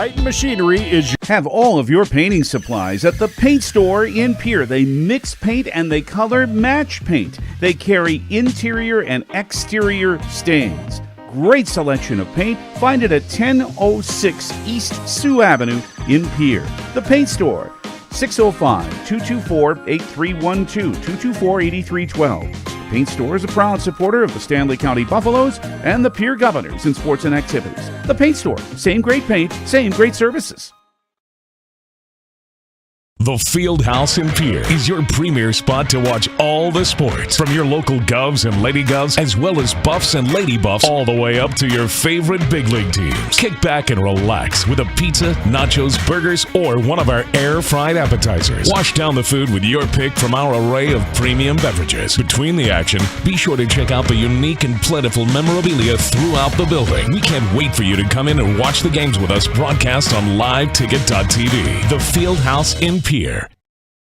Titan Machinery is your... Have all of your painting supplies at the paint store in Pierre. They mix paint and they color match paint. They carry interior and exterior stains. Great selection of paint. Find it at 1006 East Sioux Avenue in Pierre. The Paint Store, 605-224-8312, 224-8312. The Paint Store is a proud supporter of the Stanley County Buffaloes and the Pierre Governors in sports and activities. The Paint Store, same great paint, same great services. The Fieldhouse in Pierre is your premier spot to watch all the sports, from your local Govs and Lady Govs, as well as Buffs and Lady Buffs, all the way up to your favorite big league teams. Kick back and relax with a pizza, nachos, burgers, or one of our air-fried appetizers. Wash down the food with your pick from our array of premium beverages. Between the action, be sure to check out the unique and plentiful memorabilia throughout the building. We can't wait for you to come in and watch the games with us broadcast on liveticket.tv. The Fieldhouse in Pierre.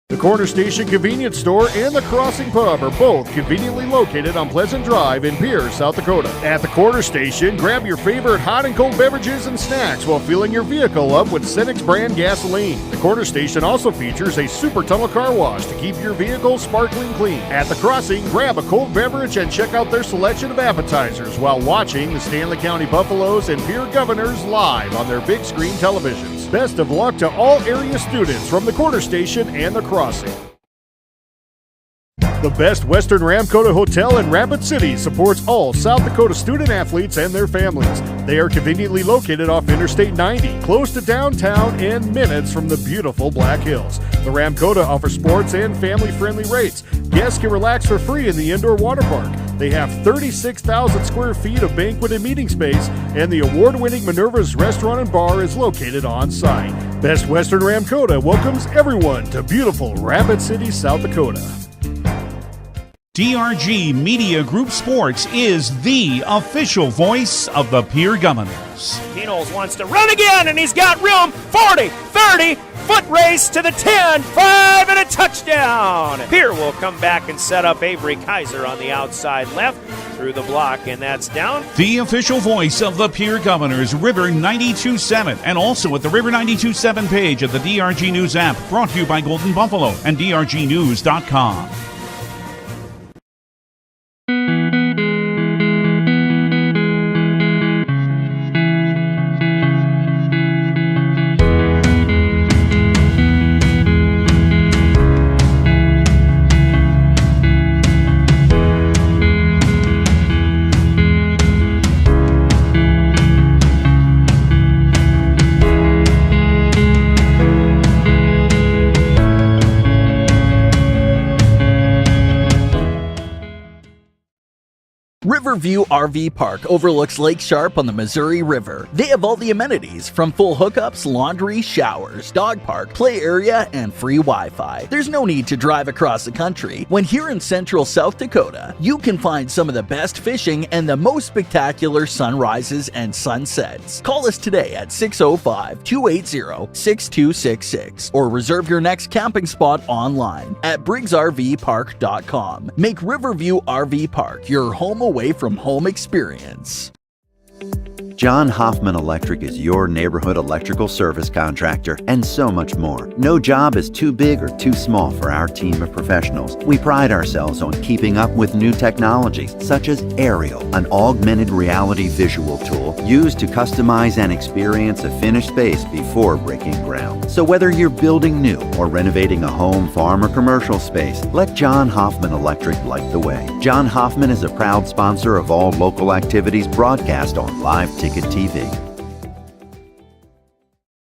The Corner Station Convenience Store and the Crossing Pub are both conveniently located on Pleasant Drive in Pierre, South Dakota. At the Corner Station, grab your favorite hot and cold beverages and snacks while filling your vehicle up with Cenex brand gasoline. The Corner Station also features a super tunnel car wash to keep your vehicle sparkling clean. At the Crossing, grab a cold beverage and check out their selection of appetizers while watching the Stanley County Buffaloes and Pierre Governors live on their big screen televisions. Best of luck to all area students from the Corner Station and the Crossing. The Best Western Ramkota Hotel in Rapid City supports all South Dakota student athletes and their families. They are conveniently located off Interstate 90, close to downtown and minutes from the beautiful Black Hills. The Ramkota offers sports and family-friendly rates. Guests can relax for free in the indoor water park. They have 36,000 square feet of banquet and meeting space, and the award-winning Minerva's Restaurant and Bar is located on site. Best Western Ramkota welcomes everyone to beautiful Rapid City, South Dakota. DRG Media Group Sports is the official voice of the Pierre Governors. Knowles wants to run again, and he's got room. 40, 30, foot race to the 10, 5, and a touchdown. Pierre will come back and set up Avery Kaiser on the outside left through the block, and that's down. The official voice of the Pierre Governors, River 92.7, and also at the River 92.7 page of the DRG News app, brought to you by Golden Buffalo and DRGnews.com. Riverview RV Park overlooks Lake Sharp on the Missouri River. They have all the amenities, from full hookups, laundry, showers, dog park, play area, and free Wi-Fi. There's no need to drive across the country. When here in central South Dakota, you can find some of the best fishing and the most spectacular sunrises and sunsets. Call us today at 605-280-6266 or reserve your next camping spot online at briggsrvpark.com. Make Riverview RV Park your home away from home experience. John Hoffman Electric is your neighborhood electrical service contractor, and so much more. No job is too big or too small for our team of professionals. We pride ourselves on keeping up with new technologies, such as Aerial, an augmented reality visual tool used to customize and experience a finished space before breaking ground. So whether you're building new or renovating a home, farm, or commercial space, let John Hoffman Electric light the way. John Hoffman is a proud sponsor of all local activities broadcast on Live Ticket TV.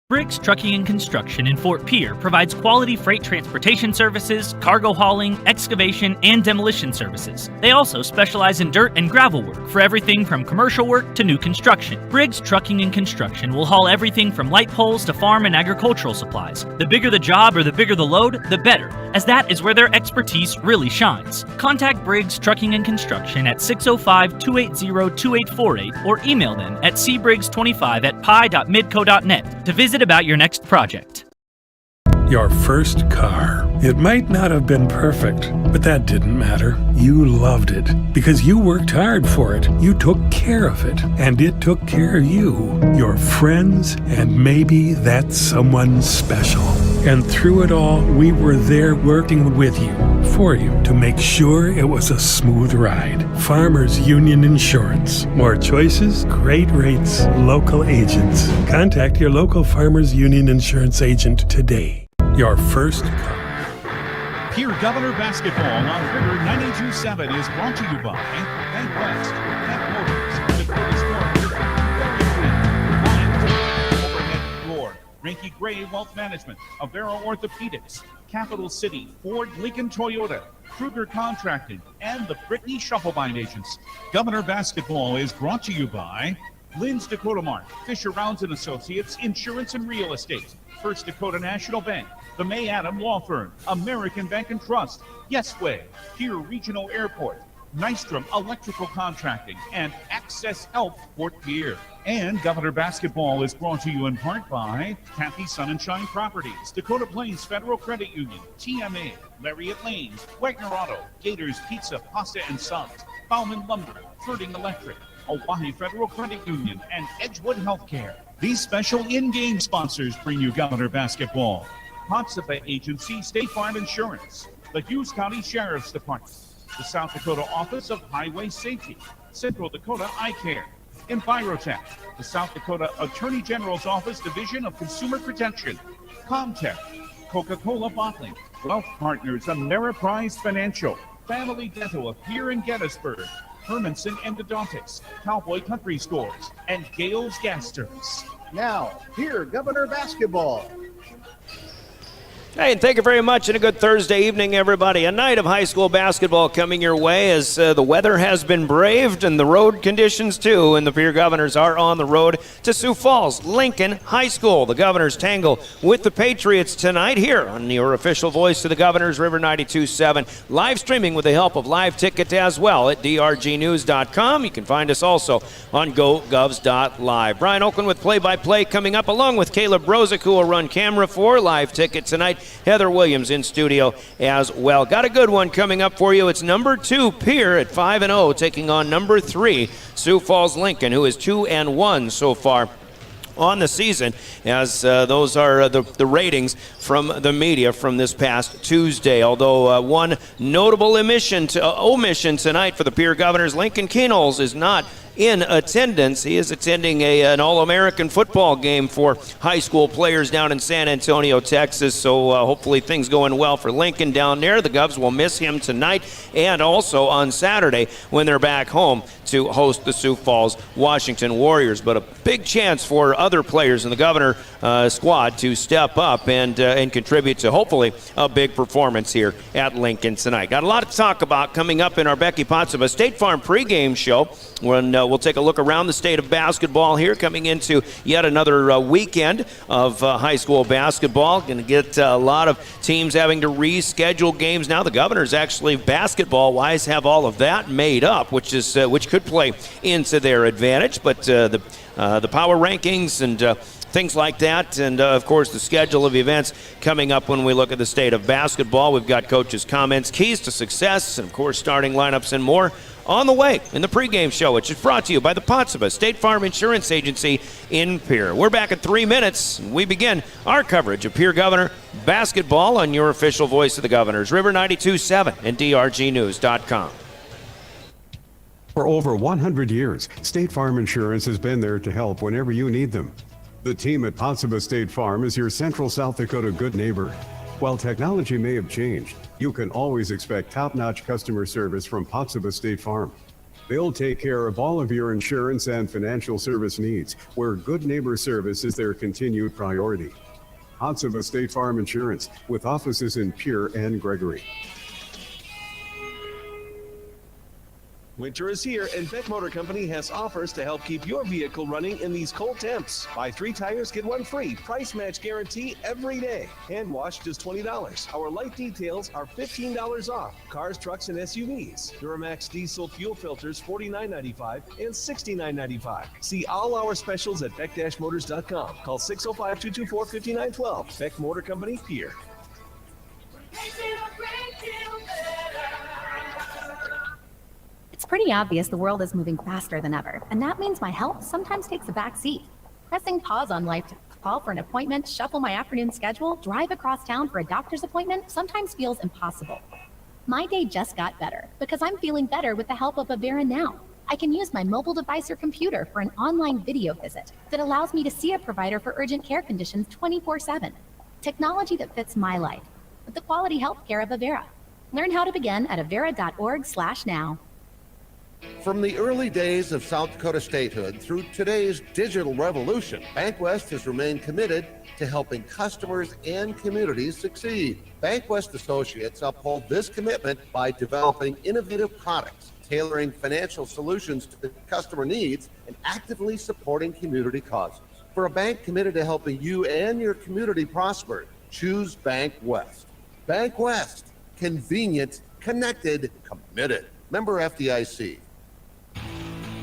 Briggs Trucking and Construction in Fort Pierre provides quality freight transportation services, cargo hauling, excavation, and demolition services. They also specialize in dirt and gravel work for everything from commercial work to new construction. Briggs Trucking and Construction will haul everything from light poles to farm and agricultural supplies. The bigger the job or the bigger the load, the better, as that is where their expertise really shines. Contact Briggs Trucking and Construction at 605-280-2848 or email them at cbriggs25@pi.midco.net to visit about your next project. Your first car. It might not have been perfect, but that didn't matter. You loved it because you worked hard for it. You took care of it, and it took care of you, your friends, and maybe that someone special. And through it all, we were there working with you, for you, to make sure it was a smooth ride. Farmers Union Insurance. More choices, great rates, local agents. Contact your local Farmers Union Insurance agent today. Your first car. Pierre Governor Basketball on River 92.7 is brought to you by Bank West, Bank Motors, Dakota's Overhead Door, Rinky Gray Wealth Management, Avera Orthopedics, Capital City, Ford Lincoln Toyota, Kruger Contracting, and the Brittany Shufflebind Agents. Governor Basketball is brought to you by Lynn's Dakota Mart, Fisher Rounds and Associates, Insurance and Real Estate, First Dakota National Bank, the May Adam Law Firm, American Bank and Trust, Yesway, Pierre Regional Airport, Nystrom Electrical Contracting, and Access Health Fort Pierre. And Governor Basketball is brought to you in part by Kathy Sun and Shine Properties, Dakota Plains Federal Credit Union, TMA, Lariat Lanes, Wagner Auto, Gators Pizza, Pasta and Sons, Bauman Lumber, Ferding Electric, Oahe Federal Credit Union, and Edgewood Healthcare. These special in-game sponsors bring you Governor Basketball. Hotspot Agency, State Farm Insurance, the Hughes County Sheriff's Department, the South Dakota Office of Highway Safety, Central Dakota Eye Care, Envirotech, the South Dakota Attorney General's Office Division of Consumer Protection, Comtech, Coca-Cola Bottling, Wealth Partners, Ameriprise Financial, Family Dental of Pierre and Gettysburg, Hermanson Endodontics, Cowboy Country Stores, and Gale's Gas Stores. Now, here, Governor Basketball. Hey, and thank you very much, and a good Thursday evening, everybody. A night of high school basketball coming your way as the weather has been braved and the road conditions too, and the Pierre Governors are on the road to Sioux Falls Lincoln High School. The Governors tangle with the Patriots tonight here on your official voice of the Governors, River 92.7, live streaming with the help of Live Ticket as well at drgnews.com. You can find us also on gogovs.live. Brian Oakland with play-by-play coming up, along with Caleb Brozick, who will run camera for Live Ticket tonight. Heather Williams in studio as well. Got a good one coming up for you. It's number 2 Pierre at 5-0 taking on number 3 Sioux Falls Lincoln, who is 2-1 so far on the season, as those are the ratings from the media from this past Tuesday. Although one notable omission tonight for the Pierre Governors, Lincoln Knowles is not in attendance. He is attending an All-American football game for high school players down in San Antonio, Texas. So hopefully things going well for Lincoln down there. The Govs will miss him tonight and also on Saturday when they're back home to host the Sioux Falls Washington Warriors. But a big chance for other players in the Governor squad to step up and contribute to hopefully a big performance here at Lincoln tonight. Got a lot to talk about coming up in our Becky Pottsova State Farm pregame show when we'll take a look around the state of basketball here, coming into yet another weekend of high school basketball. Going to get a lot of teams having to reschedule games now. The Governors actually, basketball-wise, have all of that made up, which could play into their advantage. But the power rankings and things like that, and of course the schedule of events coming up when we look at the state of basketball. We've got coaches' comments, keys to success, and of course starting lineups and more on the way in the pregame show, which is brought to you by the Pottsova State Farm Insurance Agency in Pierre. We're back in 3 minutes. We begin our coverage of Pierre Governor basketball on your official voice of the Governors, River 92.7 and drgnews.com. For over 100 years, State Farm Insurance has been there to help whenever you need them. The team at Pottsova State Farm is your central South Dakota good neighbor. While technology may have changed, you can always expect top-notch customer service from Pottsova State Farm. They'll take care of all of your insurance and financial service needs, where good neighbor service is their continued priority. Pottsova State Farm Insurance, with offices in Pierre and Gregory. Winter is here, and Beck Motor Company has offers to help keep your vehicle running in these cold temps. Buy 3 tires, get 1 free. Price match guarantee every day. Hand wash just $20. Our light details are $15 off. Cars, trucks, and SUVs. Duramax diesel fuel filters $49.95 and $69.95. See all our specials at beck-motors.com. Call 605-224-5912. Beck Motor Company, Pierre. It's pretty obvious the world is moving faster than ever, and that means my health sometimes takes a back seat. Pressing pause on life to call for an appointment, shuffle my afternoon schedule, drive across town for a doctor's appointment sometimes feels impossible. My day just got better because I'm feeling better with the help of Avera Now. I can use my mobile device or computer for an online video visit that allows me to see a provider for urgent care conditions 24/7. Technology that fits my life with the quality health care of Avera. Learn how to begin at avera.org/now. From the early days of South Dakota statehood through today's digital revolution, BankWest has remained committed to helping customers and communities succeed. BankWest Associates uphold this commitment by developing innovative products, tailoring financial solutions to the customer needs, and actively supporting community causes. For a bank committed to helping you and your community prosper, choose BankWest. BankWest. Convenient, connected, committed. Member FDIC.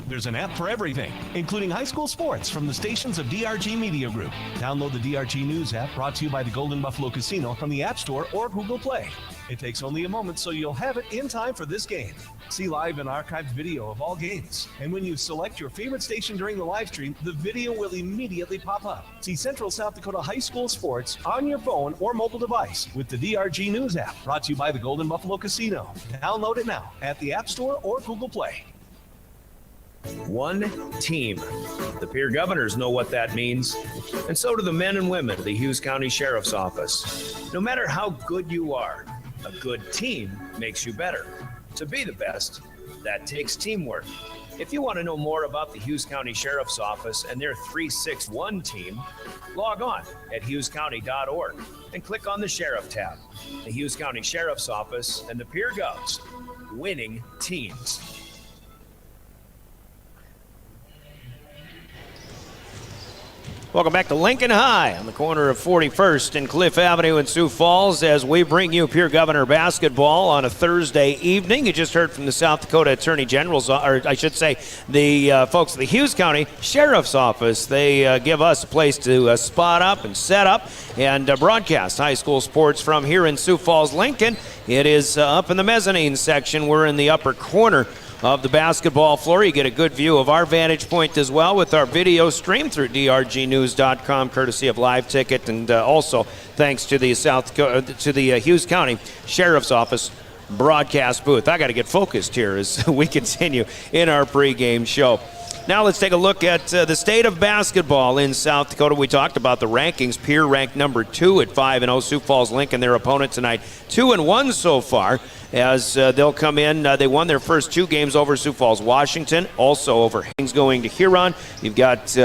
There's an app for everything, including high school sports from the stations of DRG Media Group. Download the DRG News app, brought to you by the Golden Buffalo Casino, from the App Store or Google Play. It takes only a moment, so you'll have it in time for this game. See live and archived video of all games. And when you select your favorite station during the live stream, the video will immediately pop up. See Central South Dakota high school sports on your phone or mobile device with the DRG News app, brought to you by the Golden Buffalo Casino. Download it now at the App Store or Google Play. One team. The Pierre Governors know what that means, and so do the men and women of the Hughes County Sheriff's Office. No matter how good you are, a good team makes you better. To be the best, that takes teamwork. If you want to know more about the Hughes County Sheriff's Office and their 361 team, log on at hughescounty.org and click on the Sheriff tab. The Hughes County Sheriff's Office and the Pierre Govs, winning teams. Welcome back to Lincoln High on the corner of 41st and Cliff Avenue in Sioux Falls as we bring you Pierre Governor basketball on a Thursday evening. You just heard from the South Dakota Attorney General's, or I should say the folks at the Hughes County Sheriff's Office. They give us a place to spot up and set up and broadcast high school sports from here in Sioux Falls, Lincoln. It is up in the mezzanine section. We're in the upper corner of the basketball floor. You get a good view of our vantage point as well with our video stream through drgnews.com, courtesy of Live Ticket, and also thanks to the Hughes County Sheriff's Office broadcast booth. I got to get focused here as we continue in our pregame show. Now let's take a look at the state of basketball in South Dakota. We talked about the rankings. Pierre ranked number 2 at 5-0. Sioux Falls Lincoln, their opponent tonight, 2-1 so far. As they'll come in, they won their first 2 games over Sioux Falls, Washington, also over Hastings going to Huron. You've got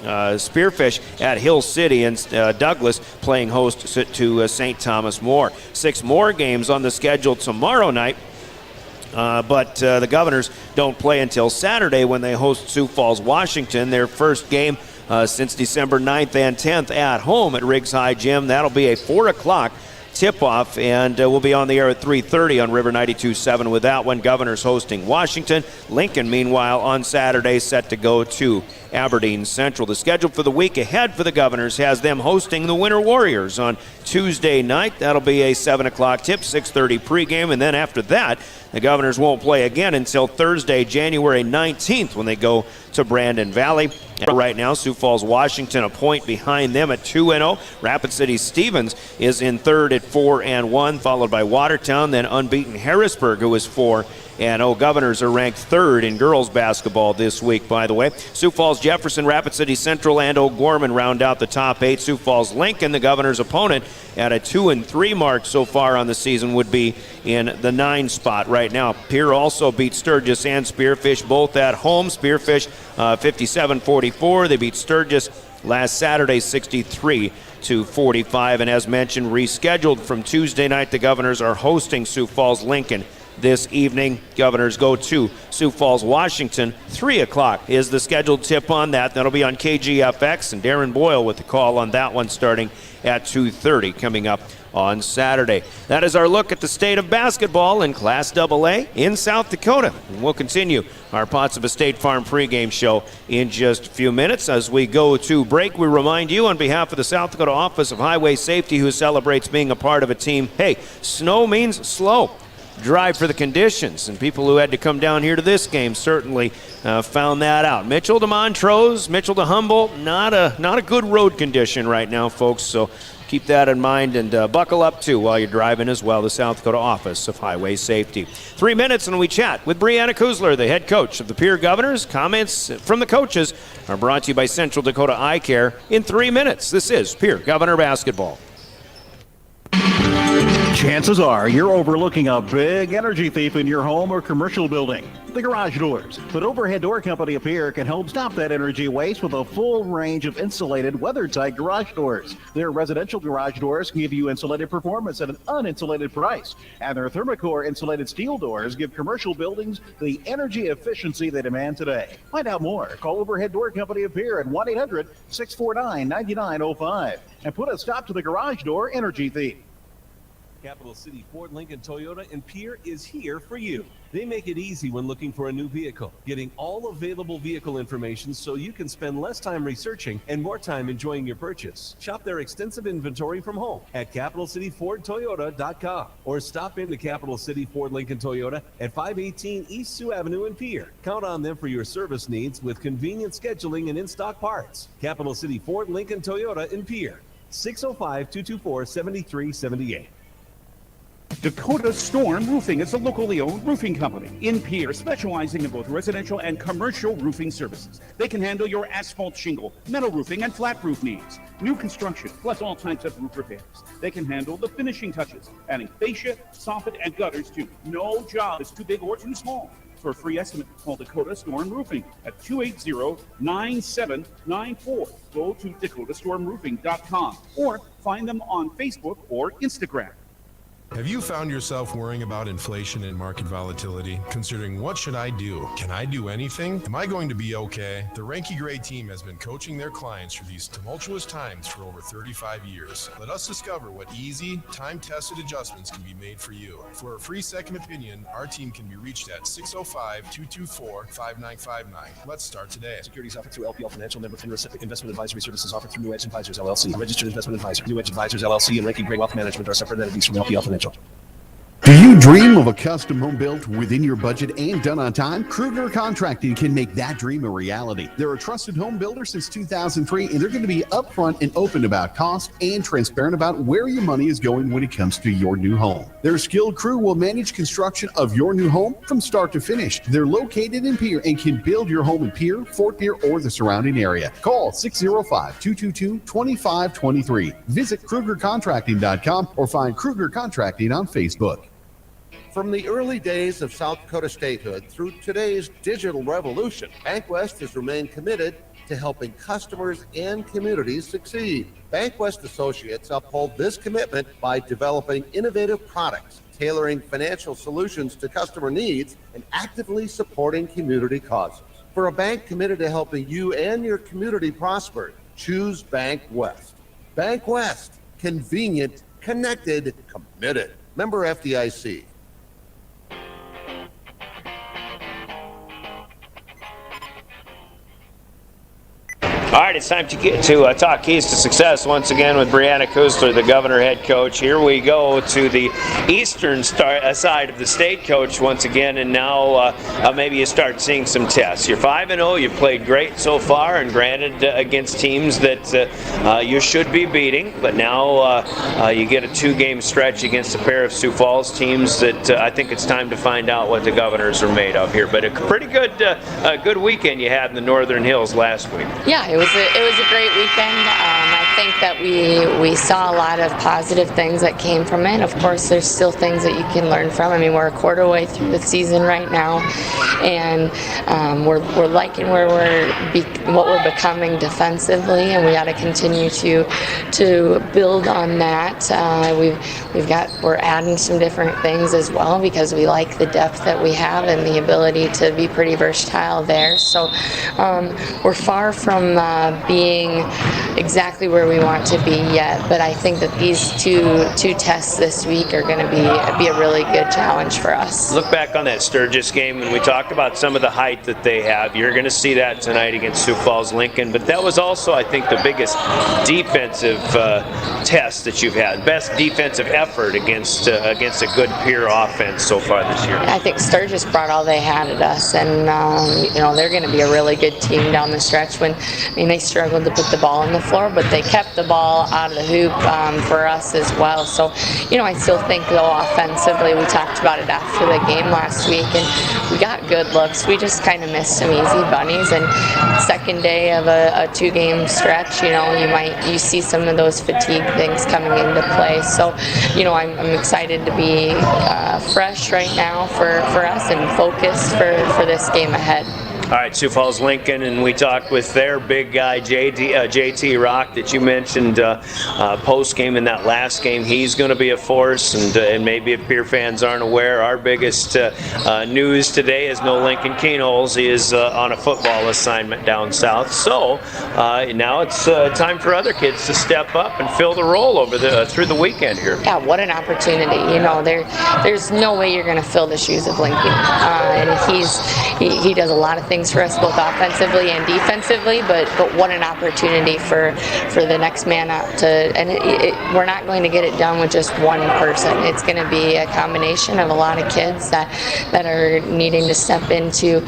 Spearfish at Hill City and Douglas playing host to St. Thomas More. 6 more games on the schedule tomorrow night. But the Governors don't play until Saturday when they host Sioux Falls, Washington, their first game since December 9th and 10th at home at Riggs High Gym. That'll be a 4 o'clock tip-off, and we'll be on the air at 3:30 on River 92.7 with that one. Governors hosting Washington. Lincoln, meanwhile, on Saturday, set to go to Aberdeen Central. The schedule for the week ahead for the Governors has them hosting the Winter Warriors on Tuesday night. That'll be a 7 o'clock tip, 6:30 pregame, and then after that, the Governors won't play again until Thursday, January 19th, when they go to Brandon Valley. Right now, Sioux Falls, Washington, a point behind them at 2-0. Rapid City Stevens is in third at 4-1, followed by Watertown, then unbeaten Harrisburg, who is 4-0. Governors are ranked third in girls basketball this week, by the way. Sioux Falls, Jefferson, Rapid City Central, and O'Gorman round out the top 8. Sioux Falls, Lincoln, the Governors' opponent, at a 2-3 mark so far on the season, would be in the 9 spot right now. Pierre also beat Sturgis and Spearfish, both at home. Spearfish 57-44. They beat Sturgis last Saturday 63-45. And as mentioned, rescheduled from Tuesday night, the Governors are hosting Sioux Falls, Lincoln this evening. Governors go to Sioux Falls, Washington. 3 o'clock is the scheduled tip on that. That'll be on KGFX, and Darren Boyle with the call on that one starting at 2:30 coming up on Saturday. That is our look at the state of basketball in Class AA in South Dakota. And we'll continue our Pots of a State Farm pregame show in just a few minutes. As we go to break, we remind you on behalf of the South Dakota Office of Highway Safety, who celebrates being a part of a team, hey, snow means slow. Drive for the conditions, and people who had to come down here to this game certainly found that out. Mitchell to Montrose, Mitchell to Humboldt, not a good road condition right now, folks, so keep that in mind and buckle up too while you're driving as well. The South Dakota Office of Highway Safety. 3 minutes and we chat with Brianna Kuzler, the head coach of the Pierre Governors. Comments from the coaches are brought to you by Central Dakota Eye Care in 3 minutes. This is Pierre Governor Basketball. Chances are you're overlooking a big energy thief in your home or commercial building. The garage doors. But Overhead Door Company of Pierre can help stop that energy waste with a full range of insulated, weather-tight garage doors. Their residential garage doors give you insulated performance at an uninsulated price. And their Thermocore insulated steel doors give commercial buildings the energy efficiency they demand today. Find out more. Call Overhead Door Company of Pierre at 1-800-649-9905 and put a stop to the garage door energy thief. Capital City Ford, Lincoln, Toyota, and Pierre is here for you. They make it easy when looking for a new vehicle, getting all available vehicle information so you can spend less time researching and more time enjoying your purchase. Shop their extensive inventory from home at CapitalCityFordToyota.com or stop into Capital City Ford, Lincoln, Toyota at 518 East Sioux Avenue in Pierre. Count on them for your service needs with convenient scheduling and in-stock parts. Capital City Ford, Lincoln, Toyota in Pierre. 605-224-7378. Dakota Storm Roofing is a locally owned roofing company in Pierre, specializing in both residential and commercial roofing services. They can handle your asphalt shingle, metal roofing, and flat roof needs. New construction, plus all types of roof repairs. They can handle the finishing touches, adding fascia, soffit, and gutters too. No job is too big or too small. For a free estimate, call Dakota Storm Roofing at 280-9794. Go to DakotaStormRoofing.com or find them on Facebook or Instagram. Have you found yourself worrying about inflation and market volatility? Considering what should I do? Can I do anything? Am I going to be okay? The Ranky Gray team has been coaching their clients through these tumultuous times for over 35 years. Let us discover what easy, time-tested adjustments can be made for you. For a free second opinion, our team can be reached at 605-224-5959. Let's start today. Securities offered through LPL Financial, member FINRA. Investment advisory services offered through New Edge Advisors, LLC. Registered investment advisor. New Edge Advisors, LLC and Ranky Gray Wealth Management are separate entities from LPL Financial. Do you dream of a custom home built within your budget and done on time? Kruger Contracting can make that dream a reality. They're a trusted home builder since 2003, and they're going to be upfront and open about cost and transparent about where your money is going when it comes to your new home. Their skilled crew will manage construction of your new home from start to finish. They're located in Pierre and can build your home in Pierre, Fort Pierre, or the surrounding area. Call 605-222-2523. Visit KrugerContracting.com or find Kruger Contracting on Facebook. From the early days of South Dakota statehood through today's digital revolution, BankWest has remained committed to helping customers and communities succeed. BankWest Associates uphold this commitment by developing innovative products, tailoring financial solutions to customer needs, and actively supporting community causes. For a bank committed to helping you and your community prosper, choose BankWest. BankWest, convenient, connected, committed. Member FDIC. All right, it's time to get to talk keys to success once again with Brianna Kuzler, the Governor head coach. Here we go to the eastern side of the state, coach, once again, and now maybe you start seeing some tests. You're 5-0, you've played great so far, and granted against teams that you should be beating, but now you get a 2-game stretch against a pair of Sioux Falls teams that I think it's time to find out what the Governors are made of here. But a pretty good weekend you had in the Northern Hills last week. Yeah, it was a great weekend. I think that we saw a lot of positive things that came from it. Of course, there's still things that you can learn from. I mean, we're a quarter way through the season right now, and we're liking what we're becoming defensively, and we got to continue to build on that. We're adding some different things as well because we like the depth that we have and the ability to be pretty versatile there. So we're far from being exactly where we want to be yet, but I think that these two tests this week are going to be a really good challenge for us. Look back on that Sturgis game, and we talked about some of the height that they have. You're going to see that tonight against Sioux Falls Lincoln, but that was also, I think, the biggest defensive test that you've had. Best defensive effort against a good Pierre offense so far this year. I think Sturgis brought all they had at us, and they're going to be a really good team down the stretch. They struggled to put the ball on the floor, but they kept the ball out of the hoop for us as well. So, I still think though offensively, we talked about it after the game last week, and we got good looks. We just kind of missed some easy bunnies, and second day of a 2-game stretch, you see some of those fatigue things coming into play. So, I'm excited to be fresh right now for us and focused for this game ahead. All right, Sioux Falls Lincoln, and we talked with their big guy, JT Rock, that you mentioned post-game in that last game. He's going to be a force, and maybe if Pierre fans aren't aware, our biggest news today is no Lincoln Keenholz. He is on a football assignment down south. So now it's time for other kids to step up and fill the role through the weekend here. Yeah, what an opportunity. There's no way you're going to fill the shoes of Lincoln. And he does a lot of things for us both offensively and defensively, but what an opportunity for the next man up we're not going to get it done with just one person. It's going to be a combination of a lot of kids that are needing to step into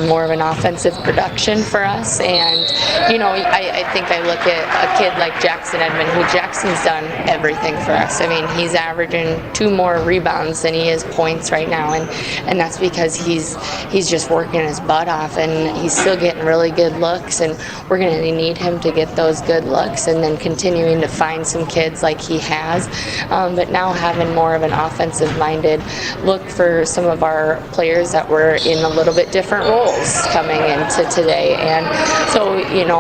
more of an offensive production for us. And I think I look at a kid like Jackson Edmond, who Jackson's done everything for us. I mean, he's averaging 2 more rebounds than he is points right now, and that's because he's just working his butt off, and he's still getting really good looks, and we're going to need him to get those good looks, and then continuing to find some kids like he has, but now having more of an offensive minded look for some of our players that were in a little bit different roles coming into today. And so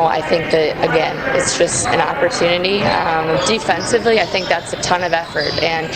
I think that again it's just an opportunity. Defensively, I think that's a ton of effort, and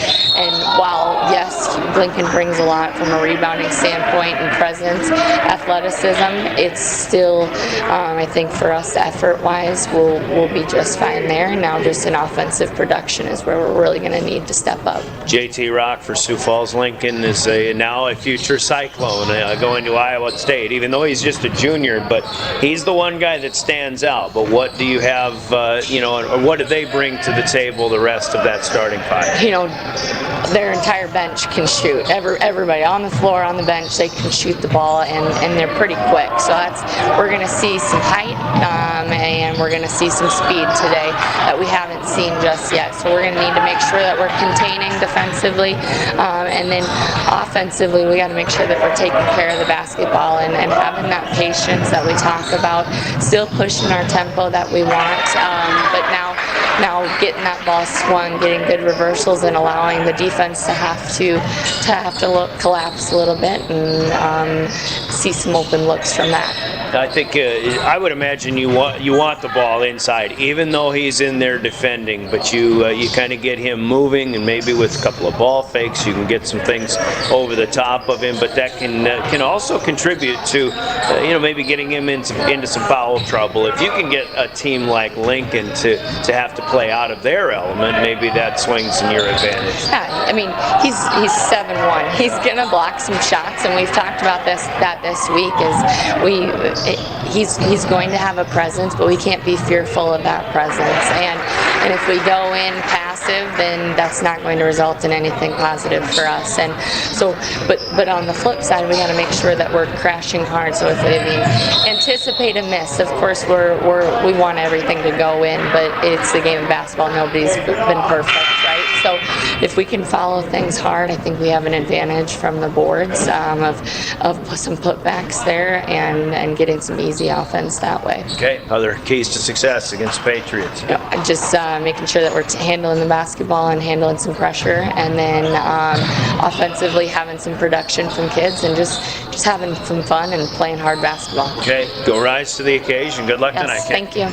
while yes, Lincoln brings a lot from a rebounding standpoint and presence, athleticism, it's still, I think for us, effort-wise, we'll be just fine there. Now just an offensive production is where we're really going to need to step up. JT Rock for Sioux Falls Lincoln is now a future Cyclone going to Iowa State, even though he's just a junior, but he's the one guy that stands out. But what do you have, or what do they bring to the table, the rest of that starting 5? Their entire bench can shoot. Everybody on the floor, on the bench, they can shoot the ball, and they're pretty quick. So we're going to see some height, and we're going to see some speed today that we haven't seen just yet. So we're going to need to make sure that we're containing defensively, and then offensively, we got to make sure that we're taking care of the basketball and having that patience that we talk about, still pushing our tempo that we want, but now getting that ball swung, getting good reversals, and allowing the defense to have to collapse a little bit and see some open looks from that. I think I would imagine you want the ball inside, even though he's in there defending. But you kind of get him moving, and maybe with a couple of ball fakes, you can get some things over the top of him. But that can also contribute to maybe getting him into some foul trouble. If you can get a team like Lincoln to have to play out of their element, maybe that swings in your advantage. Yeah, I mean he's 7'1". He's gonna block some shots, and we've talked about this week. He's going to have a presence, but we can't be fearful of that presence. And if we go in passive, then that's not going to result in anything positive for us. And so, but on the flip side, we got to make sure that we're crashing hard. So if we anticipate a miss, of course we want everything to go in, but it's the game of basketball. Nobody's been perfect, right? So if we can follow things hard, I think we have an advantage from the boards of some putbacks there and getting some easy offense that way. Okay, other keys to success against Patriots? Just making sure that we're handling the basketball and handling some pressure, and then offensively having some production from kids and just having some fun and playing hard basketball. Okay, go rise to the occasion. Good luck tonight. Thank you.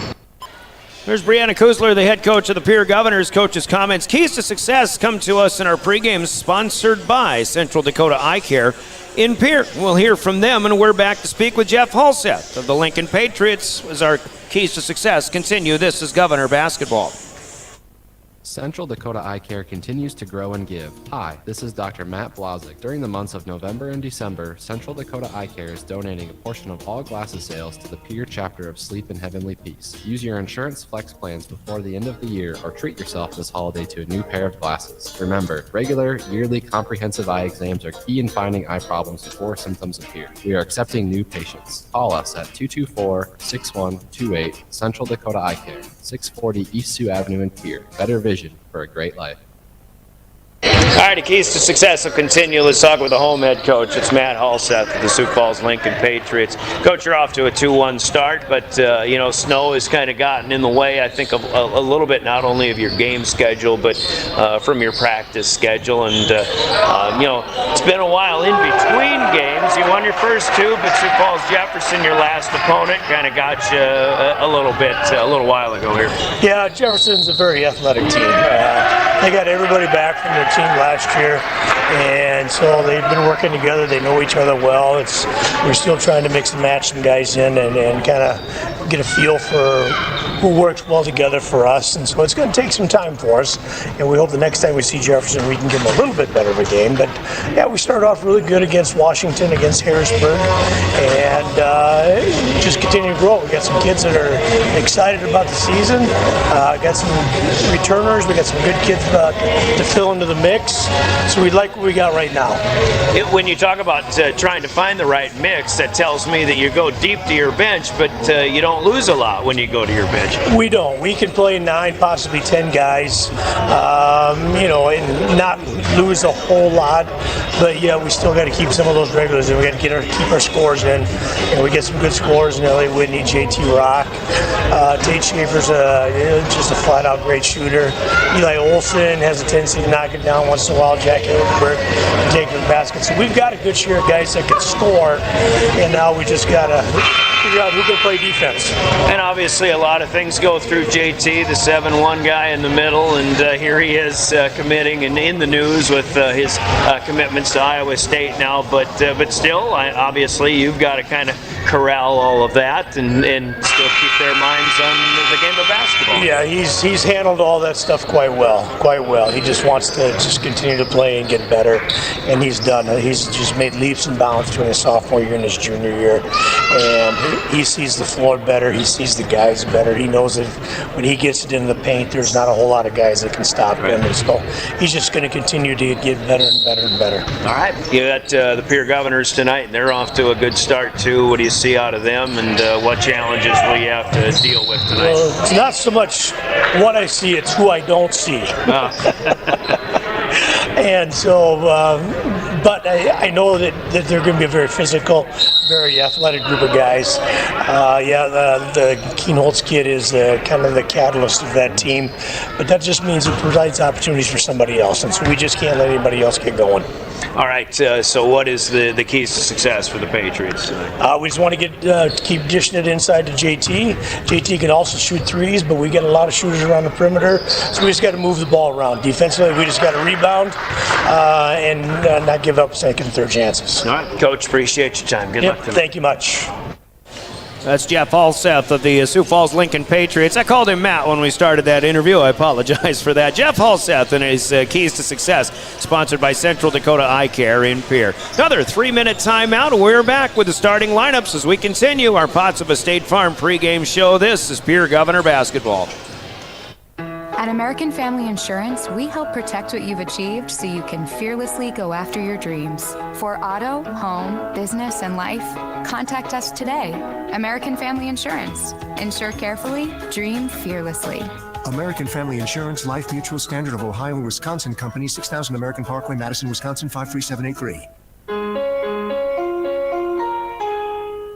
There's Brianna Kuzler, the head coach of the Pierre Governors. Coach's comments. Keys to success come to us in our pregame, sponsored by Central Dakota Eye Care in Pierre. We'll hear from them, and we're back to speak with Jeff Halseth of the Lincoln Patriots as our keys to success continue. This is Governor Basketball. Central Dakota Eye Care continues to grow and give. Hi, this is Dr. Matt Blazik. During the months of November and December, Central Dakota Eye Care is donating a portion of all glasses sales to the Pierre chapter of Sleep in Heavenly Peace. Use your insurance flex plans before the end of the year or treat yourself this holiday to a new pair of glasses. Remember, regular, yearly comprehensive eye exams are key in finding eye problems before symptoms appear. We are accepting new patients. Call us at 224-6128 Central Dakota Eye Care, 640 East Sioux Avenue in Pierre. Better vision for a great life. All right, the keys to success will continue. Let's talk with the home head coach. It's Matt Halseth of the Sioux Falls Lincoln Patriots. Coach, you're off to a 2-1 start, but snow has kind of gotten in the way, I think, of a little bit, not only of your game schedule, but from your practice schedule. And it's been a while in between games. You won your first two, but Sioux Falls Jefferson, your last opponent, kind of got you a little while ago here. Yeah, Jefferson's a very athletic team. They got everybody back from their team last year, and so they've been working together. They know each other well. We're still trying to mix and match some guys in and kind of get a feel for who works well together for us, and so it's going to take some time for us, and we hope the next time we see Jefferson we can give them a little bit better of a game. But yeah, we started off really good against Washington, against Harrisburg, and just continue to grow. We got some kids that are excited about the season, got some returners, we got some good kids to fill into the mix, so we like what we got right now. When you talk about trying to find the right mix, that tells me that you go deep to your bench, but you don't lose a lot when you go to your bench. We don't. We can play 9, possibly 10 guys, and not lose a whole lot. But yeah, we still got to keep some of those regulars, and we got to keep our scores in. And we get some good scores in Elliot Whitney, JT Rock. Tate Schaefer's just a flat-out great shooter. Eli Olson has a tendency to knock it down once in a while. Jack Hildenberg can take the basket. So we've got a good share of guys that can score, and now we just got to figure out who can play defense. And obviously a lot of things go through JT, the 7-1 guy in the middle, and here he is committing and in the news with his commitments to Iowa State now, but still, obviously you've got to kind of corral all of that and still keep their minds on the game of basketball. Yeah, he's handled all that stuff quite well. He just wants to just continue to play and get better, and he's done it. He's just made leaps and bounds between his sophomore year and his junior year, and he sees the floor better, he sees the guys better. He knows that when he gets it into the paint, there's not a whole lot of guys that can stop him, and so he's just going to continue to get better and better and better. All right, you got the Pierre Governors tonight, and they're off to a good start too. What do you see out of them, and what challenges will you have to deal with tonight? Well, it's not so much what I see, it's who I don't see. And so, but I know that they're going to be a very physical, very athletic group of guys. The Keenholz kid is kind of the catalyst of that team, but that just means it provides opportunities for somebody else, and so we just can't let anybody else get going. All right, so what is the keys to success for the Patriots tonight? We just want to keep dishing it inside to JT. JT can also shoot threes, but we get a lot of shooters around the perimeter, so we just got to move the ball around. Defensively, we just got to rebound and not give up second and third chances. All right, Coach, appreciate your time. Good luck tonight. Thank you much. That's Jeff Halseth of the Sioux Falls Lincoln Patriots. I called him Matt when we started that interview. I apologize for that. Jeff Halseth and his keys to success, sponsored by Central Dakota Eye Care in Pierre. Another 3-minute timeout. We're back with the starting lineups as we continue our Pots of a State Farm pregame show. This is Pierre Governor Basketball. At American Family Insurance, we help protect what you've achieved so you can fearlessly go after your dreams. For auto, home, business, and life, contact us today. American Family Insurance. Insure carefully, dream fearlessly. American Family Insurance, Life Mutual, Standard of Ohio and Wisconsin Company, 6000 American Parkway, Madison, Wisconsin, 53783.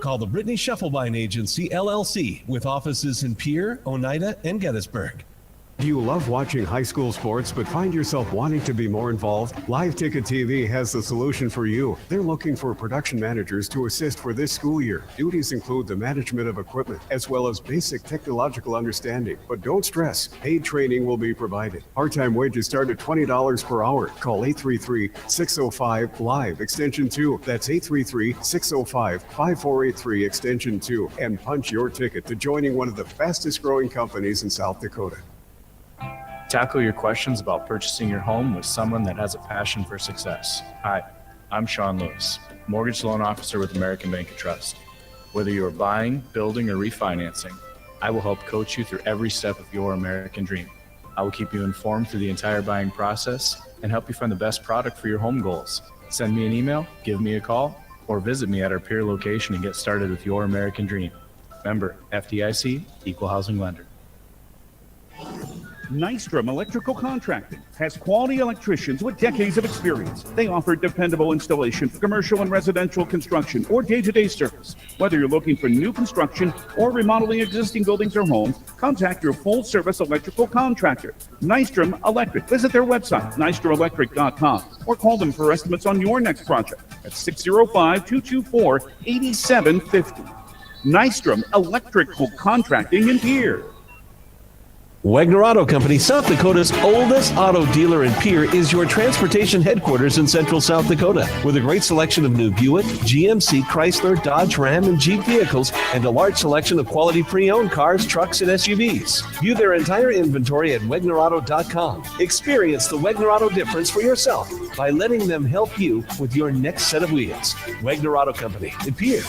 Call the Brittany Shufflebine Agency, LLC, with offices in Pierre, Oneida, and Gettysburg. Do you love watching high school sports but find yourself wanting to be more involved? Live Ticket TV has the solution for you. They're looking for production managers to assist for this school year. Duties include the management of equipment as well as basic technological understanding. But don't stress, paid training will be provided. Part-time wages start at $20 per hour. Call 833-605-LIVE, extension 2. That's 833-605-5483, extension 2. And punch your ticket to joining one of the fastest growing companies in South Dakota. Tackle your questions about purchasing your home with someone that has a passion for success. Hi, I'm Sean Lewis, mortgage loan officer with American Bank and Trust. Whether you are buying, building, or refinancing, I will help coach you through every step of your American dream. I will keep you informed through the entire buying process and help you find the best product for your home goals. Send me an email, give me a call, or visit me at our Pierre location and get started with your American dream. Member FDIC, Equal Housing Lender. Nystrom Electrical Contracting has quality electricians with decades of experience. They offer dependable installation for commercial and residential construction or day-to-day service. Whether you're looking for new construction or remodeling existing buildings or homes, contact your full-service electrical contractor, Nystrom Electric. Visit their website, nystromelectric.com, or call them for estimates on your next project at 605-224-8750. Nystrom Electrical Contracting in Pierre. Wagner Auto Company, South Dakota's oldest auto dealer in Pierre, is your transportation headquarters in central South Dakota. With a great selection of new Buick, GMC, Chrysler, Dodge, Ram, and Jeep vehicles, and a large selection of quality pre-owned cars, trucks, and SUVs. View their entire inventory at WagnerAuto.com. Experience the Wagner Auto difference for yourself by letting them help you with your next set of wheels. Wagner Auto Company in Pierre.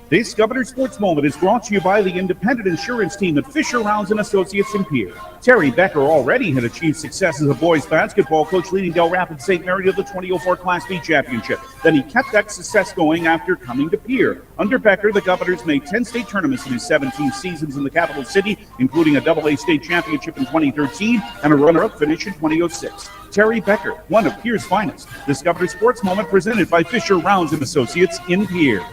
This Governor Sports Moment is brought to you by the independent insurance team at Fisher Rounds and Associates in Pierre. Terry Becker already had achieved success as a boys basketball coach, leading Del Rapids St. Mary to the 2004 Class B championship. Then he kept that success going after coming to Pierre. Under Becker, the Governors made 10 state tournaments in his 17 seasons in the capital city, including a AA state championship in 2013 and a runner-up finish in 2006. Terry Becker, one of Pierre's finest. This Governor Sports Moment presented by Fisher Rounds and Associates in Pierre.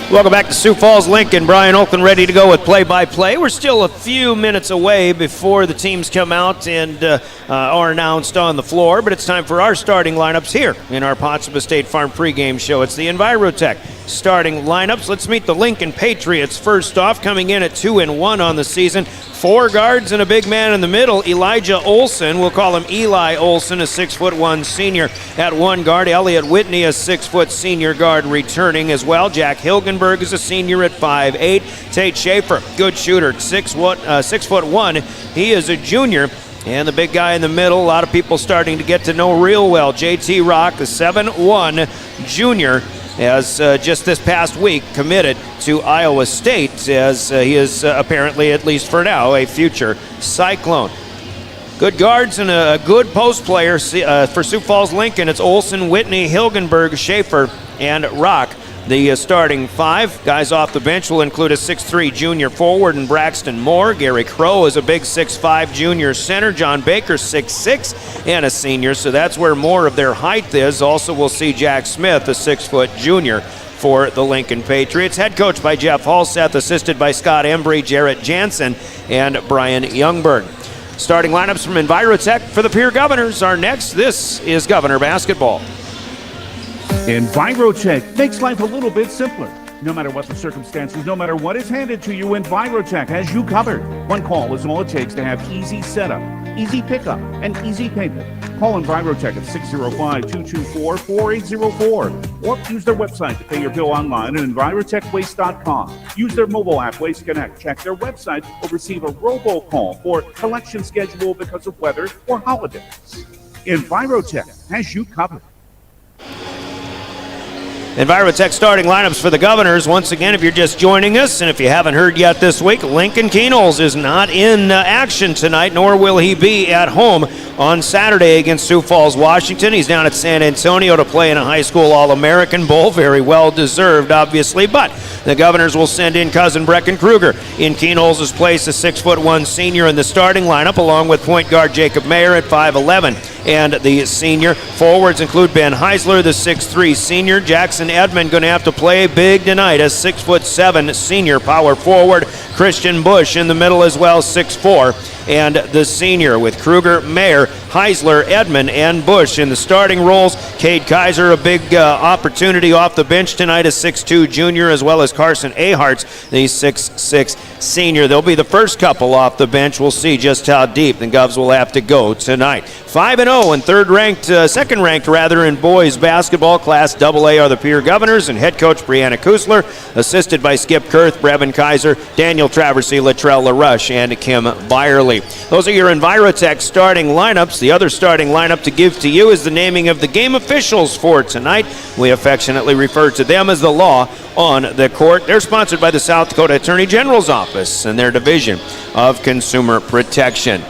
Welcome back to Sioux Falls Lincoln. Brian Oakland ready to go with play-by-play. We're still a few minutes away before the teams come out and are announced on the floor, but it's time for our starting lineups here in our Potsdam State Farm pregame show. It's the Envirotech starting lineups. Let's meet the Lincoln Patriots first off, coming in at 2-1 on the season. 4 guards and a big man in the middle, Elijah Olson. We'll call him Eli Olson, a 6'1" senior at 1 guard. Elliott Whitney, a 6' senior guard, returning as well. Jack Hilgenberg is a senior at 5'8". Tate Schaefer, good shooter, 6'1". He is a junior. And the big guy in the middle, a lot of people starting to get to know real well. J.T. Rock, the 7'1" junior, has just this past week committed to Iowa State, as he is apparently, at least for now, a future Cyclone. Good guards and a good post player for Sioux Falls Lincoln. It's Olson, Whitney, Hilgenberg, Schaefer, and Rock. The starting 5 guys off the bench will include a 6'3" junior forward in Braxton Moore. Gary Crow is a big 6'5" junior center. John Baker, 6'6", and a senior, so that's where more of their height is. Also, we'll see Jack Smith, a 6' junior for the Lincoln Patriots. Head coach by Jeff Halseth, assisted by Scott Embry, Jarrett Jansen, and Brian Youngberg. Starting lineups from Envirotech for the Pierre Governors are next. This is Governor Basketball. Envirotech makes life a little bit simpler. No matter what the circumstances, no matter what is handed to you, Envirotech has you covered. One call is all it takes to have easy setup, easy pickup, and easy payment. Call Envirotech at 605-224-4804 or use their website to pay your bill online at envirotechwaste.com. Use their mobile app, Waste Connect. Check their website or receive a robocall for collection schedule because of weather or holidays. Envirotech has you covered. Envirotech starting lineups for the Governors. Once again, if you're just joining us, and if you haven't heard yet this week, Lincoln Keenholz is not in action tonight, nor will he be at home on Saturday against Sioux Falls, Washington. He's down at San Antonio to play in a high school All-American Bowl. Very well deserved, obviously, but the Governors will send in cousin Brecken Kruger in Keenholz's place, a 6'1" senior in the starting lineup, along with point guard Jacob Mayer at 5'11", and the senior. Forwards include Ben Heisler, the 6'3" senior. Jackson Edmond going to have to play big tonight, a 6'7" senior power forward. Christian Bush in the middle as well, 6'4", and the senior with Kruger, Mayer, Heisler, Edmond, and Bush in the starting roles. Cade Kaiser, a big opportunity off the bench tonight, a 6'2" junior, as well as Carson Aharts, the 6'6" senior. They'll be the first couple off the bench. We'll see just how deep the Govs will have to go tonight. 5-0 and second-ranked in boys basketball. Class AA are the Pierre Governors and head coach Brianna Kusler, assisted by Skip Kurth, Brevin Kaiser, Daniel Traversy, Latrell LaRush, and Kim Byerly. Those are your Envirotech starting lineups. The other starting lineup to give to you is the naming of the game officials for tonight. We affectionately refer to them as the law on the court. They're sponsored by the South Dakota Attorney General's Office and their Division of Consumer Protection.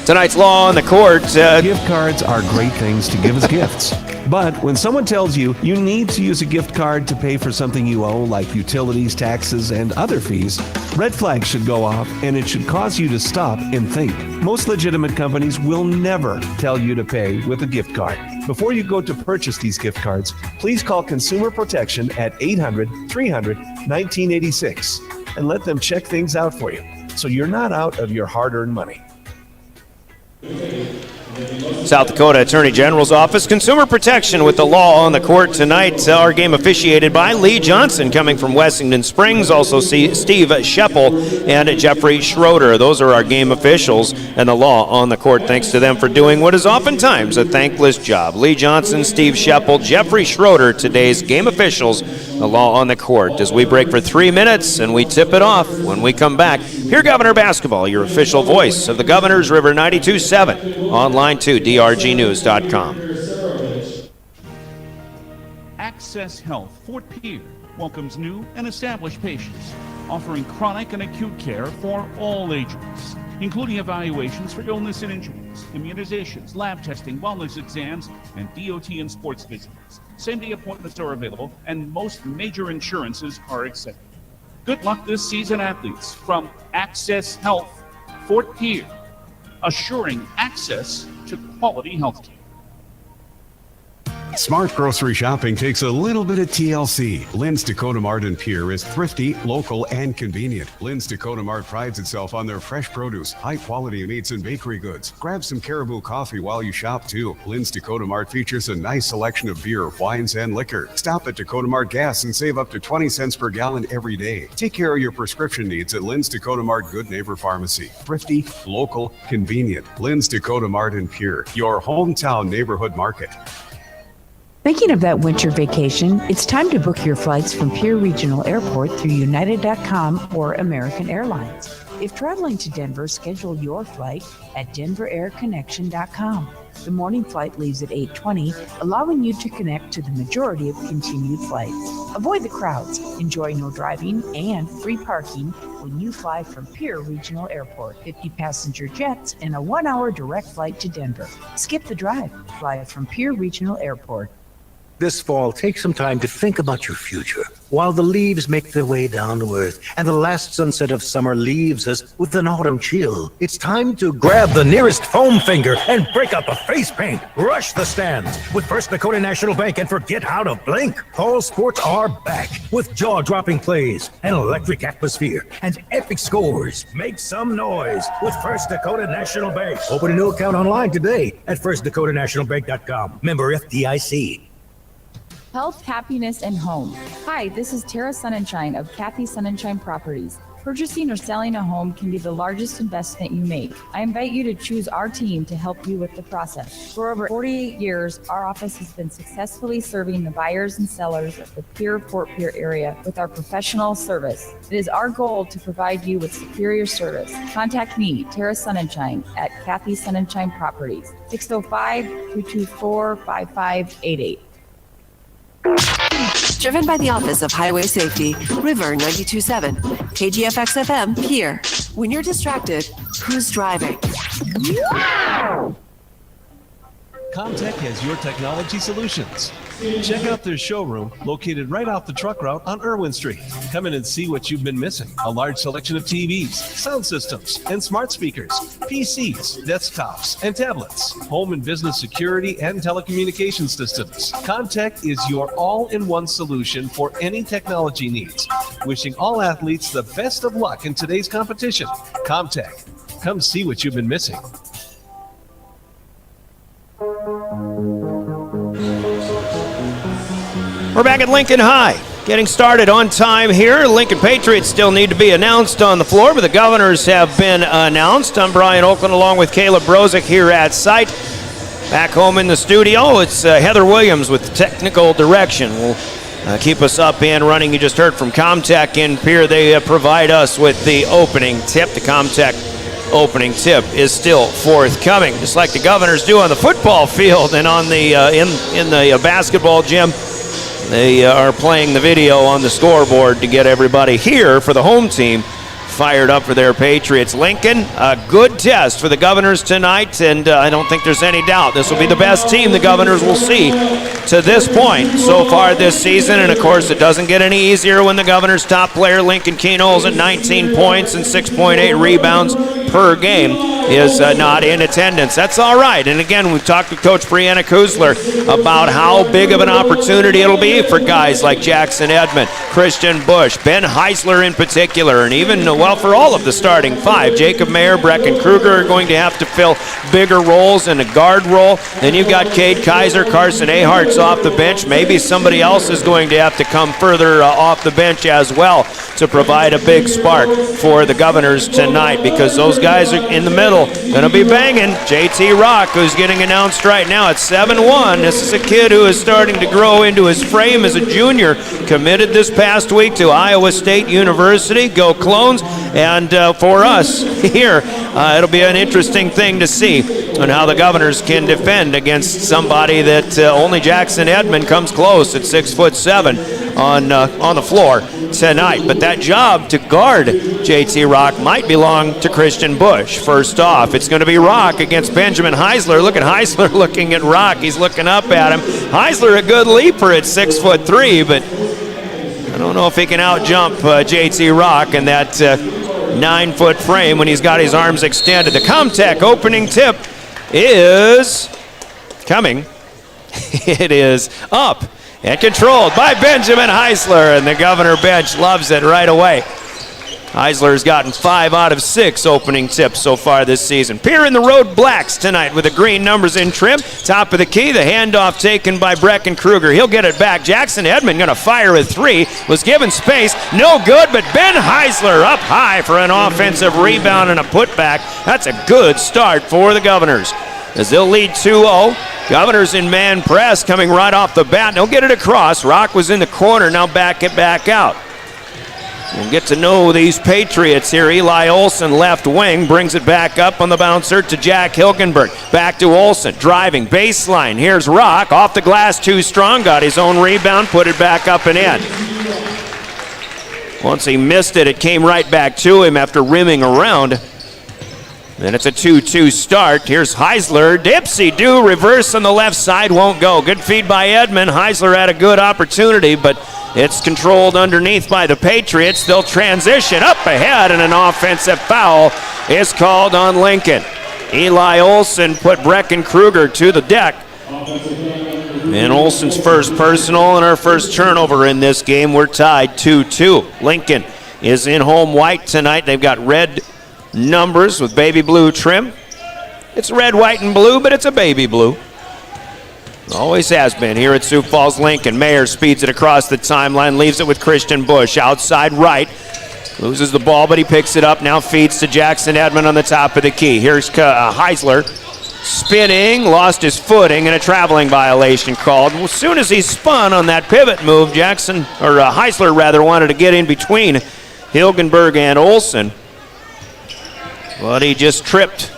Tonight's law on the court. Gift cards are great things to give as gifts. But when someone tells you you need to use a gift card to pay for something you owe, like utilities, taxes, and other fees, red flags should go off, and it should cause you to stop and think. Most legitimate companies will never tell you to pay with a gift card. Before you go to purchase these gift cards, please call Consumer Protection at 800-300-1986 and let them check things out for you, so you're not out of your hard-earned money. South Dakota Attorney General's Office, Consumer Protection with the law on the court tonight. Our game officiated by Lee Johnson coming from Wessington Springs, also Steve Scheppel and Jeffrey Schroeder. Those are our game officials and the law on the court. Thanks to them for doing what is oftentimes a thankless job. Lee Johnson, Steve Scheppel, Jeffrey Schroeder, today's game officials, the law on the court. As we break for 3 minutes and we tip it off when we come back. Pierre Governor Basketball, your official voice of the Governors, River 92.7, online too, drgnews.com. Access Health Fort Pierre welcomes new and established patients, offering chronic and acute care for all age groups, including evaluations for illness and injuries, immunizations, lab testing, wellness exams, and DOT and sports visits. Same-day appointments are available, and most major insurances are accepted. Good luck this season, athletes, from Access Health Fort Pierre, assuring access to quality health care. Smart grocery shopping takes a little bit of TLC. Lynn's Dakota Mart in Pierre is thrifty, local, and convenient. Lynn's Dakota Mart prides itself on their fresh produce, high-quality meats, and bakery goods. Grab some Caribou coffee while you shop, too. Lynn's Dakota Mart features a nice selection of beer, wines, and liquor. Stop at Dakota Mart Gas and save up to 20 cents per gallon every day. Take care of your prescription needs at Lynn's Dakota Mart Good Neighbor Pharmacy. Thrifty, local, convenient. Lynn's Dakota Mart in Pierre, your hometown neighborhood market. Thinking of that winter vacation, it's time to book your flights from Pierre Regional Airport through United.com or American Airlines. If traveling to Denver, schedule your flight at DenverAirConnection.com. The morning flight leaves at 8:20, allowing you to connect to the majority of continued flights. Avoid the crowds, enjoy no driving and free parking when you fly from Pierre Regional Airport. 50 passenger jets and a 1-hour direct flight to Denver. Skip the drive. Fly from Pierre Regional Airport. This fall, take some time to think about your future while the leaves make their way down to earth and the last sunset of summer leaves us with an autumn chill. It's time to grab the nearest foam finger and break out the face paint. Rush the stands with First Dakota National Bank and forget how to blink. Fall sports are back with jaw-dropping plays, an electric atmosphere, and epic scores. Make some noise with First Dakota National Bank. Open a new account online today at firstdakotanationalbank.com. Member FDIC. Health, happiness, and home. Hi, this is Tara Sunshine of Kathy Sunshine Properties. Purchasing or selling a home can be the largest investment you make. I invite you to choose our team to help you with the process. For over 48 years, our office has been successfully serving the buyers and sellers of the Pierre-Fort Pierre area with our professional service. It is our goal to provide you with superior service. Contact me, Tara Sunshine, at Kathy Sunshine Properties, 605-224-5588. Driven by the Office of Highway Safety, River 92.7, KGFX FM, Pierre. When you're distracted, who's driving? Comtech has your technology solutions. Check out their showroom located right off the truck route on Irwin Street. Come in and see what you've been missing. A large selection of TVs, sound systems, and smart speakers, PCs, desktops, and tablets, home and business security and telecommunication systems. Comtech is your all-in-one solution for any technology needs. Wishing all athletes the best of luck in today's competition. Comtech. Come see what you've been missing. We're back at Lincoln High. Getting started on time here. Lincoln Patriots still need to be announced on the floor, but the Governors have been announced. I'm Brian Oakland along with Caleb Brozick here at site. Back home in the studio, it's Heather Williams with technical direction. Will keep us up and running. You just heard from Comtech in Pierre. They provide us with the opening tip. The Comtech opening tip is still forthcoming, just like the Governors do on the football field and on the in the basketball gym. They are playing the video on the scoreboard to get everybody here for the home team fired up for their Patriots. Lincoln, a good test for the Governors tonight, and I don't think there's any doubt this will be the best team the Governors will see to this point so far this season. And of course, it doesn't get any easier when the Governors' top player, Lincoln Kenols, at 19 points and 6.8 rebounds per game, is not in attendance. That's all right. And again, we've talked with Coach Brianna Kuzler about how big of an opportunity it'll be for guys like Jackson Edmond, Christian Bush, Ben Heisler in particular, and even, well, for all of the starting five. Jacob Mayer, Brecken Kruger are going to have to fill bigger roles in a guard role. Then you've got Cade Kaiser, Carson Ahart's off the bench. Maybe somebody else is going to have to come further off the bench as well to provide a big spark for the Governors tonight, because those guys are in the middle going to be banging. JT Rock, who's getting announced right now at 7'1". This is a kid who is starting to grow into his frame as a junior. Committed this past week to Iowa State University. Go Clones. And for us here, it'll be an interesting thing to see on how the Governors can defend against somebody that only Jackson Edmond comes close at 6'7" on the floor tonight. But that job to guard JT Rock might belong to Christian Bush. First off, it's going to be Rock against Benjamin Heisler. Look at Heisler looking at Rock. He's looking up at him. Heisler, a good leaper at 6'3", but I don't know if he can out-jump JT Rock in that 9-foot frame when he's got his arms extended. The Comtech opening tip is coming. It is up and controlled by Benjamin Heisler, and the Governor bench loves it right away. Heisler's gotten 5 out of 6 opening tips so far this season. Pierre in the road blacks tonight with the green numbers in trim. Top of the key, the handoff taken by Brecken Kruger. He'll get it back. Jackson Edmond going to fire a 3. Was given space. No good, but Ben Heisler up high for an offensive rebound and a putback. That's a good start for the Governors, as they'll lead 2-0. Governors in man press coming right off the bat. They'll get it across. Rock was in the corner. Now back it back out. We'll get to know these Patriots here. Eli Olson, left wing, brings it back up on the bouncer to Jack Hilgenberg. Back to Olson, driving, baseline. Here's Rock, off the glass, too strong. Got his own rebound, put it back up and in. Once he missed it, it came right back to him after rimming around. And it's a 2-2 start. Here's Heisler. Dipsy-do reverse on the left side. Won't go. Good feed by Edmond. Heisler had a good opportunity, but it's controlled underneath by the Patriots. They'll transition up ahead, and an offensive foul is called on Lincoln. Eli Olson put Brecken Kruger to the deck. And Olson's first personal and our first turnover in this game. We're tied 2-2. Lincoln is in home white tonight. They've got red numbers with baby blue trim. It's red, white, and blue, but it's a baby blue. Always has been here at Sioux Falls Lincoln. Mayer speeds it across the timeline, leaves it with Christian Bush. Outside right, loses the ball, but he picks it up. Now feeds to Jackson Edmond on the top of the key. Here's Heisler spinning, lost his footing, and a traveling violation called. As soon as he spun on that pivot move, Heisler rather wanted to get in between Hilgenberg and Olson, but he just tripped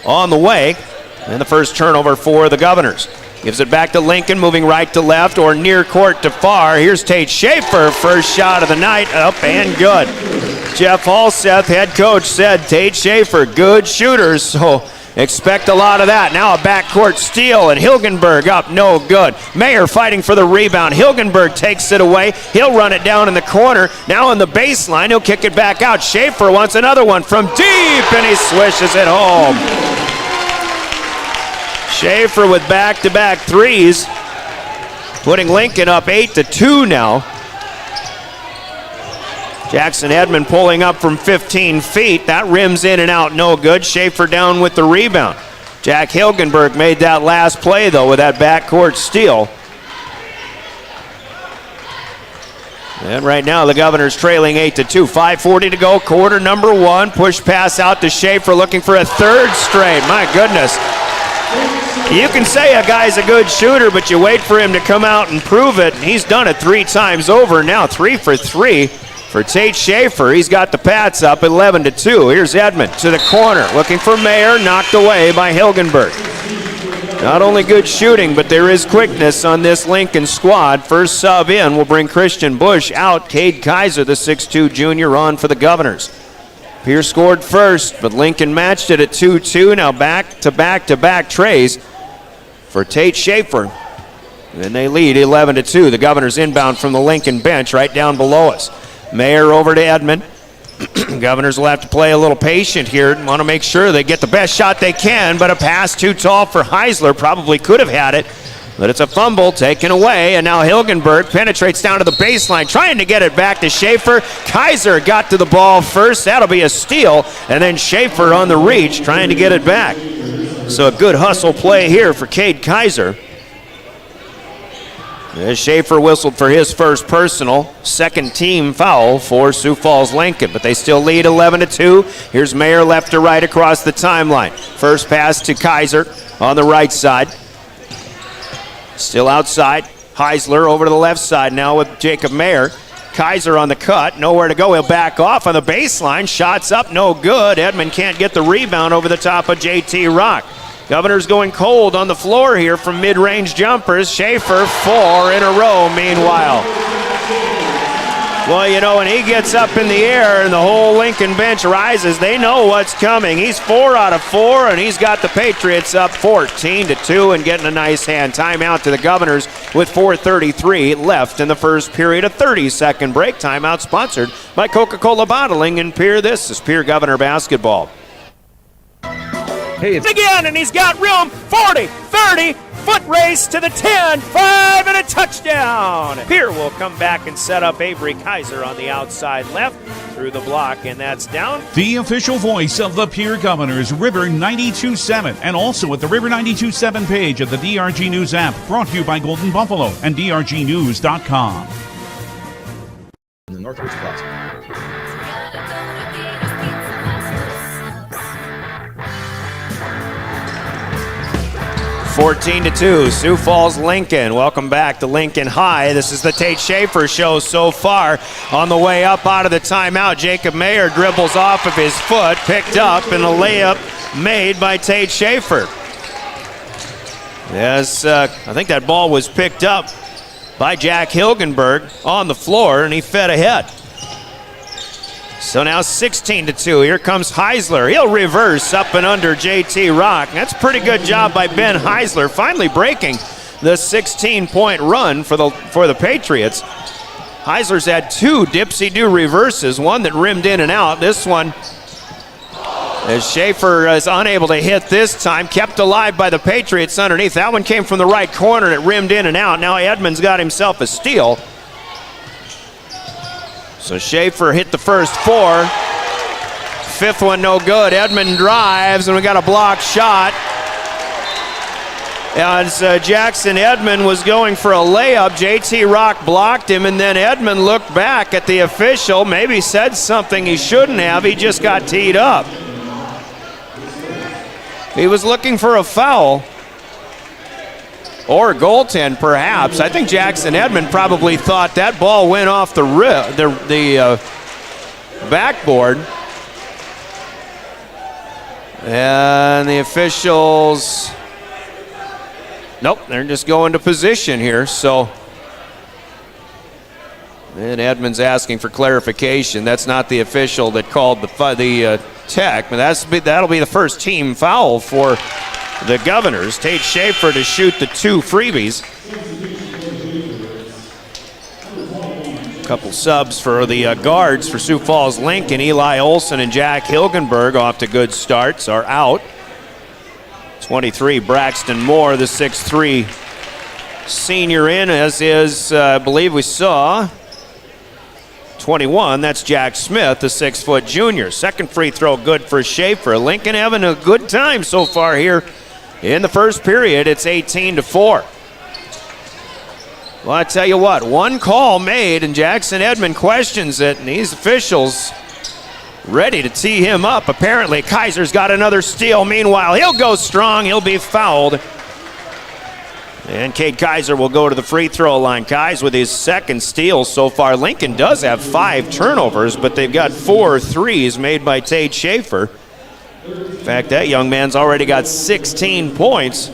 on the way. And the first turnover for the Governors. Gives it back to Lincoln, moving right to left or near court to far. Here's Tate Schaefer, first shot of the night, up and good. Jeff Halseth, head coach, said Tate Schaefer, good shooter, so expect a lot of that. Now a backcourt steal, and Hilgenberg up, no good. Mayer fighting for the rebound. Hilgenberg takes it away. He'll run it down in the corner. Now on the baseline, he'll kick it back out. Schaefer wants another one from deep, and he swishes it home. Schaefer with back-to-back threes, putting Lincoln up 8-2 now. Jackson Edmond pulling up from 15 feet. That rims in and out, no good. Schaefer down with the rebound. Jack Hilgenberg made that last play, though, with that backcourt steal. And right now, the Governors trailing 8-2. 5:40 to go, quarter number one. Push pass out to Schaefer, looking for a third straight. My goodness. You can say a guy's a good shooter, but you wait for him to come out and prove it. He's done it 3 times over now, 3 for 3 for Tate Schaefer. He's got the Pats up 11-2. Here's Edmond to the corner, looking for Mayer, knocked away by Hilgenberg. Not only good shooting, but there is quickness on this Lincoln squad. First sub in will bring Christian Bush out. Cade Kaiser, the 6'2 junior, on for the Governors. Pierce scored first, but Lincoln matched it at 2-2. Now back-to-back trays for Tate Schaefer. And they lead 11-2. The Governors inbound from the Lincoln bench right down below us. Mayer over to Edmond. Governors will have to play a little patient here. Want to make sure they get the best shot they can, but a pass too tall for Heisler. Probably could have had it, but it's a fumble taken away, and now Hilgenberg penetrates down to the baseline, trying to get it back to Schaefer. Kaiser got to the ball first. That'll be a steal, and then Schaefer on the reach, trying to get it back. So a good hustle play here for Cade Kaiser. As Schaefer whistled for his first personal, second team foul for Sioux Falls Lincoln, but they still lead 11-2. Here's Mayer left to right across the timeline. First pass to Kaiser on the right side. Still outside. Heisler over to the left side now with Jacob Mayer. Kaiser on the cut, nowhere to go. He'll back off on the baseline. Shots up, no good. Edmond can't get the rebound over the top of JT Rock. Governors going cold on the floor here from mid-range jumpers. Schaefer 4 in a row meanwhile. Well, you know, when he gets up in the air and the whole Lincoln bench rises, they know what's coming. He's 4 out of 4, and he's got the Patriots up 14-2 and getting a nice hand. Timeout to the Governors with 4:33 left in the first period. A 30-second break. Timeout sponsored by Coca-Cola Bottling in Pierre. This is Pierre Governor Basketball. Hey, again, and he's got room. 40, 30, foot race to the 10, 5, and a touchdown. Pierre will come back and set up Avery Kaiser on the outside left through the block, and that's down. The official voice of the Pierre Governors, River 92.7, and also at the River 92.7 page of the DRG News app, brought to you by Golden Buffalo and DRGnews.com. In the Northwoods Plaza. 14-2, Sioux Falls Lincoln. Welcome back to Lincoln High. This is the Tate Schaefer show so far. On the way up out of the timeout, Jacob Mayer dribbles off of his foot, picked up, and a layup made by Tate Schaefer. Yes, I think that ball was picked up by Jack Hilgenberg on the floor, and he fed ahead. So now 16-2. Here comes Heisler. He'll reverse up and under JT Rock. That's a pretty good job by Ben Heisler, finally breaking the 16-point run for the Patriots. Heisler's had 2 dipsy-do reverses, one that rimmed in and out. This one, as Schaefer is unable to hit this time, kept alive by the Patriots underneath. That one came from the right corner, and it rimmed in and out. Now Edmonds got himself a steal. So Schaefer hit the first 4. 5th one no good. Edmond drives, and we got a blocked shot. As Jackson Edmond was going for a layup, JT Rock blocked him, and then Edmond looked back at the official, maybe said something he shouldn't have. He just got teed up. He was looking for a foul. Or a goaltend, perhaps. I think Jackson Edmond probably thought that ball went off the backboard. And the officials Nope, they're just going to position here. So, and Edmonds asking for clarification. That's not the official that called the tech, but that'll be the first team foul for the Governors. Tate Schaefer to shoot the 2 freebies. Couple subs for the guards for Sioux Falls Lincoln. Eli Olson and Jack Hilgenberg off to good starts are out. 23, Braxton Moore, the 6'3" senior in, as is, I believe we saw, 21, that's Jack Smith, the 6-foot junior. Second free throw good for Schaefer. Lincoln having a good time so far here in the first period. It's 18-4. Well, I tell you what, one call made and Jackson Edmond questions it, and these officials ready to tee him up. Apparently, Kaiser's got another steal. Meanwhile, he'll go strong. He'll be fouled. And Cade Kaiser will go to the free throw line. Kais with his second steal so far. Lincoln does have 5 turnovers, but they've got 4 threes made by Tate Schaefer. In fact, that young man's already got 16 points.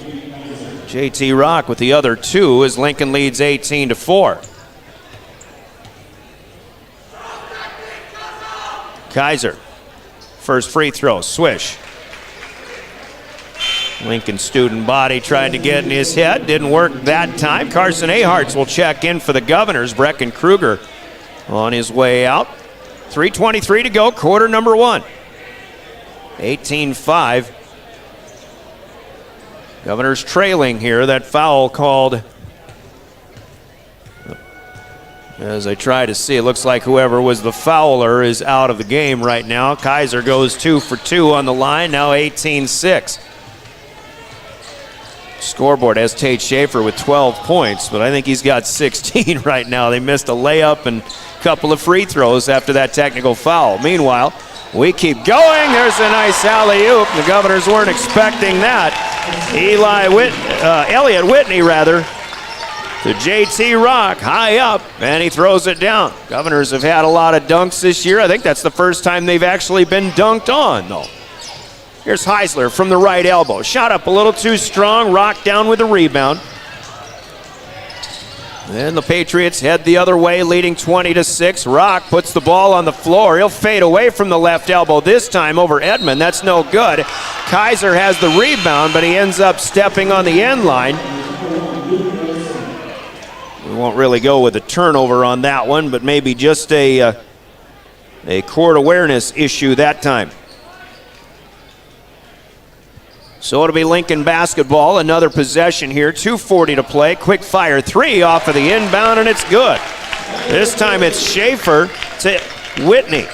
JT Rock with the other 2 as Lincoln leads 18-4. Kaiser, first free throw, swish. Lincoln student body tried to get in his head, didn't work that time. Carson Aharts will check in for the Governors. Brecken Kruger on his way out. 3:23 to go, quarter number 1. 18-5. Governors trailing here. That foul called, as I try to see, it looks like whoever was the fouler is out of the game right now. Kaiser goes 2 for 2 on the line, now 18-6. Scoreboard has Tate Schaefer with 12 points, but I think he's got 16 right now. They missed a layup and a couple of free throws after that technical foul. Meanwhile, we keep going. There's a nice alley-oop. The Governors weren't expecting that. Elliot Whitney, to JT Rock, high up, and he throws it down. Governors have had a lot of dunks this year. I think that's the first time they've actually been dunked on, though. Here's Heisler from the right elbow. Shot up a little too strong. Rock down with the rebound. And the Patriots head the other way, leading 20-6. Rock puts the ball on the floor. He'll fade away from the left elbow this time over Edmond. That's no good. Kaiser has the rebound, but he ends up stepping on the end line. We won't really go with a turnover on that one, but maybe just a court awareness issue that time. So it'll be Lincoln basketball. Another possession here. 2:40 to play. Quick fire 3 off of the inbound, and it's good. This time it's Schaefer to Whitney.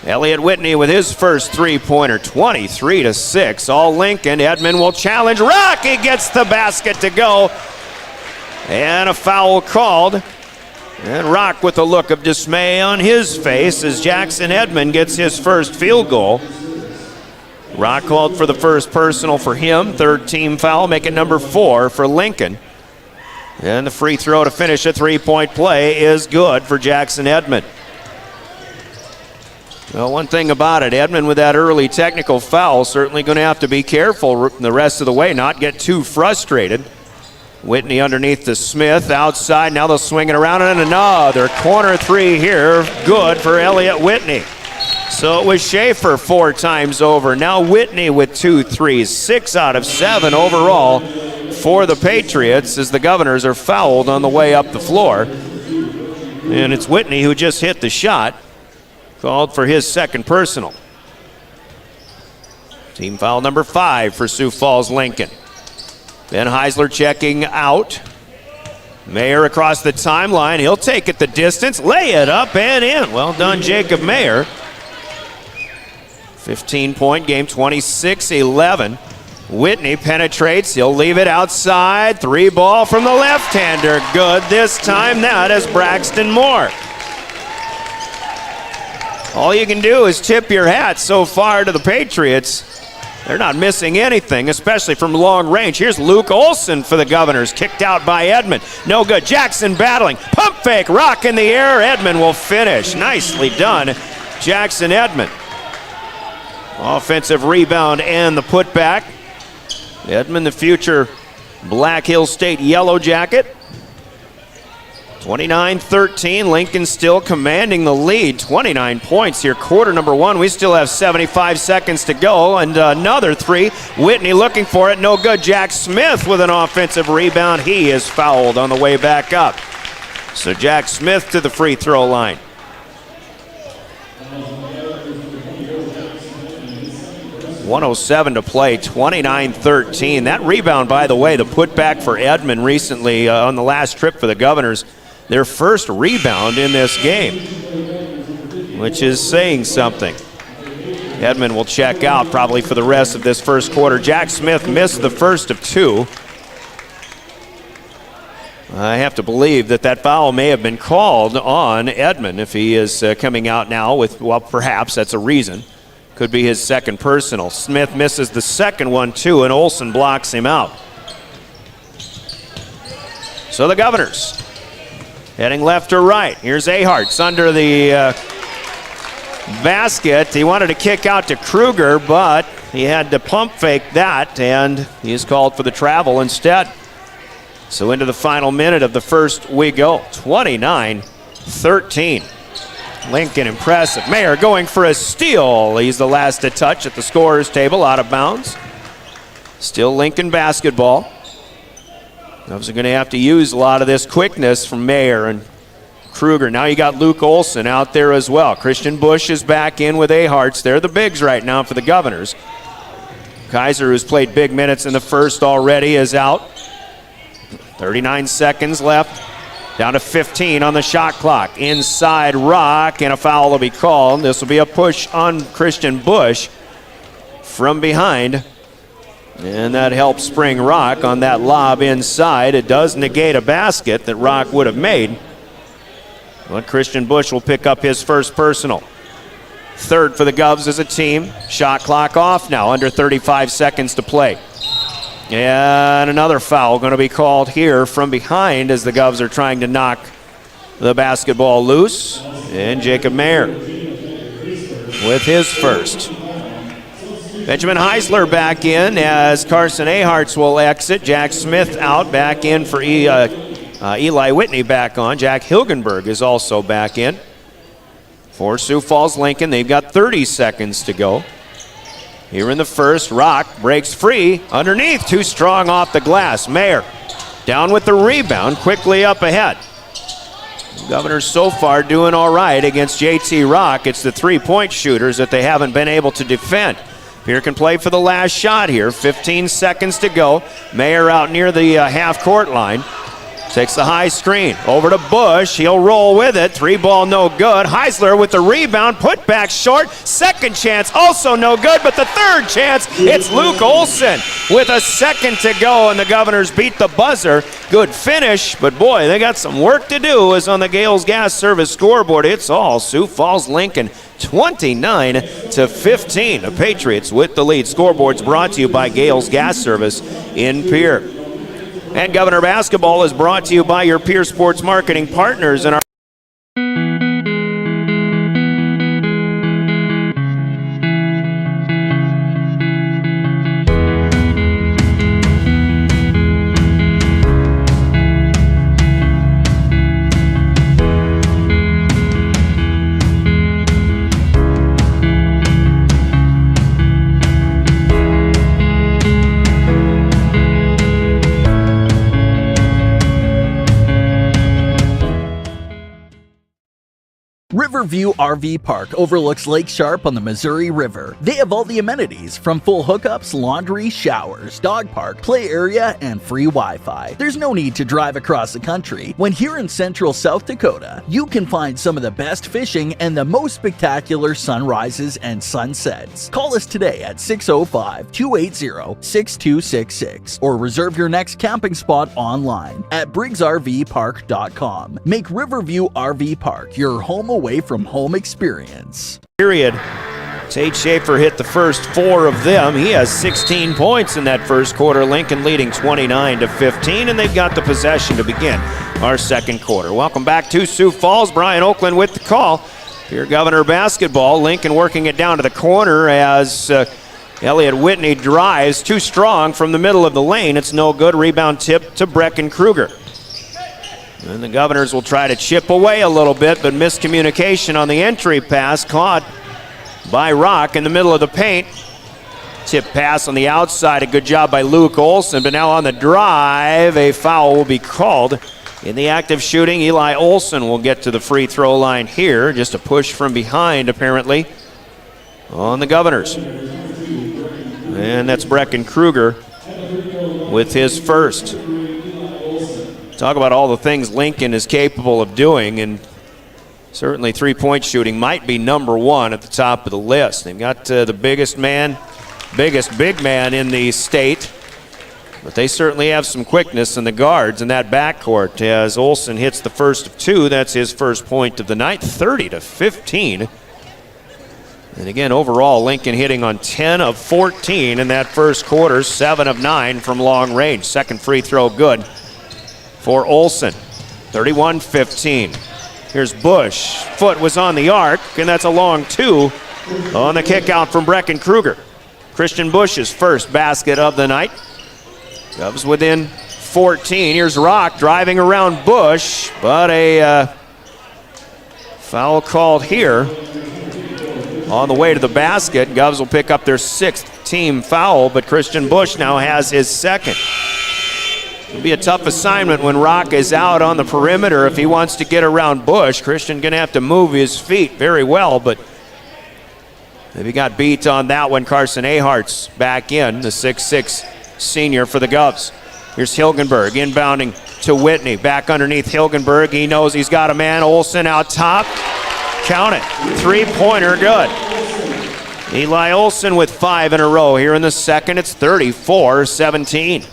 Elliot Whitney with his first 3-pointer. 23-6. All Lincoln. Edmond will challenge Rock. He gets the basket to go. And a foul called. And Rock with a look of dismay on his face as Jackson Edmond gets his first field goal. Rock called for the first personal for him. 3rd team foul, make it number 4 for Lincoln. And the free throw to finish a 3-point play is good for Jackson Edmond. Well, one thing about it, Edmond with that early technical foul, certainly going to have to be careful the rest of the way, not get too frustrated. Whitney underneath to Smith, outside, now they'll swing it around, and another corner 3 here, good for Elliot Whitney. So it was Schaefer 4 times over. Now Whitney with 2 threes, 6 out of 7 overall for the Patriots as the Governors are fouled on the way up the floor. And it's Whitney who just hit the shot, called for his second personal. Team foul number 5 for Sioux Falls Lincoln. Ben Heisler checking out. Mayer across the timeline. He'll take it the distance, lay it up and in. Well done, Jacob Mayer. 15-point game, 26-11. Whitney penetrates. He'll leave it outside. 3 ball from the left-hander. Good this time. That is Braxton Moore. All you can do is tip your hat so far to the Patriots. They're not missing anything, especially from long range. Here's Luke Olson for the Governors. Kicked out by Edmond. No good. Jackson battling. Pump fake. Rock in the air. Edmond will finish. Nicely done, Jackson Edmond. Offensive rebound and the putback. Edmond, the future Black Hill State Yellow Jacket. 29-13, Lincoln still commanding the lead. 29 points here, quarter number one. We still have 75 seconds to go, and another three. Whitney looking for it, no good. Jack Smith with an offensive rebound. He is fouled on the way back up. So Jack Smith to the free throw line. .107 to play, 29-13. That rebound, by the way, the putback for Edmond recently on the last trip for the Governors. Their first rebound in this game, which is saying something. Edmond will check out probably for the rest of this first quarter. Jack Smith missed the first of two. I have to believe that foul may have been called on Edmond if he is coming out now with, well, perhaps that's a reason. Could be his second personal. Smith misses the second one too, and Olsen blocks him out. So the Governors heading left or right. Here's Ahart's under the basket. He wanted to kick out to Kruger, but he had to pump fake that, and he is called for the travel instead. So into the final minute of the first we go. 29-13. Lincoln impressive. Mayer going for a steal. He's the last to touch at the scorer's table, out of bounds. Still Lincoln basketball. Cubs are going to have to use a lot of this quickness from Mayer and Kruger. Now you got Luke Olsen out there as well. Christian Busch is back in with Ahart's. They're the bigs right now for the Governors. Kaiser, who's played big minutes in the first already, is out. 39 seconds left. Down to 15 on the shot clock. Inside Rock, and a foul will be called. This will be a push on Christian Busch from behind. And that helps spring Rock on that lob inside. It does negate a basket that Rock would have made. But Christian Busch will pick up his first personal. Third for the Govs as a team. Shot clock off now, under 35 seconds to play. And another foul going to be called here from behind as the Govs are trying to knock the basketball loose. And Jacob Mayer with his first. Benjamin Heisler back in as Carson Ahart's will exit. Jack Smith out, back in for Eli Whitney back on. Jack Hilgenberg is also back in for Sioux Falls Lincoln. They've got 30 seconds to go. Here in the first, Rock breaks free underneath, too strong off the glass. Mayer down with the rebound, quickly up ahead. Governors so far doing all right against JT Rock. It's the three-point shooters that they haven't been able to defend. Pierre can play for the last shot here. 15 seconds to go. Mayer out near the half-court line. Takes the high screen. Over to Busch. He'll roll with it. Three ball no good. Heisler with the rebound. Put back short. Second chance also no good. But the third chance, it's Luke Olsen with a second to go. And the Governors beat the buzzer. Good finish. But boy, they got some work to do as on the Gales Gas Service scoreboard. It's all Sioux Falls Lincoln. 29-15. The Patriots with the lead. Scoreboard's brought to you by Gales Gas Service in Pierre. And Governor Basketball is brought to you by your Pierre Sports Marketing partners and our Riverview RV Park overlooks Lake Sharp on the Missouri River. They have all the amenities, from full hookups, laundry, showers, dog park, play area, and free Wi-Fi. There's no need to drive across the country. When here in central South Dakota, you can find some of the best fishing and the most spectacular sunrises and sunsets. Call us today at 605-280-6266 or reserve your next camping spot online at briggsrvpark.com. Make Riverview RV Park your home away from home experience. Period. Tate Schaefer hit the first four of them. He has 16 points in that first quarter. Lincoln leading 29-15, and they've got the possession to begin our second quarter. Welcome back to Sioux Falls. Brian Oakland with the call. Pierre Governor basketball. Lincoln working it down to the corner as Elliott Whitney drives too strong from the middle of the lane. It's no good. Rebound tip to Brecken Kruger. And the Governors will try to chip away a little bit, but miscommunication on the entry pass caught by Rock in the middle of the paint. Tip pass on the outside. A good job by Luke Olson, but now on the drive, a foul will be called. In the act of shooting, Eli Olson will get to the free throw line here. Just a push from behind, apparently, on the Governors. And that's Brecken Kruger with his first. Talk about all the things Lincoln is capable of doing, and certainly three-point shooting might be number one at the top of the list. They've got the biggest big man in the state, but they certainly have some quickness in the guards in that backcourt. As Olson hits the first of two, that's his first point of the night, 30-15. And again, overall, Lincoln hitting on 10 of 14 in that first quarter, 7 of 9 from long range. Second free throw good for Olson, 31-15. Here's Bush. Foot was on the arc, and that's a long two on the kick out from Brecken Kruger. Christian Bush's first basket of the night. Cubs within 14. Here's Rock driving around Bush, but a foul called here on the way to the basket. Govs will pick up their 6th team foul, but Christian Bush now has his second. It'll be a tough assignment when Rock is out on the perimeter if he wants to get around Bush. Christian gonna have to move his feet very well, but maybe got beat on that one. Carson Ahart's back in, the 6'6" senior for the Govs. Here's Hilgenberg inbounding to Whitney. Back underneath Hilgenberg. He knows he's got a man. Olson out top. Count it. Three-pointer good. Eli Olson with 5 in a row here in the second. It's 34-17.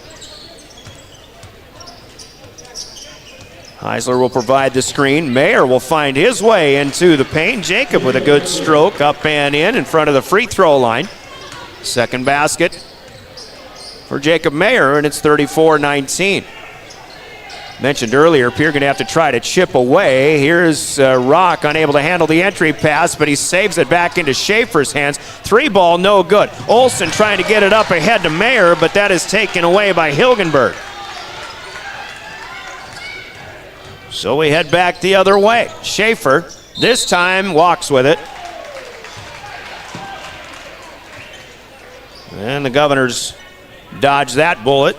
Heisler will provide the screen. Mayer will find his way into the paint. Jacob with a good stroke up and in front of the free throw line. Second basket for Jacob Mayer, and it's 34-19. Mentioned earlier, Pierre going to have to try to chip away. Here's Rock unable to handle the entry pass, but he saves it back into Schaefer's hands. 3-ball, no good. Olson trying to get it up ahead to Mayer, but that is taken away by Hilgenberg. So we head back the other way. Schaefer this time walks with it. And the Governors dodge that bullet.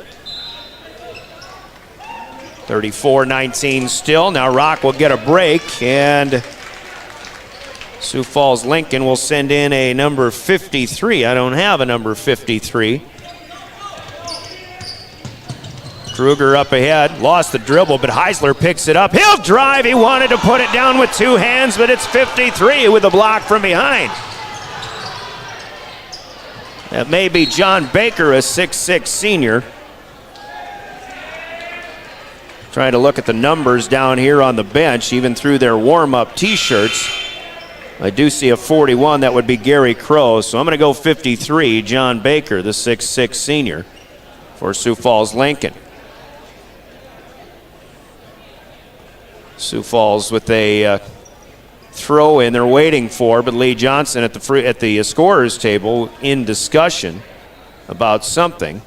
34-19 still. Now Rock will get a break, and Sioux Falls Lincoln will send in a number 53. I don't have a number 53. Kruger up ahead, lost the dribble, but Heisler picks it up. He'll drive. He wanted to put it down with two hands, but it's 53 with a block from behind. That may be John Baker, a 6'6" senior. Trying to look at the numbers down here on the bench, even through their warm-up T-shirts. I do see a 41. That would be Gary Crow. So I'm going to go 53, John Baker, the 6'6" senior for Sioux Falls Lincoln. Sioux Falls with a throw in they're waiting for, but Lee Johnson at the scorer's table in discussion about something.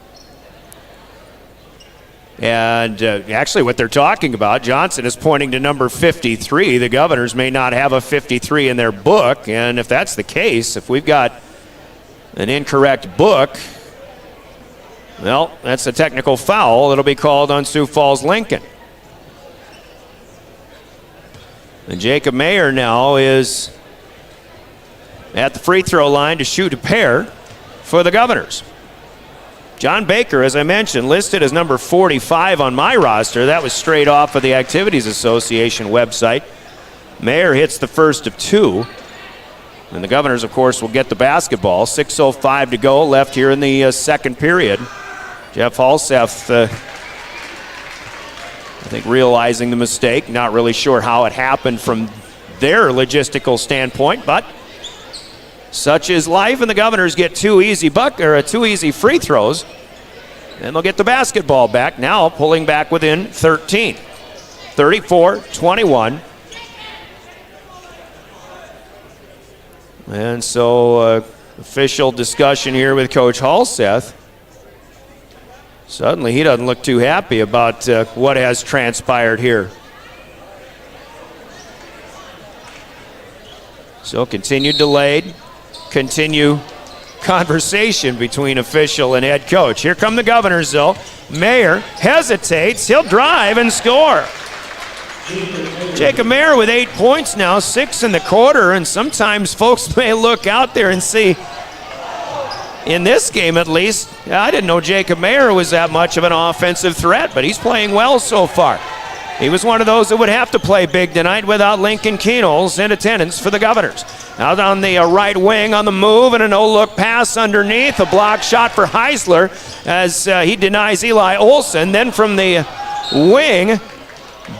And actually what they're talking about, Johnson is pointing to number 53. The Governors may not have a 53 in their book, and if that's the case, if we've got an incorrect book, well, that's a technical foul that'll be called on Sioux Falls Lincoln. And Jacob Mayer now is at the free throw line to shoot a pair for the Governors. John Baker, as I mentioned, listed as number 45 on my roster. That was straight off of the Activities Association website. Mayer hits the first of two. And the Governors, of course, will get the basketball. 6:05 to go left here in the second period. Jeff Halseth, I think, realizing the mistake. Not really sure how it happened from their logistical standpoint, but such is life, and the Governors get two easy free throws, and they'll get the basketball back. Now pulling back within 13. 34-21. And so Official discussion here with Coach Halseth. Suddenly he doesn't look too happy about what has transpired here. So continued delayed, continue conversation between official and head coach. Here come the Governors though. Mayer hesitates, he'll drive and score. Jacob Mayer with 8 points now, 6 in the quarter, and sometimes folks may look out there and see, in this game at least, I didn't know Jacob Mayer was that much of an offensive threat, but he's playing well so far. He was one of those that would have to play big tonight without Lincoln Keenels in attendance for the Governors. Out on the right wing on the move and a no-look pass underneath. A block shot for Heisler as he denies Eli Olson. Then from the wing,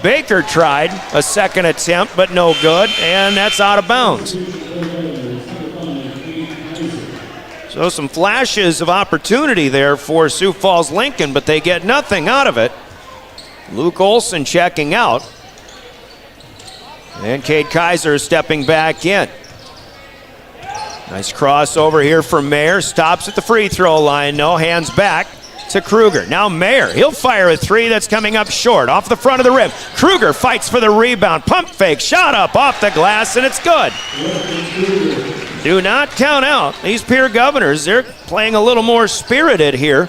Baker tried a second attempt, but no good, and that's out of bounds. So some flashes of opportunity there for Sioux Falls Lincoln, but they get nothing out of it. Luke Olson checking out. And Cade Kaiser stepping back in. Nice crossover here from Mayer. Stops at the free throw line. No, hands back to Kruger. Now Mayer, he'll fire a three that's coming up short. Off the front of the rim. Kruger fights for the rebound. Pump fake. Shot up off the glass, and it's good. Do not count out these Pierre Governors. They're playing a little more spirited here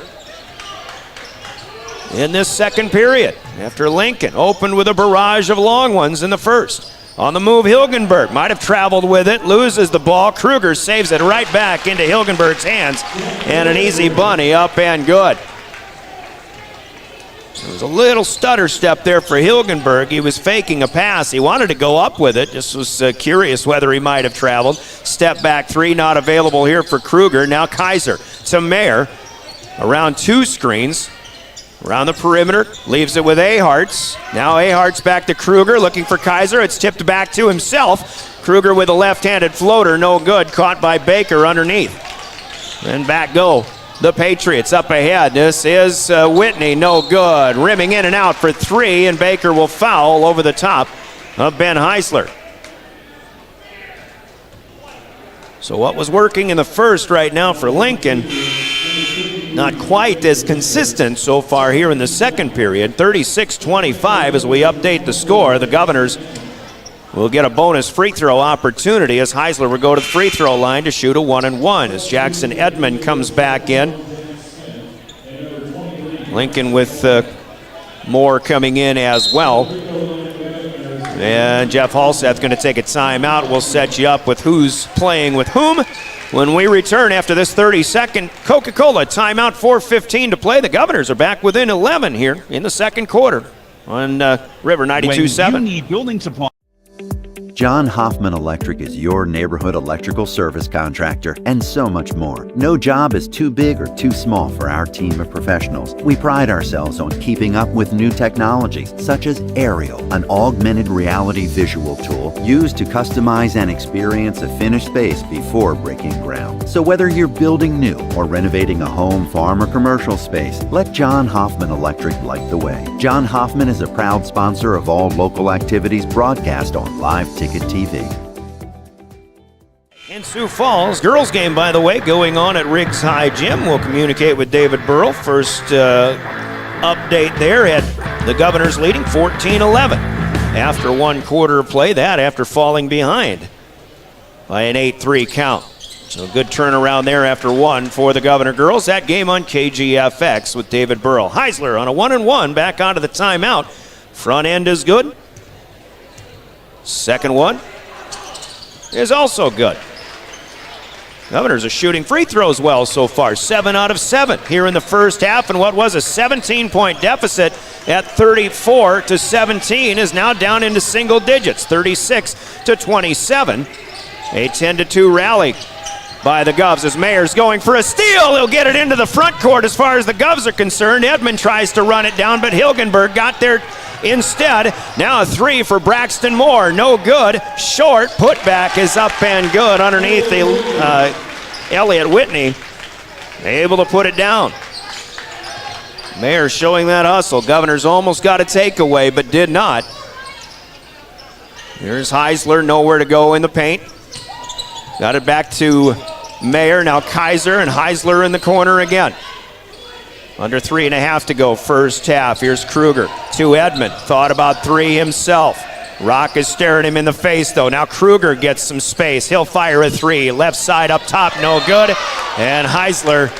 in this second period, after Lincoln opened with a barrage of long ones in the first. On the move, Hilgenberg might have traveled with it, loses the ball. Kruger saves it right back into Hilgenberg's hands, and an easy bunny up and good. There was a little stutter step there for Hilgenberg. He was faking a pass. He wanted to go up with it. Just was curious whether he might have traveled. Step back three, not available here for Kruger. Now Kaiser to Mayer. Around two screens. Around the perimeter, leaves it with Aharts. Now Aharts back to Kruger, looking for Kaiser. It's tipped back to himself. Kruger with a left-handed floater, no good. Caught by Baker underneath. And back go the Patriots up ahead. This is Whitney, no good. Rimming in and out for three, and Baker will foul over the top of Ben Heisler. So what was working in the first right now for Lincoln, not quite as consistent so far here in the second period. 36-25 as we update the score. The Governors will get a bonus free throw opportunity as Heisler will go to the free throw line to shoot a 1-and-1 as Jackson Edmond comes back in. Lincoln with Moore coming in as well. And Jeff Halseth going to take a timeout. We'll set you up with who's playing with whom when we return after this 30-second Coca-Cola timeout. 4:15 to play. The Governors are back within 11 here in the second quarter on River 92.7. When you need building supply. John Hoffman Electric is your neighborhood electrical service contractor, and so much more. No job is too big or too small for our team of professionals. We pride ourselves on keeping up with new technologies, such as Aerial, an augmented reality visual tool used to customize and experience a finished space before breaking ground. So whether you're building new or renovating a home, farm, or commercial space, let John Hoffman Electric light the way. John Hoffman is a proud sponsor of all local activities broadcast on Live Ticket TV. In Sioux Falls, girls game, by the way, going on at Riggs High Gym. We'll communicate with David Burrell. First update there at the Governors leading 14-11 after one quarter of play. That after falling behind by an 8-3 count. So good turnaround there after one for the Governor girls. That game on KGFX with David Burrell. Heisler on a 1-and-1 back onto the timeout. Front end is good. Second one is also good. Governors are shooting free throws well so far. 7 out of 7 here in the first half, and what was a 17-point deficit at 34-17 is now down into single digits, 36-27. A 10-2 rally by the Govs as Mayer's going for a steal. He'll get it into the front court as far as the Govs are concerned. Edmond tries to run it down, but Hilgenberg got there instead. Now a three for Braxton Moore. No good. Short. Putback is up and good underneath the Elliott Whitney. Able to put it down. Mayer showing that hustle. Governors almost got a takeaway, but did not. Here's Heisler. Nowhere to go in the paint. Got it back to Mayer, now Kaiser, and Heisler in the corner again. Under 3.5 to go, first half. Here's Kruger to Edmond. Thought about three himself. Rock is staring him in the face, though. Now Kruger gets some space. He'll fire a three. Left side up top, no good. And Heisler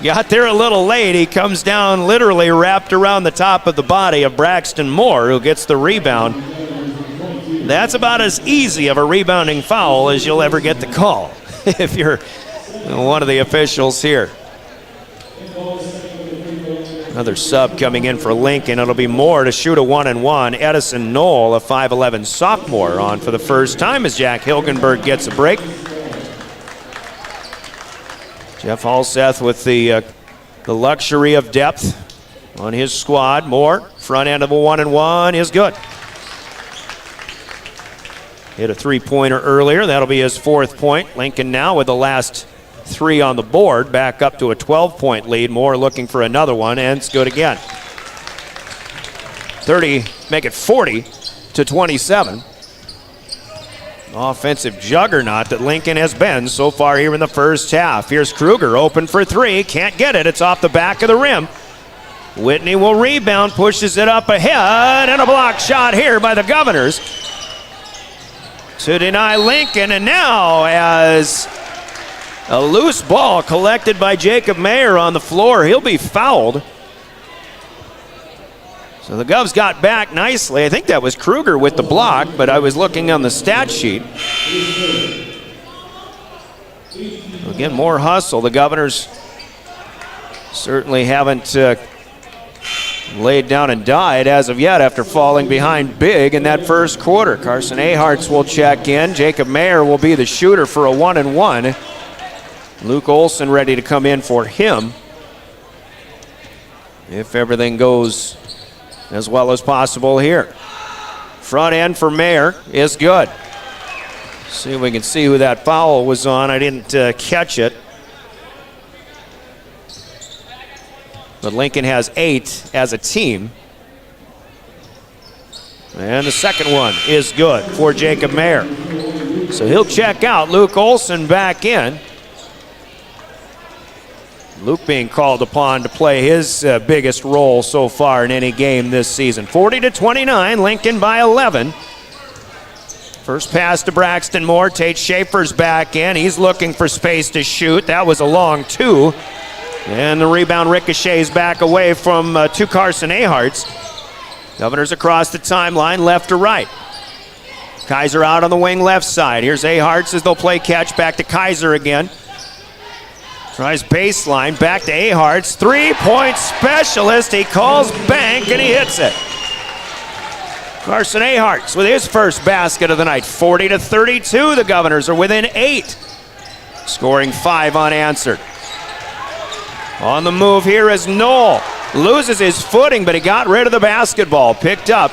got there a little late. He comes down literally wrapped around the top of the body of Braxton Moore, who gets the rebound. That's about as easy of a rebounding foul as you'll ever get the call if you're one of the officials here. Another sub coming in for Lincoln. It'll be Moore to shoot a 1-and-1. Edison Knoll, a 5'11 sophomore, on for the first time as Jack Hilgenberg gets a break. Jeff Halseth with the luxury of depth on his squad. Moore, front end of a 1-and-1 is good. Hit a three-pointer earlier. That'll be his 4th point. Lincoln now with the last 3 on the board, back up to a 12-point lead. Moore looking for another one, and it's good again. 30, make it 40-27. Offensive juggernaut that Lincoln has been so far here in the first half. Here's Kruger, open for 3, can't get it. It's off the back of the rim. Whitney will rebound, pushes it up ahead, and a block shot here by the Governors to deny Lincoln. And now, as a loose ball collected by Jacob Mayer on the floor, he'll be fouled. So the Govs got back nicely. I think that was Kruger with the block, but I was looking on the stat sheet. Again, more hustle. The Governors certainly haven't laid down and died as of yet after falling behind big in that first quarter. Carson Aharts will check in. Jacob Mayer will be the shooter for a 1-and-1. Luke Olson ready to come in for him if everything goes as well as possible here. Front end for Mayer is good. See if we can see who that foul was on. I didn't catch it. But Lincoln has 8 as a team. And the second one is good for Jacob Mayer. So he'll check out. Luke Olson back in. Luke being called upon to play his biggest role so far in any game this season. 40-29, Lincoln by 11. First pass to Braxton Moore. Tate Schaefer's back in. He's looking for space to shoot. That was a long 2. And the rebound ricochets back away from to Carson Aharts. Governors across the timeline, left to right. Kaiser out on the wing left side. Here's Aharts as they'll play catch back to Kaiser again. Tries baseline, back to Aharts. 3-point specialist. He calls bank and he hits it. Carson Aharts with his first basket of the night. 40-32. The Governors are within 8. Scoring 5 unanswered. On the move here is Knoll. Loses his footing, but he got rid of the basketball. Picked up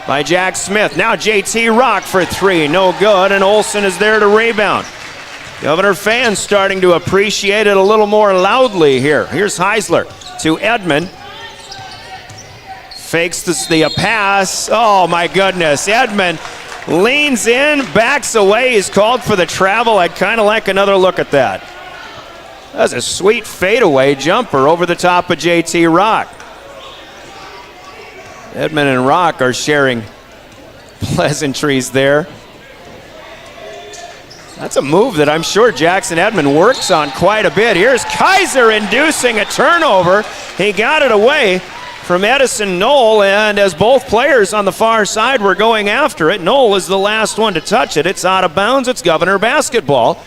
by Jack Smith. Now JT Rock for 3. No good, and Olson is there to rebound. Governor fans starting to appreciate it a little more loudly here. Here's Heisler to Edmond. Fakes the pass. Oh my goodness. Edmond leans in, backs away. He's called for the travel. I'd kind of like another look at that. That's a sweet fadeaway jumper over the top of JT Rock. Edmond and Rock are sharing pleasantries there. That's a move that I'm sure Jackson Edmond works on quite a bit. Here's Kaiser inducing a turnover. He got it away from Edison Knoll, and as both players on the far side were going after it, Knoll is the last one to touch it. It's out of bounds. It's Governor basketball.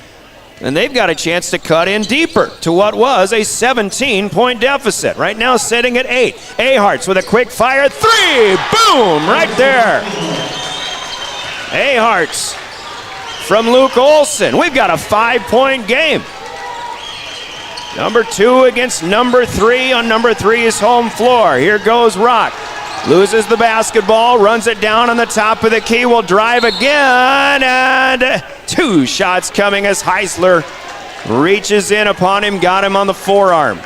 And they've got a chance to cut in deeper to what was a 17-point deficit. Right now sitting at 8. Aharts with a quick fire 3. Boom! Right there. Aharts from Luke Olson. We've got a 5-point game. Number 2 against number 3 on number 3's home floor. Here goes Rock. Loses the basketball, runs it down on the top of the key, will drive again, and 2 shots coming as Heisler reaches in upon him, got him on the forearm.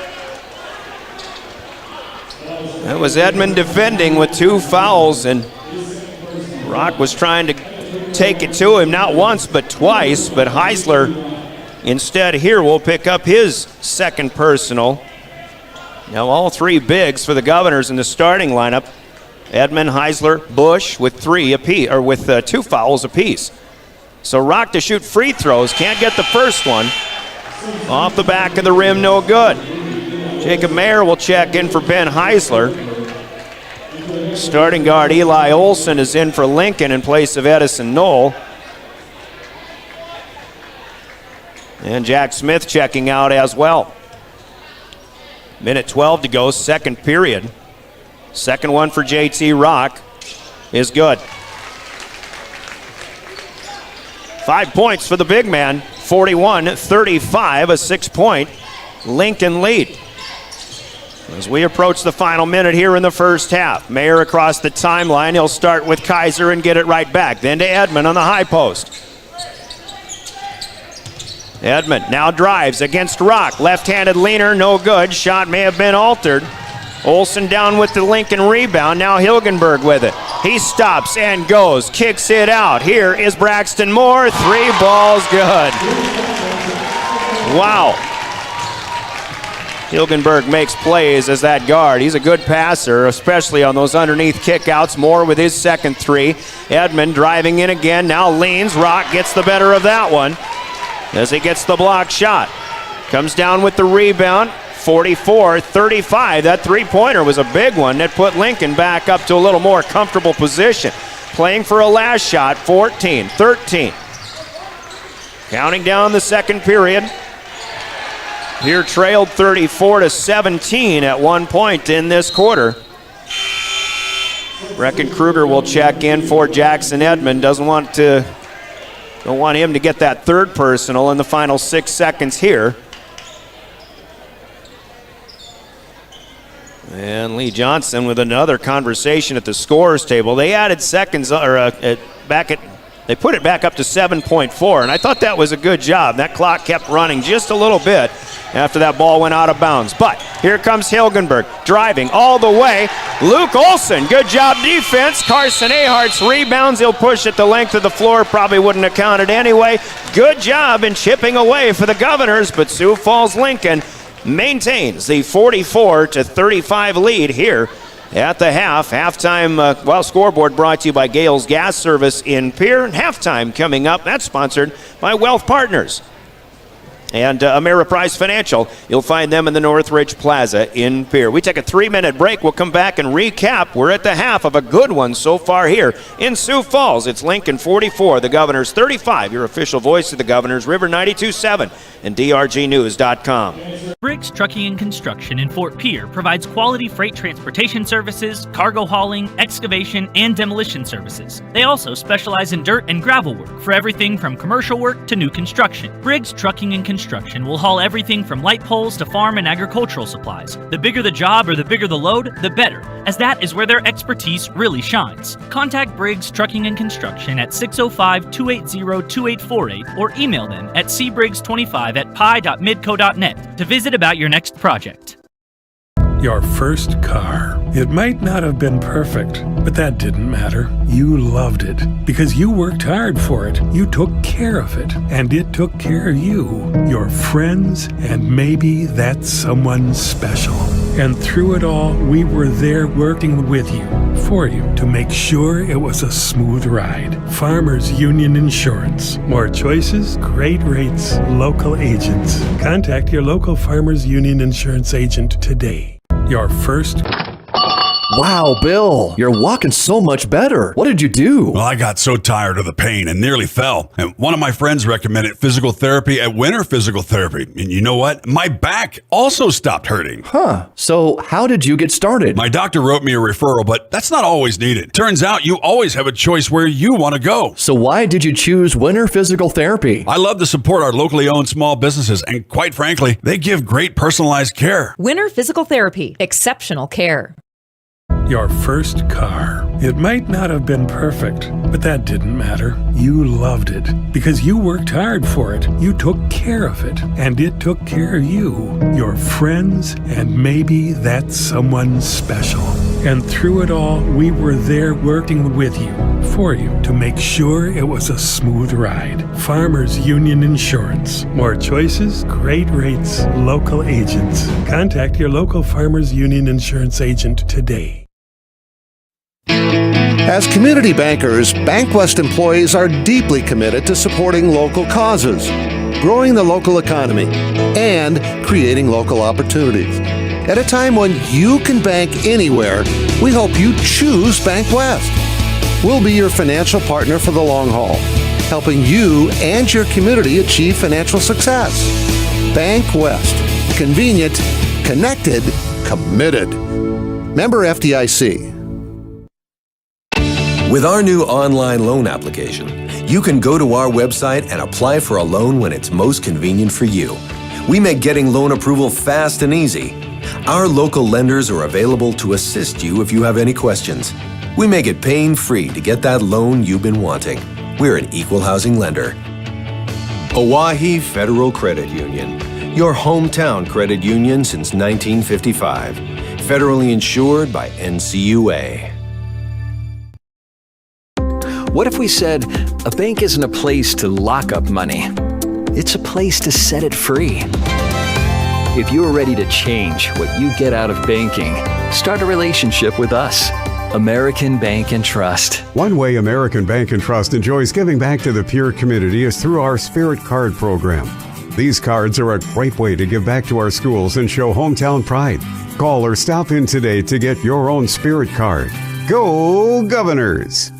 That was Edmond defending with 2 fouls, and Rock was trying to take it to him, not once but twice, but Heisler Instead, here will pick up his second personal. Now all three bigs for the Governors in the starting lineup. Edmond, Heisler, Bush with two fouls apiece. So Rock to shoot free throws, can't get the first one. Off the back of the rim, no good. Jacob Mayer will check in for Ben Heisler. Starting guard Eli Olson is in for Lincoln in place of Edison Knoll. And Jack Smith checking out as well. Minute 12 to go, second period. Second one for JT Rock is good. 5 points for the big man, 41-35, a 6-point Lincoln lead. As we approach the final minute here in the first half, Mayer across the timeline. He'll start with Kaiser and get it right back. Then to Edmond on the high post. Edmond now drives against Rock. Left-handed leaner, no good. Shot may have been altered. Olson down with the Lincoln rebound. Now Hilgenberg with it. He stops and goes. Kicks it out. Here is Braxton Moore. 3 balls good. Wow. Hilgenberg makes plays as that guard. He's a good passer, especially on those underneath kickouts. Moore with his second 3. Edmond driving in again. Now leans. Rock gets the better of that one as he gets the block shot. Comes down with the rebound. 44-35. That three-pointer was a big one that put Lincoln back up to a little more comfortable position. Playing for a last shot, 14-13. Counting down the second period. Here trailed 34-17 at one point in this quarter. Brecken Kruger will check in for Jackson Edmond. Don't want him to get that third personal in the final 6 seconds here. And Lee Johnson with another conversation at the scorers table. They added seconds, they put it back up to 7.4, and I thought that was a good job. That clock kept running just a little bit after that ball went out of bounds. But here comes Hilgenberg, driving all the way. Luke Olson, good job defense. Carson Ahart's rebounds. He'll push it the length of the floor. Probably wouldn't have counted anyway. Good job in chipping away for the Governors, but Sioux Falls Lincoln maintains the 44-35 lead here at the half. Halftime, scoreboard brought to you by Gales Gas Service in Pierre. Halftime coming up. That's sponsored by Wealth Partners and Ameriprise Financial. You'll find them in the Northridge Plaza in Pierre. We take a 3-minute break. We'll come back and recap. We're at the half of a good one so far here in Sioux Falls. It's Lincoln 44, the Governors 35. Your official voice of the Governors, River 92.7 and drgnews.com. Briggs Trucking and Construction in Fort Pierre provides quality freight transportation services, cargo hauling, excavation, and demolition services. They also specialize in dirt and gravel work for everything from commercial work to new construction. Briggs Trucking and Construction will haul everything from light poles to farm and agricultural supplies. The bigger the job or the bigger the load, the better, as that is where their expertise really shines. Contact Briggs Trucking and Construction at 605-280-2848 or email them at cbriggs25@pi.midco.net to visit about your next project. Your first car. It might not have been perfect, but that didn't matter. You loved it because you worked hard for it. You took care of it, and it took care of you, your friends, and maybe that someone special. And through it all, we were there working with you, for you, to make sure it was a smooth ride. Farmers Union Insurance. More choices, great rates, local agents. Contact your local Farmers Union Insurance agent today. Your first... Wow, Bill, you're walking so much better. What did you do? Well, I got so tired of the pain and nearly fell. And one of my friends recommended physical therapy at Winter Physical Therapy. And you know what? My back also stopped hurting. Huh. So how did you get started? My doctor wrote me a referral, but that's not always needed. Turns out you always have a choice where you want to go. So why did you choose Winter Physical Therapy? I love to support our locally owned small businesses, and quite frankly, they give great personalized care. Winter Physical Therapy. Exceptional care. Your first car. It might not have been perfect, but that didn't matter. You loved it because you worked hard for it. You took care of it, and it took care of you, your friends, and maybe that someone special. And through it all, we were there working with you, for you, to make sure it was a smooth ride. Farmers Union Insurance. More choices, great rates, local agents. Contact your local Farmers Union Insurance agent today. As community bankers, BankWest employees are deeply committed to supporting local causes, growing the local economy, and creating local opportunities. At a time when you can bank anywhere, we hope you choose BankWest. We'll be your financial partner for the long haul, helping you and your community achieve financial success. BankWest. Convenient, connected, committed. Member FDIC. With our new online loan application, you can go to our website and apply for a loan when it's most convenient for you. We make getting loan approval fast and easy. Our local lenders are available to assist you if you have any questions. We make it pain-free to get that loan you've been wanting. We're an equal housing lender. Oahe Federal Credit Union, your hometown credit union since 1955. Federally insured by NCUA. What if we said a bank isn't a place to lock up money? It's a place to set it free. If you're ready to change what you get out of banking, start a relationship with us. American Bank and Trust. One way American Bank and Trust enjoys giving back to the Pierre community is through our Spirit Card program. These cards are a great way to give back to our schools and show hometown pride. Call or stop in today to get your own Spirit Card. Go Governors!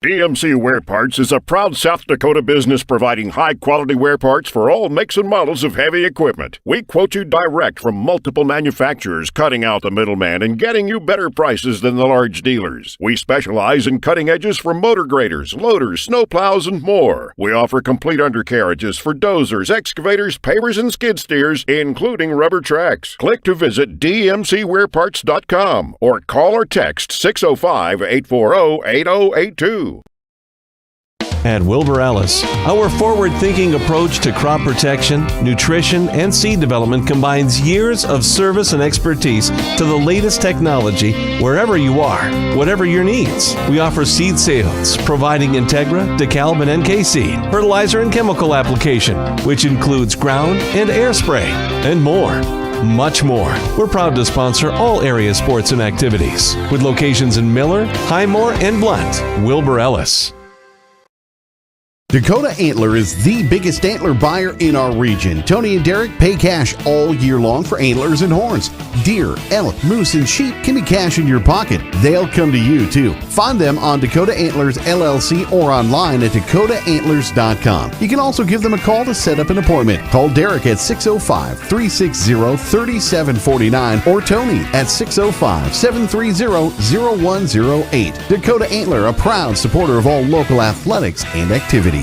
DMC Wear Parts is a proud South Dakota business providing high-quality wear parts for all makes and models of heavy equipment. We quote you direct from multiple manufacturers, cutting out the middleman and getting you better prices than the large dealers. We specialize in cutting edges for motor graders, loaders, snowplows, and more. We offer complete undercarriages for dozers, excavators, pavers, and skid steers, including rubber tracks. Click to visit dmcwearparts.com or call or text 605-840-8082. At Wilbur Ellis, our forward-thinking approach to crop protection, nutrition, and seed development combines years of service and expertise to the latest technology wherever you are, whatever your needs. We offer seed sales, providing Integra, DeKalb, and NK seed, fertilizer and chemical application, which includes ground and air spray, and more. Much more. We're proud to sponsor all area sports and activities, with locations in Miller, Highmore, and Blunt. Wilbur Ellis. Dakota Antler is the biggest antler buyer in our region. Tony and Derek pay cash all year long for antlers and horns. Deer, elk, moose, and sheep can be cash in your pocket. They'll come to you, too. Find them on Dakota Antlers LLC or online at dakotaantlers.com. You can also give them a call to set up an appointment. Call Derek at 605-360-3749 or Tony at 605-730-0108. Dakota Antler, a proud supporter of all local athletics and activities.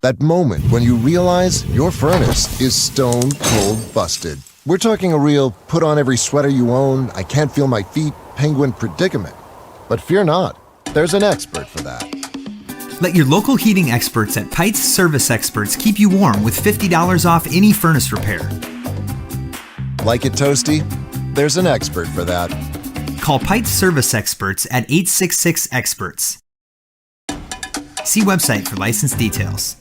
That moment when you realize your furnace is stone cold busted. We're talking a real put on every sweater you own, I can't feel my feet, penguin predicament. But fear not, there's an expert for that. Let your local heating experts at Pites Service Experts keep you warm with $50 off any furnace repair. Like it toasty? There's an expert for that. Call Pites Service Experts at 866-EXPERTS. See website for license details.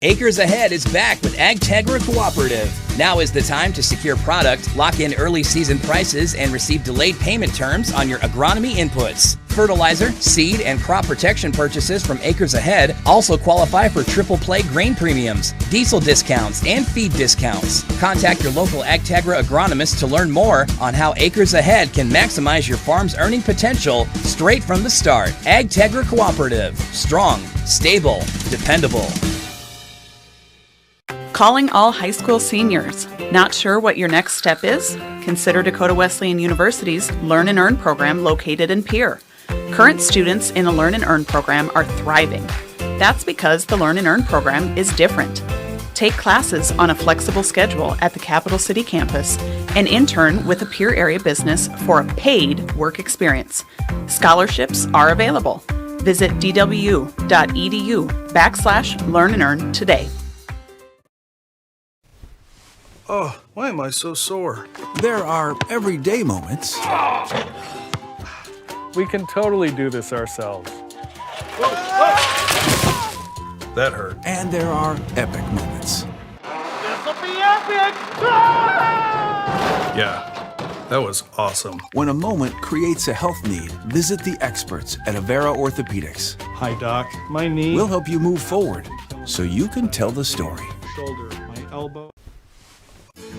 Acres Ahead is back with AgTegra Cooperative. Now is the time to secure product, lock in early season prices, and receive delayed payment terms on your agronomy inputs. Fertilizer, seed, and crop protection purchases from Acres Ahead also qualify for triple play grain premiums, diesel discounts, and feed discounts. Contact your local AgTegra agronomist to learn more on how Acres Ahead can maximize your farm's earning potential straight from the start. AgTegra Cooperative. Strong, stable, dependable. Calling all high school seniors. Not sure what your next step is? Consider Dakota Wesleyan University's Learn and Earn program located in Pierre. Current students in the Learn and Earn program are thriving. That's because the Learn and Earn program is different. Take classes on a flexible schedule at the Capital City campus and intern with a Pierre area business for a paid work experience. Scholarships are available. Visit dwu.edu/learn-and-earn today. Oh, why am I so sore? There are everyday moments. We can totally do this ourselves. That hurt. And there are epic moments. This'll be epic! Yeah, that was awesome. When a moment creates a health need, visit the experts at Avera Orthopedics. Hi, Doc. My knee. We'll help you move forward so you can tell the story. Shoulder, my elbow.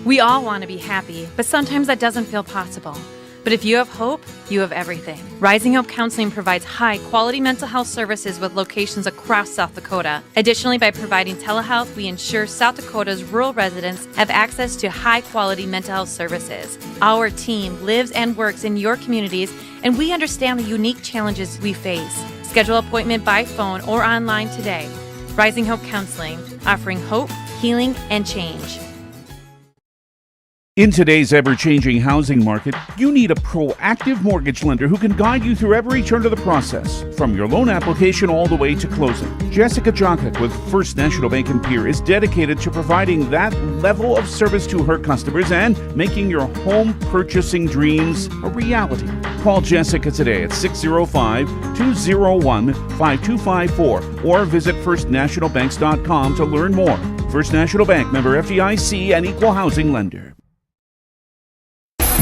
We all want to be happy, but sometimes that doesn't feel possible. But if you have hope, you have everything. Rising Hope Counseling provides high-quality mental health services with locations across South Dakota. Additionally, by providing telehealth, we ensure South Dakota's rural residents have access to high-quality mental health services. Our team lives and works in your communities, and we understand the unique challenges we face. Schedule an appointment by phone or online today. Rising Hope Counseling, offering hope, healing, and change. In today's ever-changing housing market, you need a proactive mortgage lender who can guide you through every turn of the process, from your loan application all the way to closing. Jessica Jonkak with First National Bank in Pierre is dedicated to providing that level of service to her customers and making your home purchasing dreams a reality. Call Jessica today at 605-201-5254 or visit firstnationalbanks.com to learn more. First National Bank, member FDIC, and equal housing lender.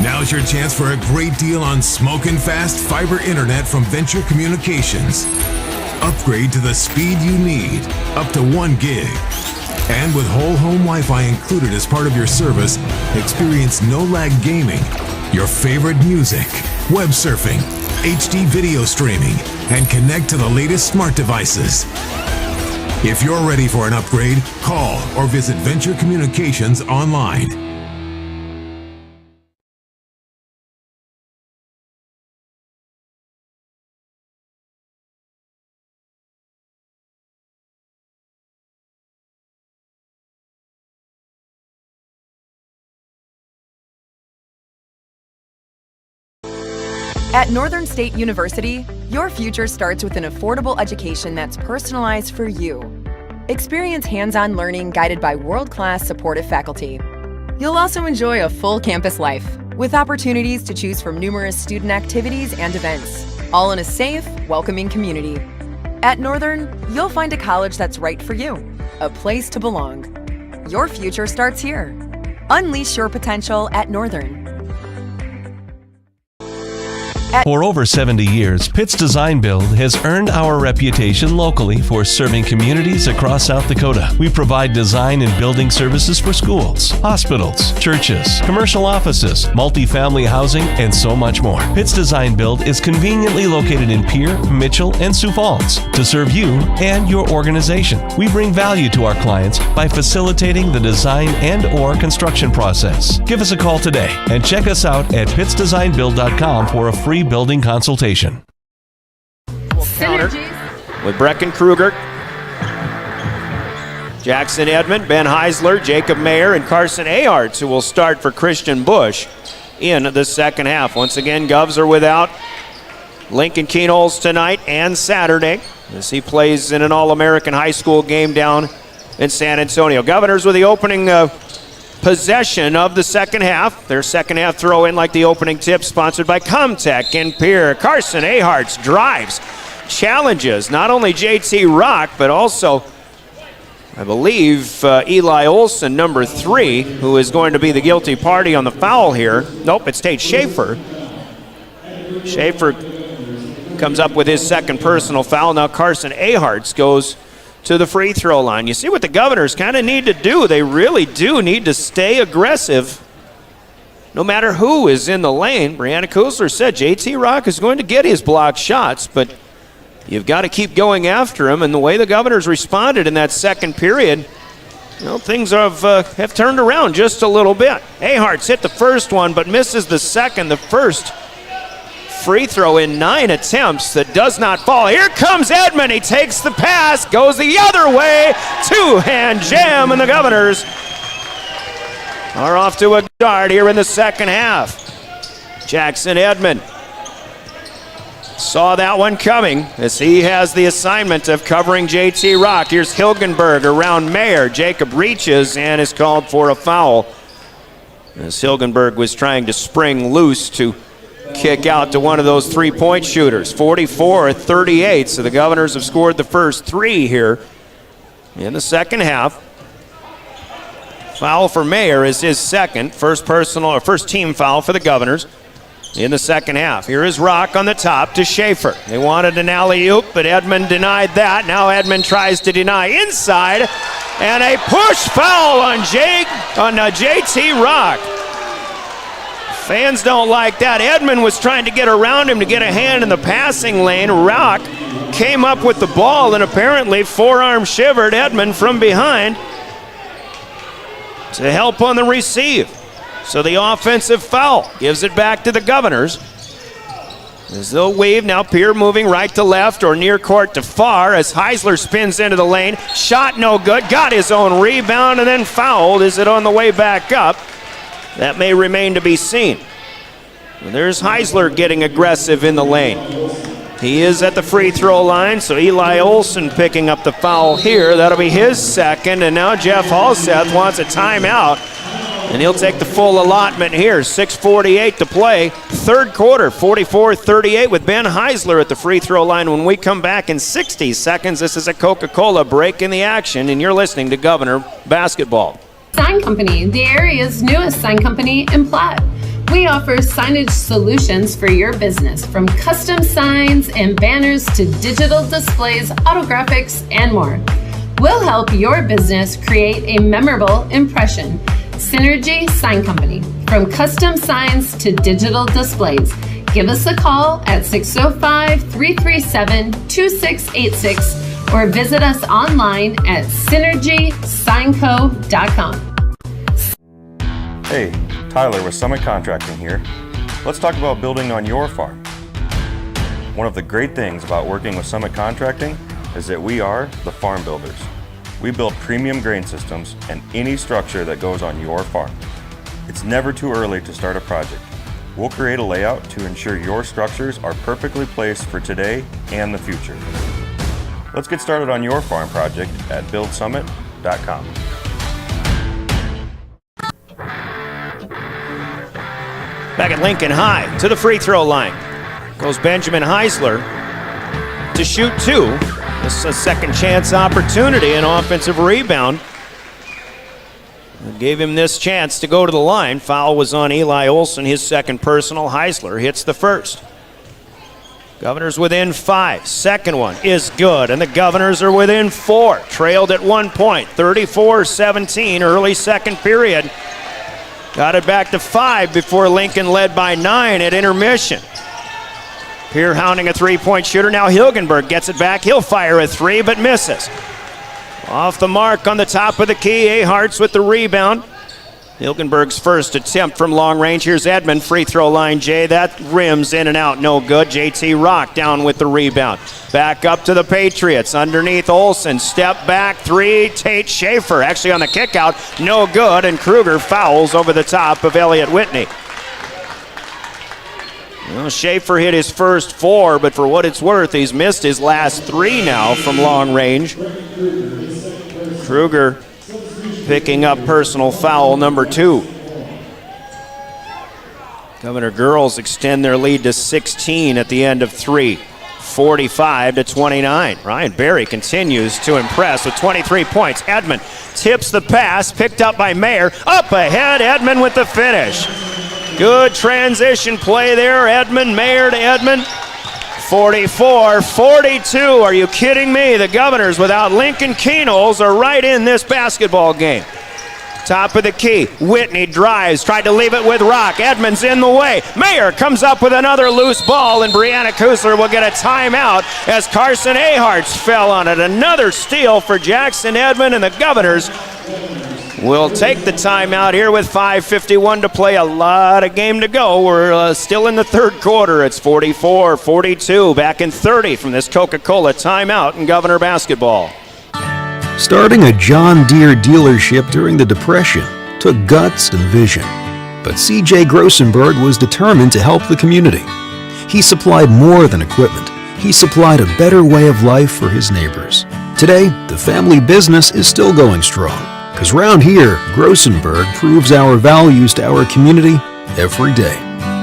Now's your chance for a great deal on smoking fast fiber internet from Venture Communications. Upgrade to the speed you need, up to 1 gig. And with whole home Wi-Fi included as part of your service, experience no-lag gaming, your favorite music, web surfing, HD video streaming, and connect to the latest smart devices. If you're ready for an upgrade, call or visit Venture Communications online. At Northern State University, your future starts with an affordable education that's personalized for you. Experience hands-on learning guided by world-class supportive faculty. You'll also enjoy a full campus life, with opportunities to choose from numerous student activities and events, all in a safe, welcoming community. At Northern, you'll find a college that's right for you, a place to belong. Your future starts here. Unleash your potential at Northern. For over 70 years, Pitt's Design Build has earned our reputation locally for serving communities across South Dakota. We provide design and building services for schools, hospitals, churches, commercial offices, multifamily housing, and so much more. Pitt's Design Build is conveniently located in Pierre, Mitchell, and Sioux Falls to serve you and your organization. We bring value to our clients by facilitating the design and/or construction process. Give us a call today and check us out at pittsdesignbuild.com for a free building consultation. Counter with Brecken Kruger, Jackson Edmond, Ben Heisler, Jacob Mayer, and Carson Ahartz, who will start for Christian Busch in the second half. Once again, Govs are without Lincoln Keenholz tonight and Saturday as he plays in an All-American high school game down in San Antonio. Governors with the opening possession of the second half. Their second half throw in like the opening tip, sponsored by Comtech in Pierre. Carson Ahartz drives, challenges not only JT Rock, but also, I believe, Eli Olson, number 3, who is going to be the guilty party on the foul here. Nope, it's Tate Schaefer. Schaefer comes up with his second personal foul. Now Carson Ahartz goes to the free throw line. You see what the Governors kind of need to do. They really do need to stay aggressive no matter who is in the lane. Brianna Kusler said JT Rock is going to get his blocked shots, but you've got to keep going after him. And the way the Governors responded in that second period, you know, things have turned around just a little bit. Ahartz hit the first one but misses the second. The first free throw in 9 attempts that does not fall. Here comes Edmond. He takes the pass, goes the other way. Two-hand jam, and the Governors are off to a start here in the second half. Jackson Edmond saw that one coming as he has the assignment of covering JT Rock. Here's Hilgenberg around Mayer. Jacob reaches and is called for a foul as Hilgenberg was trying to spring loose to kick out to one of those three-point shooters. 44-38, so the Governors have scored the first three here in the second half. Foul for Mayer is his second, first team foul for the Governors in the second half. Here is Rock on the top to Schaefer. They wanted an alley-oop, but Edmond denied that. Now Edmond tries to deny inside, and a push foul on JT Rock. Fans don't like that. Edmond was trying to get around him to get a hand in the passing lane. Rock came up with the ball and apparently forearm shivered Edmond from behind to help on the receive. So the offensive foul gives it back to the Governors. As they'll weave, now Pierre moving right to left or near court to far as Heisler spins into the lane. Shot no good, got his own rebound and then fouled. Is it on the way back up? That may remain to be seen. And there's Heisler getting aggressive in the lane. He is at the free throw line, so Eli Olson picking up the foul here. That'll be his second, and now Jeff Halseth wants a timeout, and he'll take the full allotment here. 6:48 to play, third quarter, 44-38 with Ben Heisler at the free throw line. When we come back in 60 seconds, this is a Coca-Cola break in the action, and you're listening to Governor Basketball. Sign Company, the area's newest sign company in Platte. We offer signage solutions for your business, from custom signs and banners to digital displays, autographics, and more. We'll help your business create a memorable impression. Synergy Sign Company, from custom signs to digital displays. Give us a call at 605-337-2686 or visit us online at synergysignco.com. Hey, Tyler with Summit Contracting here. Let's talk about building on your farm. One of the great things about working with Summit Contracting is that we are the farm builders. We build premium grain systems and any structure that goes on your farm. It's never too early to start a project. We'll create a layout to ensure your structures are perfectly placed for today and the future. Let's get started on your farm project at buildsummit.com. Back at Lincoln High, to the free throw line goes Benjamin Heisler to shoot two. This is a second chance opportunity, an offensive rebound. Gave him this chance to go to the line. Foul was on Eli Olson, his second personal. Heisler hits the first. Governors within 5. Second one is good, and the Governors are within 4. Trailed at 1 point, 34-17, early second period. Got it back to 5 before Lincoln led by 9 at intermission. Pierre hounding a three-point shooter. Now Hilgenberg gets it back. He'll fire a three, but misses. Off the mark on the top of the key. Aharts with the rebound. Hilgenberg's first attempt from long range. Here's Edmond, free throw line, Jay. That rims in and out, no good. JT Rock down with the rebound. Back up to the Patriots. Underneath Olson, step back, three. Tate Schaefer actually on the kick out, no good. And Kruger fouls over the top of Elliott Whitney. Well, Schaefer hit his first 4, but for what it's worth, he's missed his last 3 now from long range. Kruger picking up personal foul number 2. Governor Girls extend their lead to 16 at the end of 3, 45-29. Ryan Berry continues to impress with 23 points. Edmond tips the pass, picked up by Mayer. Up ahead, Edmond with the finish. Good transition play there. Edmond, Mayer to Edmond. 44-42. Are you kidding me? The Governors without Lincoln Keenels are right in this basketball game. Top of the key. Whitney drives, tried to leave it with Rock. Edmonds in the way. Mayer comes up with another loose ball, and Brianna Kusler will get a timeout as Carson Aharts fell on it. Another steal for Jackson Edmond, and the Governors will take the timeout here with 5:51 to play. A lot of game to go. We're still in the third quarter. It's 44-42. Back in 30 from this Coca-Cola timeout in Governor basketball. Starting a John Deere dealership during the Depression took guts and vision. But C.J. Grossenberg was determined to help the community. He supplied more than equipment. He supplied a better way of life for his neighbors. Today, the family business is still going strong. Because round here, Grossenberg proves our values to our community every day.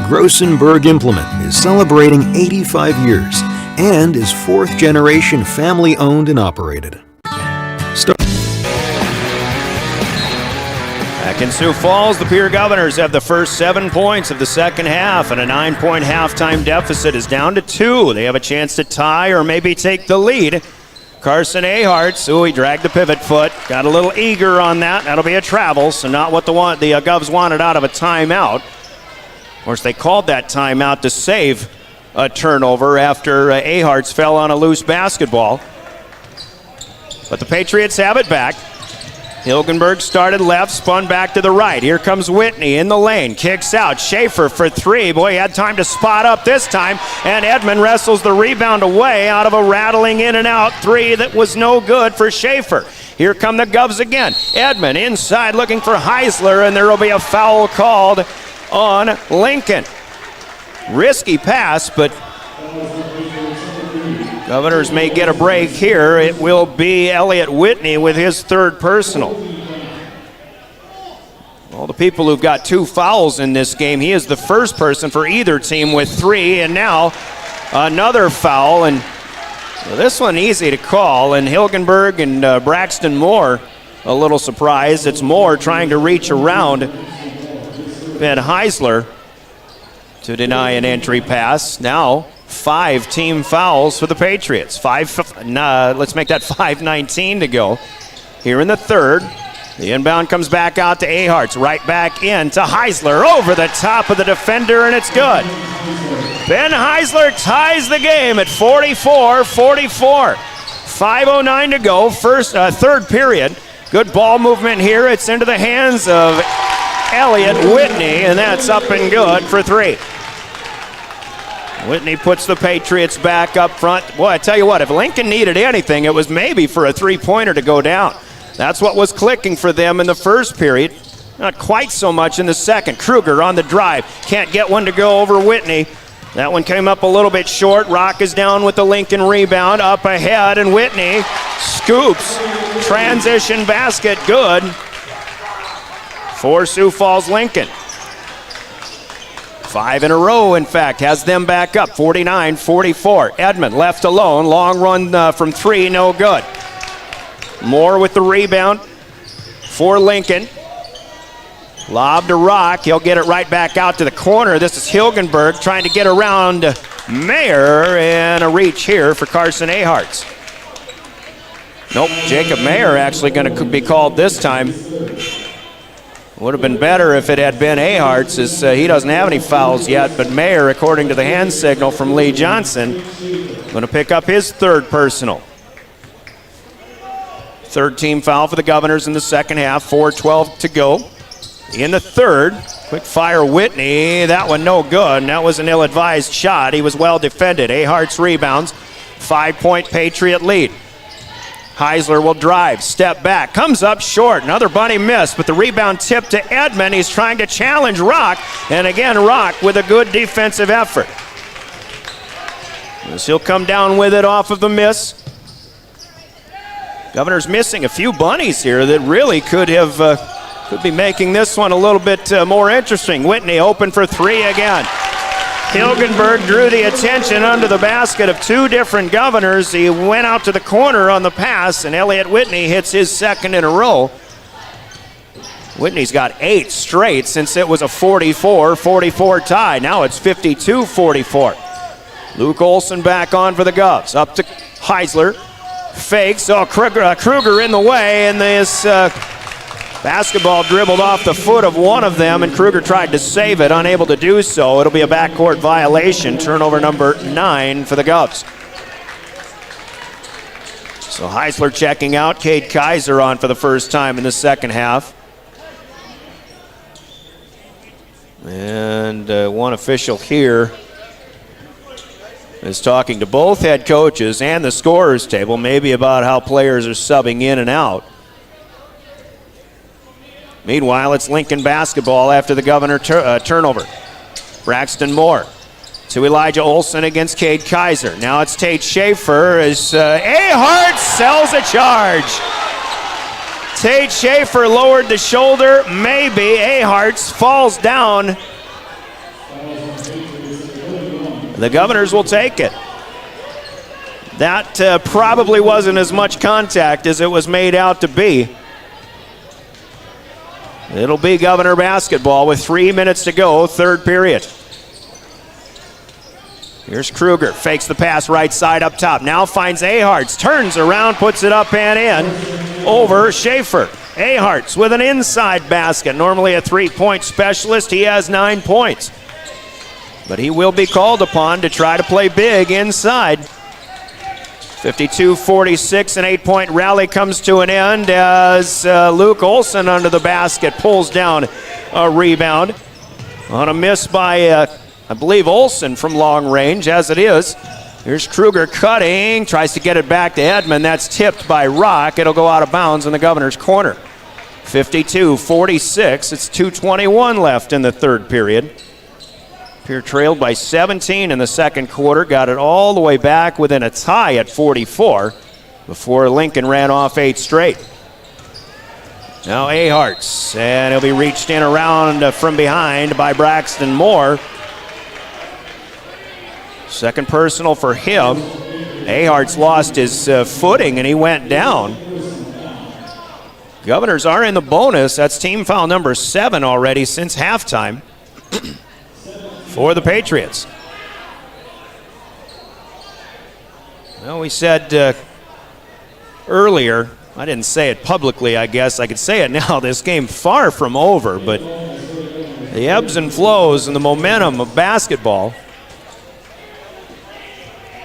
Grossenberg Implement is celebrating 85 years and is fourth generation family owned and operated. Back in Sioux Falls, the Pierre Governors have the first 7 points of the second half, and a 9-point halftime deficit is down to 2. They have a chance to tie or maybe take the lead. Carson Aharts, he dragged the pivot foot, got a little eager on that. That'll be a travel, so not what the Govs wanted out of a timeout. Of course, they called that timeout to save a turnover after Aharts fell on a loose basketball. But the Patriots have it back. Hilgenberg started left, spun back to the right. Here comes Whitney in the lane, kicks out. Schaefer for 3. Boy, he had time to spot up this time, and Edmond wrestles the rebound away out of a rattling in and out 3 that was no good for Schaefer. Here come the Govs again. Edmond inside looking for Heisler, and there will be a foul called on Lincoln. Risky pass, but Governors may get a break here. It will be Elliott Whitney with his third personal. All the people who've got 2 fouls in this game, he is the first person for either team with 3, and now another foul, and this one easy to call, and Hilgenberg and Braxton Moore a little surprised. It's Moore trying to reach around Ben Heisler to deny an entry pass. Now 5 team fouls for the Patriots. Let's make that 5:19 to go here in the third. The inbound comes back out to Aharts, right back in to Heisler, over the top of the defender, and it's good. Ben Heisler ties the game at 44-44. 5:09 to go, third period. Good ball movement here. It's into the hands of Elliott Whitney, and that's up and good for 3. Whitney puts the Patriots back up front. Boy, I tell you what, if Lincoln needed anything, it was maybe for a 3-pointer to go down. That's what was clicking for them in the first period. Not quite so much in the second. Kruger on the drive. Can't get one to go over Whitney. That one came up a little bit short. Rock is down with the Lincoln rebound. Up ahead, and Whitney scoops. Transition basket, good for Sioux Falls Lincoln. 5 in a row, in fact, has them back up, 49-44. Edmond left alone, long run from 3, no good. Moore with the rebound for Lincoln. Lob to Rock, he'll get it right back out to the corner. This is Hilgenberg trying to get around Mayer, and a reach here for Carson Aharts. Nope, Jacob Mayer actually going to be called this time. Would have been better if it had been Aharts, as he doesn't have any fouls yet, but Mayer, according to the hand signal from Lee Johnson, going to pick up his third personal. Third team foul for the Governors in the second half, 4:12 to go. In the third, quick fire Whitney, that one no good, and that was an ill-advised shot. He was well defended. Aharts rebounds, 5-point Patriot lead. Heisler will drive, step back, comes up short. Another bunny miss, but the rebound tip to Edmond. He's trying to challenge Rock, and again, Rock with a good defensive effort. As he'll come down with it off of the miss. Governors missing a few bunnies here that really could be making this one a little bit more interesting. Whitney open for 3 again. Hilgenberg drew the attention under the basket of 2 different Governors. He went out to the corner on the pass, and Elliott Whitney hits his second in a row. Whitney's got 8 straight since it was a 44-44 tie. Now it's 52-44. Luke Olson back on for the Govs. Up to Heisler. Fakes. Kruger in the way, and this basketball dribbled off the foot of one of them, and Kruger tried to save it, unable to do so. It'll be a backcourt violation, turnover number 9 for the Govs. So Heisler checking out, Cade Kaiser on for the first time in the second half. And one official here is talking to both head coaches and the scorers table, maybe about how players are subbing in and out. Meanwhile, it's Lincoln basketball after the Governor turnover. Braxton Moore to Elijah Olson against Cade Kaiser. Now it's Tate Schaefer as Ahart sells a charge. Tate Schaefer lowered the shoulder, maybe. Aharts falls down. The Governors will take it. That probably wasn't as much contact as it was made out to be. It'll be Governor basketball with 3 minutes to go, third period. Here's Kruger, fakes the pass right side up top. Now finds Aharts, turns around, puts it up and in over Schaefer. Aharts with an inside basket. Normally a three-point specialist, he has 9 points. But he will be called upon to try to play big inside. 52-46, an 8-point rally comes to an end as Luke Olson under the basket pulls down a rebound. On a miss by, I believe, Olson from long range, as it is. Here's Kruger cutting, tries to get it back to Edmond. That's tipped by Rock. It'll go out of bounds in the Governor's corner. 52-46, it's 2:21 left in the third period. Pierre trailed by 17 in the second quarter, got it all the way back within a tie at 44 before Lincoln ran off 8 straight. Now Aharts, and he'll be reached in around from behind by Braxton Moore. Second personal for him. Aharts lost his footing and he went down. Governors are in the bonus. That's team foul number 7 already since halftime for the Patriots. Well, we said earlier, I didn't say it publicly, I guess I could say it now, this game far from over, but the ebbs and flows and the momentum of basketball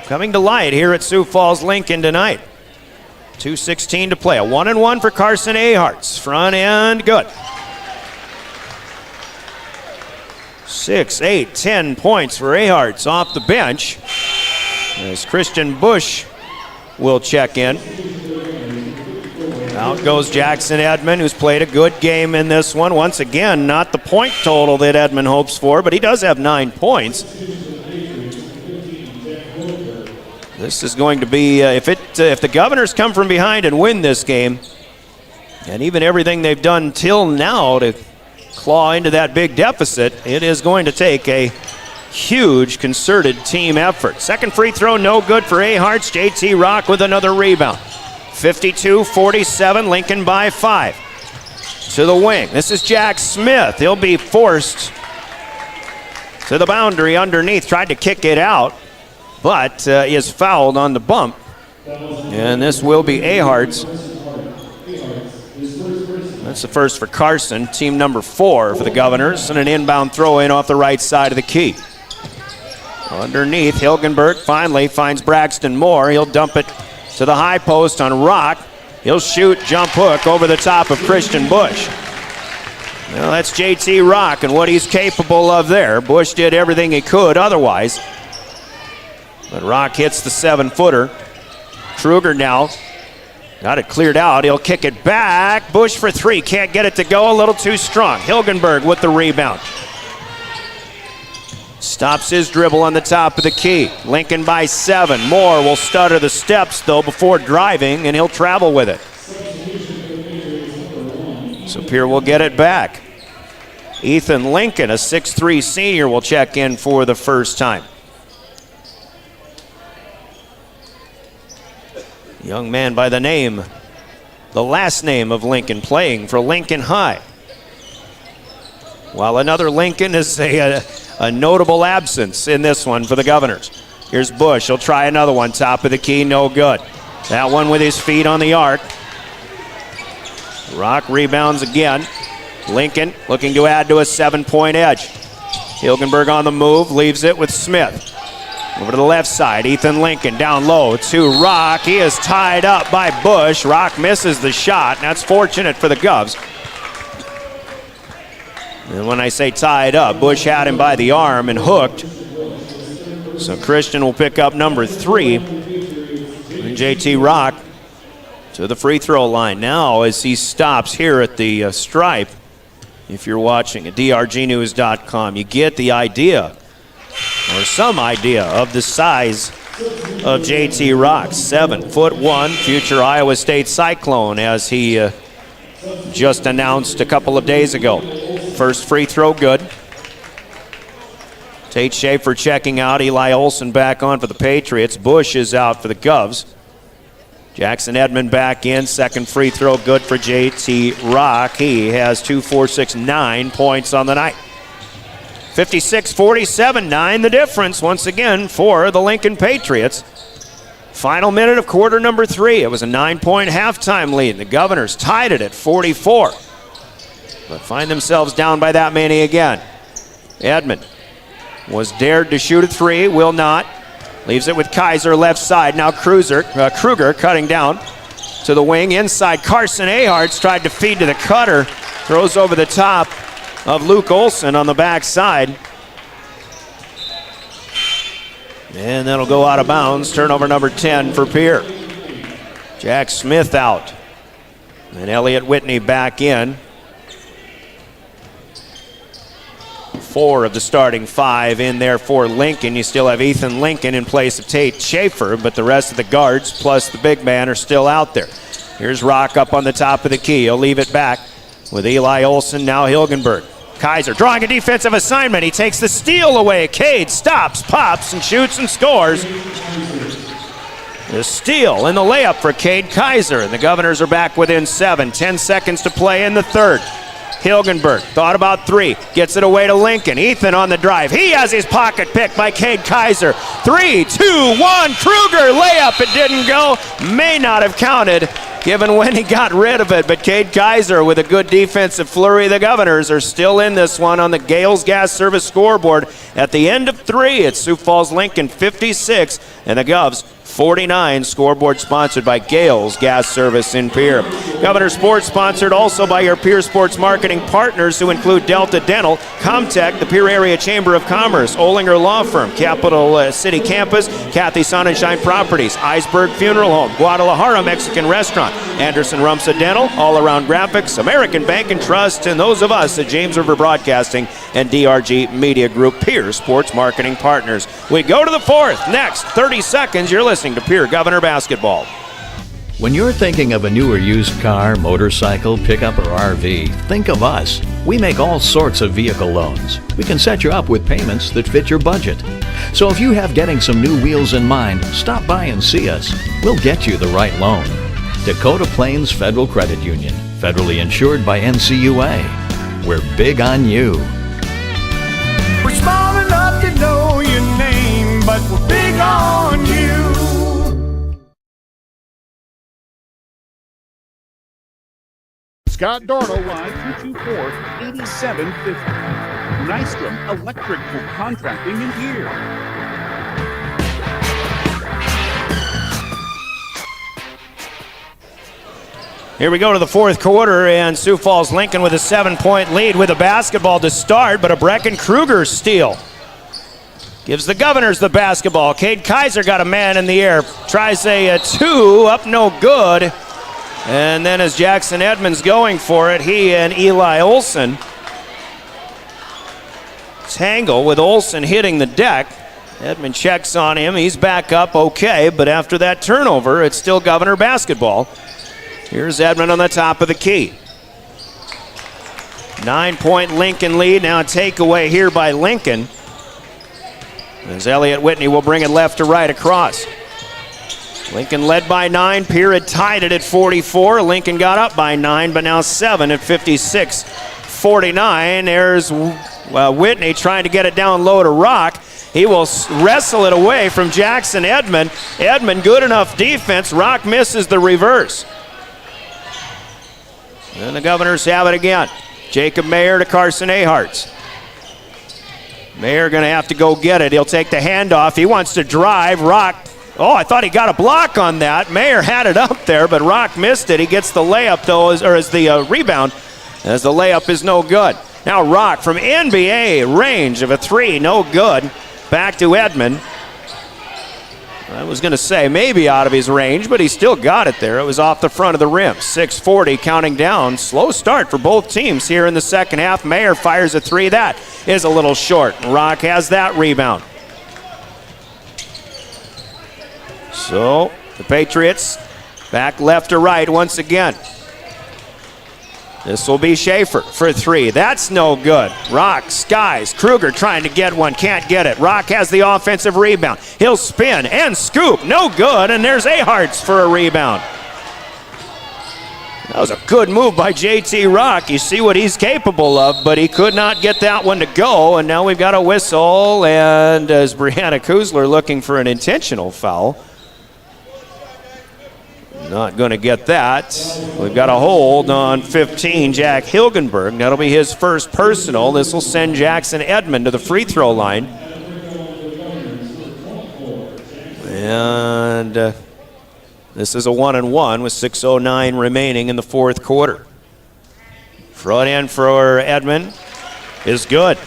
coming to light here at Sioux Falls Lincoln tonight. 2:16 to play. A 1-and-1 for Carson Aharts. Front end, good. 6, 8, 10 points for Aharts off the bench as Christian Bush will check in. Out goes Jackson Edmond, who's played a good game in this one. Once again, not the point total that Edmond hopes for, but he does have 9 points. This is going to be, if the Governors come from behind and win this game, and even everything they've done till now to claw into that big deficit, it is going to take a huge concerted team effort. Second free throw, no good for Aharts. JT Rock with another rebound. 52-47, Lincoln by 5. To the wing, this is Jack Smith. He'll be forced to the boundary underneath, tried to kick it out, but is fouled on the bump. And this will be Aharts. That's the first for Carson, team number 4 for the Governors, and an inbound throw in off the right side of the key. Underneath, Hilgenberg finally finds Braxton Moore. He'll dump it to the high post on Rock. He'll shoot, jump hook over the top of Christian Bush. Well, that's JT Rock and what he's capable of there. Bush did everything he could otherwise. But Rock hits the 7-footer. Kruger now got it cleared out. He'll kick it back. Bush for 3. Can't get it to go. A little too strong. Hilgenberg with the rebound. Stops his dribble on the top of the key. Lincoln by 7. Moore will stutter the steps, though, before driving, and he'll travel with it. So Pierre will get it back. Ethan Lincoln, a 6'3 senior, will check in for the first time. Young man by the name, the last name of Lincoln, playing for Lincoln High. While another Lincoln is a notable absence in this one for the Governors. Here's Bush. He'll try another one. Top of the key, no good. That one with his feet on the arc. Rock rebounds again. Lincoln looking to add to a 7-point edge. Hilgenberg on the move, leaves it with Smith. Over to the left side, Ethan Lincoln down low to Rock. He is tied up by Bush. Rock misses the shot, and that's fortunate for the Govs. And when I say tied up, Bush had him by the arm and hooked. So Christian will pick up number 3. And JT Rock to the free throw line now as he stops here at the stripe. if you're watching at drgnews.com. You get the idea, or some idea, of the size of JT Rock. 7'1", future Iowa State Cyclone, as he just announced a couple of days ago. First free throw good. Tate Schaefer checking out. Eli Olson back on for the Patriots. Bush is out for the Govs. Jackson Edmond back in. Second free throw good for JT Rock. He has 2, 4, 6, 9 points on the night. 56-47, 9 the difference once again for the Lincoln Patriots. Final minute of quarter number 3. It was a 9-point halftime lead. The Governors tied it at 44, but find themselves down by that many again. Edmond was dared to shoot a 3, will not. Leaves it with Kaiser left side. Now Kruger cutting down to the wing. Inside, Carson Aharts tried to feed to the cutter. Throws over the top of Luke Olson on the backside. And that'll go out of bounds. Turnover number 10 for Pierre. Jack Smith out. And Elliott Whitney back in. 4 of the starting 5 in there for Lincoln. You still have Ethan Lincoln in place of Tate Schaefer, but the rest of the guards plus the big man are still out there. Here's Rock up on the top of the key. He'll leave it back with Eli Olson, now Hilgenberg. Kaiser drawing a defensive assignment. He takes the steal away. Cade stops, pops, and shoots and scores. The steal and the layup for Cade Kaiser. And the Governors are back within 7. 10 seconds to play in the third. Hilgenberg thought about 3, gets it away to Lincoln. Ethan on the drive. He has his pocket picked by Cade Kaiser. 3, 2, 1. Kruger layup. It didn't go. May not have counted given when he got rid of it. But Cade Kaiser with a good defensive flurry. The Governors are still in this one on the Gales Gas Service scoreboard. At the end of 3, it's Sioux Falls Lincoln 56 and the Govs 49. Scoreboard sponsored by Gales Gas Service in Pierre. Governor Sports sponsored also by your Pierre Sports marketing partners, who include Delta Dental, Comtech, the Pierre Area Chamber of Commerce, Olinger Law Firm, Capital City Campus, Kathy Sonnenschein Properties, Iceberg Funeral Home, Guadalajara Mexican Restaurant, Anderson Rumsa Dental, All Around Graphics, American Bank and Trust, and those of us at James River Broadcasting and DRG Media Group, Pierre Sports marketing partners. We go to the fourth. Next 30 seconds, you're listening to Pierre Governor Basketball. When you're thinking of a new or used car, motorcycle, pickup, or RV, think of us. We make all sorts of vehicle loans. We can set you up with payments that fit your budget. So if you have getting some new wheels in mind, stop by and see us. We'll get you the right loan. Dakota Plains Federal Credit Union, federally insured by NCUA. We're big on you. We're small enough to know your name, but we're big on you. Scott Darnold, line 224-8750. Nystrom Electrical Contracting in Pierre. Here we go to the fourth quarter, and Sioux Falls Lincoln with a 7-point lead with a basketball to start, but a Brecken Kruger steal gives the Governors the basketball. Cade Kaiser got a man in the air, tries a 2, up no good. And then as Jackson Edmonds going for it, he and Eli Olson tangle with Olson hitting the deck. Edmond checks on him. He's back up okay, but after that turnover, it's still Governor basketball. Here's Edmond on the top of the key. 9-point Lincoln lead. Now a takeaway here by Lincoln, as Elliott Whitney will bring it left to right across. Lincoln led by 9. Pierre had tied it at 44. Lincoln got up by 9, but now 7 at 56-49. There's Whitney trying to get it down low to Rock. He will wrestle it away from Jackson Edmond. Edmond, good enough defense. Rock misses the reverse. And the Governors have it again. Jacob Mayer to Carson Aharts. Mayer going to have to go get it. He'll take the handoff. He wants to drive. Rock. Oh, I thought he got a block on that. Mayer had it up there, but Rock missed it. He gets the layup, though, as the rebound, as the layup is no good. Now Rock from NBA range of a 3, no good. Back to Edmond. I was going to say maybe out of his range, but he still got it there. It was off the front of the rim. 6:40 counting down. Slow start for both teams here in the second half. Mayer fires a three. That is a little short. Rock has that rebound. So the Patriots back left to right once again. This will be Schaefer for three. That's no good. Rock skies. Kruger trying to get one. Can't get it. Rock has the offensive rebound. He'll spin and scoop. No good. And there's Aharts for a rebound. That was a good move by JT Rock. You see what he's capable of, but he could not get that one to go. And now we've got a whistle. And as Brianna Kuzler looking for an intentional foul. Not going to get that. We've got a hold on 15, Jack Hilgenberg. That'll be his first personal. This will send Jackson Edmond to the free throw line. And this is a 1-and-1 with 6:09 remaining in the fourth quarter. Front end for Edmond is good.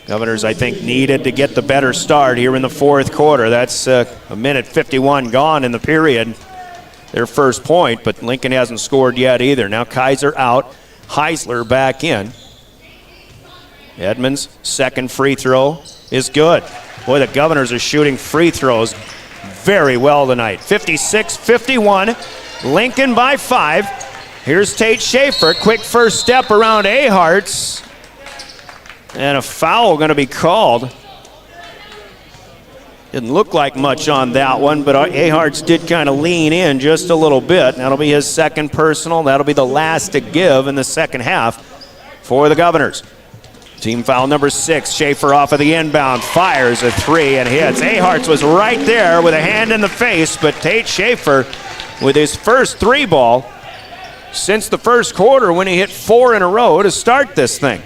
Governors, I think, needed to get the better start here in the fourth quarter. That's a minute 51 gone in the period. Their first point, but Lincoln hasn't scored yet either. Now Kaiser out, Heisler back in. Edmonds' second free throw is good. Boy, the Governors are shooting free throws very well tonight. 56-51, Lincoln by 5. Here's Tate Schaefer, quick first step around Aharts. And a foul going to be called. Didn't look like much on that one, but Aharts did kind of lean in just a little bit. That'll be his second personal. That'll be the last to give in the second half for the Governors. Team foul number 6. Schaefer off of the inbound. Fires a three and hits. Aharts was right there with a hand in the face, but Tate Schaefer with his first three ball since the first quarter when he hit 4 in a row to start this thing.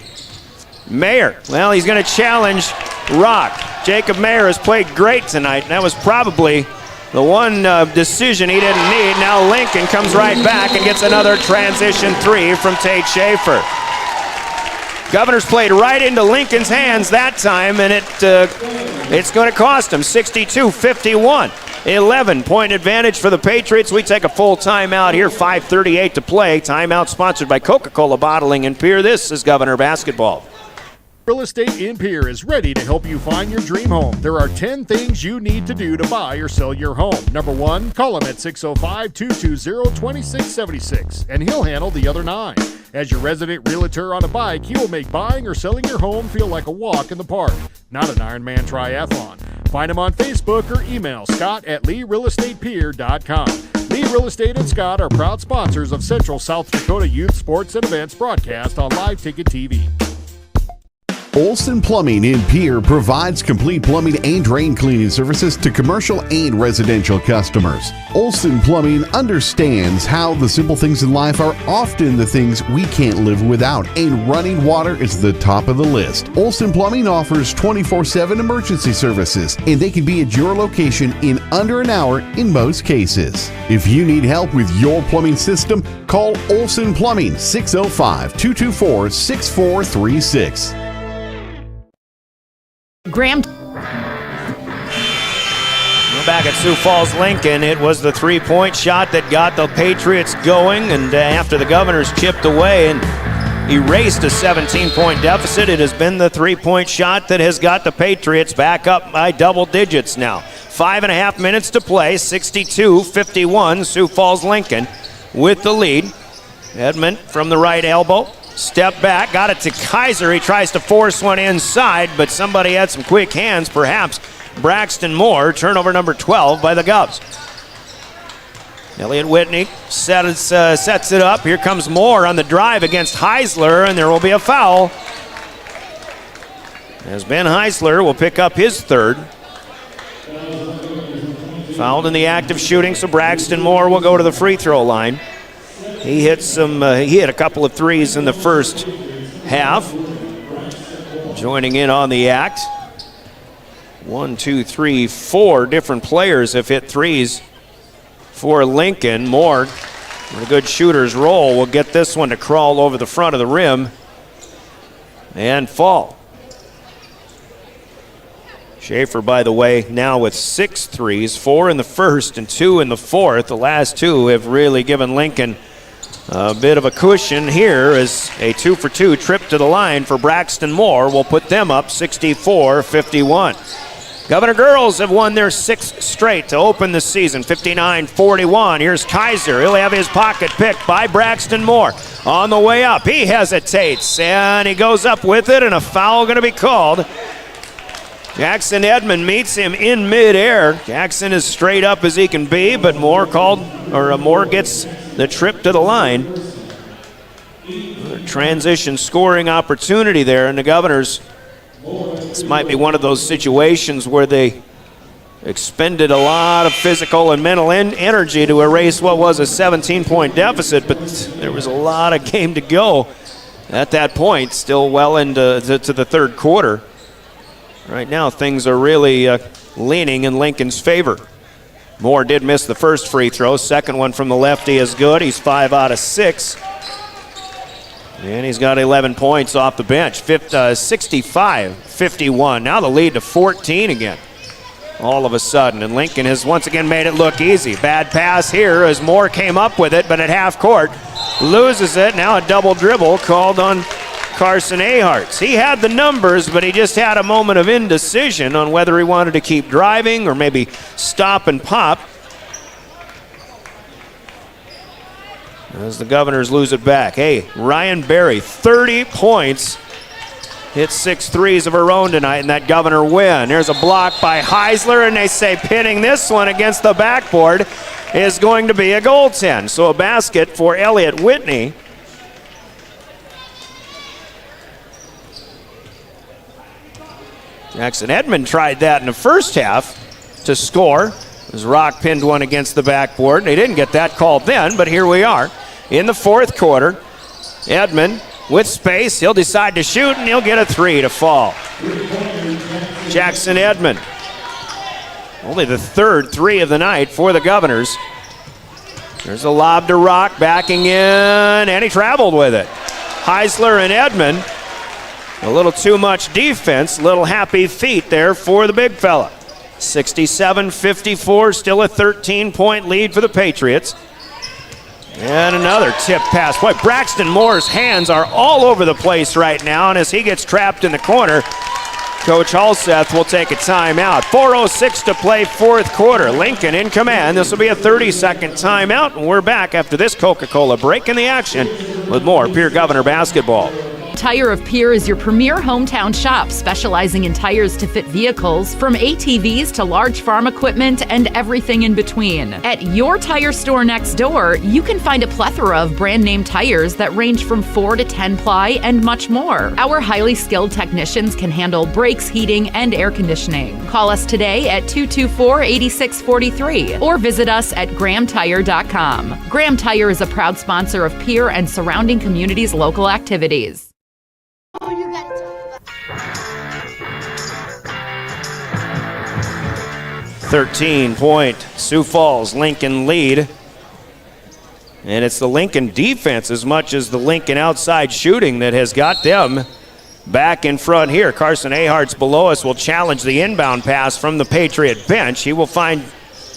Mayer, well, he's going to challenge Rock. Jacob Mayer has played great tonight, and that was probably the one decision he didn't need. Now Lincoln comes right back and gets another transition three from Tate Schaefer. Governors played right into Lincoln's hands that time, and it's going to cost him 62-51. 11-point advantage for the Patriots. We take a full timeout here, 5:38 to play. Timeout sponsored by Coca-Cola Bottling in Pierre. This is Governor Basketball. Real Estate in Pierre is ready to help you find your dream home. There are 10 things you need to do to buy or sell your home. Number 1, call him at 605-220-2676, and he'll handle the other 9. As your resident realtor on a bike, he will make buying or selling your home feel like a walk in the park, not an Ironman triathlon. Find him on Facebook or email scott@LeeRealEstatePierre.com. Lee Real Estate and Scott are proud sponsors of Central South Dakota Youth Sports and Events broadcast on Live Ticket TV. Olson Plumbing in Pierre provides complete plumbing and drain cleaning services to commercial and residential customers. Olson Plumbing understands how the simple things in life are often the things we can't live without, and running water is the top of the list. Olson Plumbing offers 24/7 emergency services, and they can be at your location in under an hour in most cases. If you need help with your plumbing system, call Olson Plumbing 605-224-6436. Graham. Back at Sioux Falls, Lincoln, it was the three-point shot that got the Patriots going, and after the Governors chipped away and erased a 17-point deficit, it has been the three-point shot that has got the Patriots back up by double digits now. 5.5 minutes to play, 62-51, Sioux Falls, Lincoln with the lead. Edmond from the right elbow. Step back, got it to Kaiser. He tries to force one inside, but somebody had some quick hands, perhaps Braxton Moore. Turnover number 12 by the Govs. Elliott Whitney sets it up. Here comes Moore on the drive against Heisler, and there will be a foul. As Ben Heisler will pick up his third. Fouled in the act of shooting, so Braxton Moore will go to the free throw line. He hit a couple of threes in the first half. Joining in on the act. 1, 2, 3, 4 different players have hit threes for Lincoln. Moore, with a good shooter's roll, will get this one to crawl over the front of the rim and fall. Schaefer, by the way, now with 6 threes, 4 in the first and 2 in the fourth. The last 2 have really given Lincoln a bit of a cushion. Here is a 2-for-2 trip to the line for Braxton Moore. Will put them up 64-51. Governor Girls have won their 6th straight to open the season, 59-41. Here's Kaiser. He'll have his pocket picked by Braxton Moore. On the way up, he hesitates, and he goes up with it, and a foul going to be called. Jackson Edmond meets him in midair. Jackson is straight up as he can be, but Moore gets the trip to the line. Transition scoring opportunity there, and the Governors, this might be one of those situations where they expended a lot of physical and mental energy to erase what was a 17-point deficit, but there was a lot of game to go at that point, still well into the third quarter. Right now, things are really leaning in Lincoln's favor. Moore did miss the first free throw. Second one from the lefty is good. He's 5 out of 6. And he's got 11 points off the bench. 65-51. Now the lead to 14 again. All of a sudden. And Lincoln has once again made it look easy. Bad pass here as Moore came up with it, but at half court loses it. Now a double dribble called on Carson Aharts. He had the numbers, but he just had a moment of indecision on whether he wanted to keep driving or maybe stop and pop. As the Governors lose it back. Hey, Ryan Berry, 30 points. Hit 6 threes of her own tonight in that Governor win. There's a block by Heisler, and they say pinning this one against the backboard is going to be a goaltend. So a basket for Elliott Whitney. Jackson Edmond tried that in the first half to score. As Rock pinned one against the backboard. They didn't get that called then, but here we are in the fourth quarter. Edmond with space. He'll decide to shoot, and he'll get a 3 to fall. Jackson Edmond. Only the third 3 of the night for the Governors. There's a lob to Rock, backing in, and he traveled with it. Heisler and Edmond. A little too much defense, little happy feet there for the big fella. 67-54, still a 13-point lead for the Patriots. And another tip pass. Boy, Braxton Moore's hands are all over the place right now, and as he gets trapped in the corner, Coach Halseth will take a timeout. 4:06 to play fourth quarter. Lincoln in command. This will be a 30-second timeout, and we're back after this Coca-Cola break in the action with more Pierre Governor basketball. Tire of Pierre is your premier hometown shop, specializing in tires to fit vehicles, from ATVs to large farm equipment and everything in between. At your tire store next door, you can find a plethora of brand name tires that range from 4 to 10 ply and much more. Our highly skilled technicians can handle brakes, heating, and air conditioning. Call us today at 224-8643 or visit us at GrahamTire.com. Graham Tire is a proud sponsor of Pierre and surrounding communities' local activities. 13-point Sioux Falls Lincoln lead. And it's the Lincoln defense as much as the Lincoln outside shooting that has got them back in front here. Carson Aharts below us will challenge the inbound pass from the Patriot bench. He will find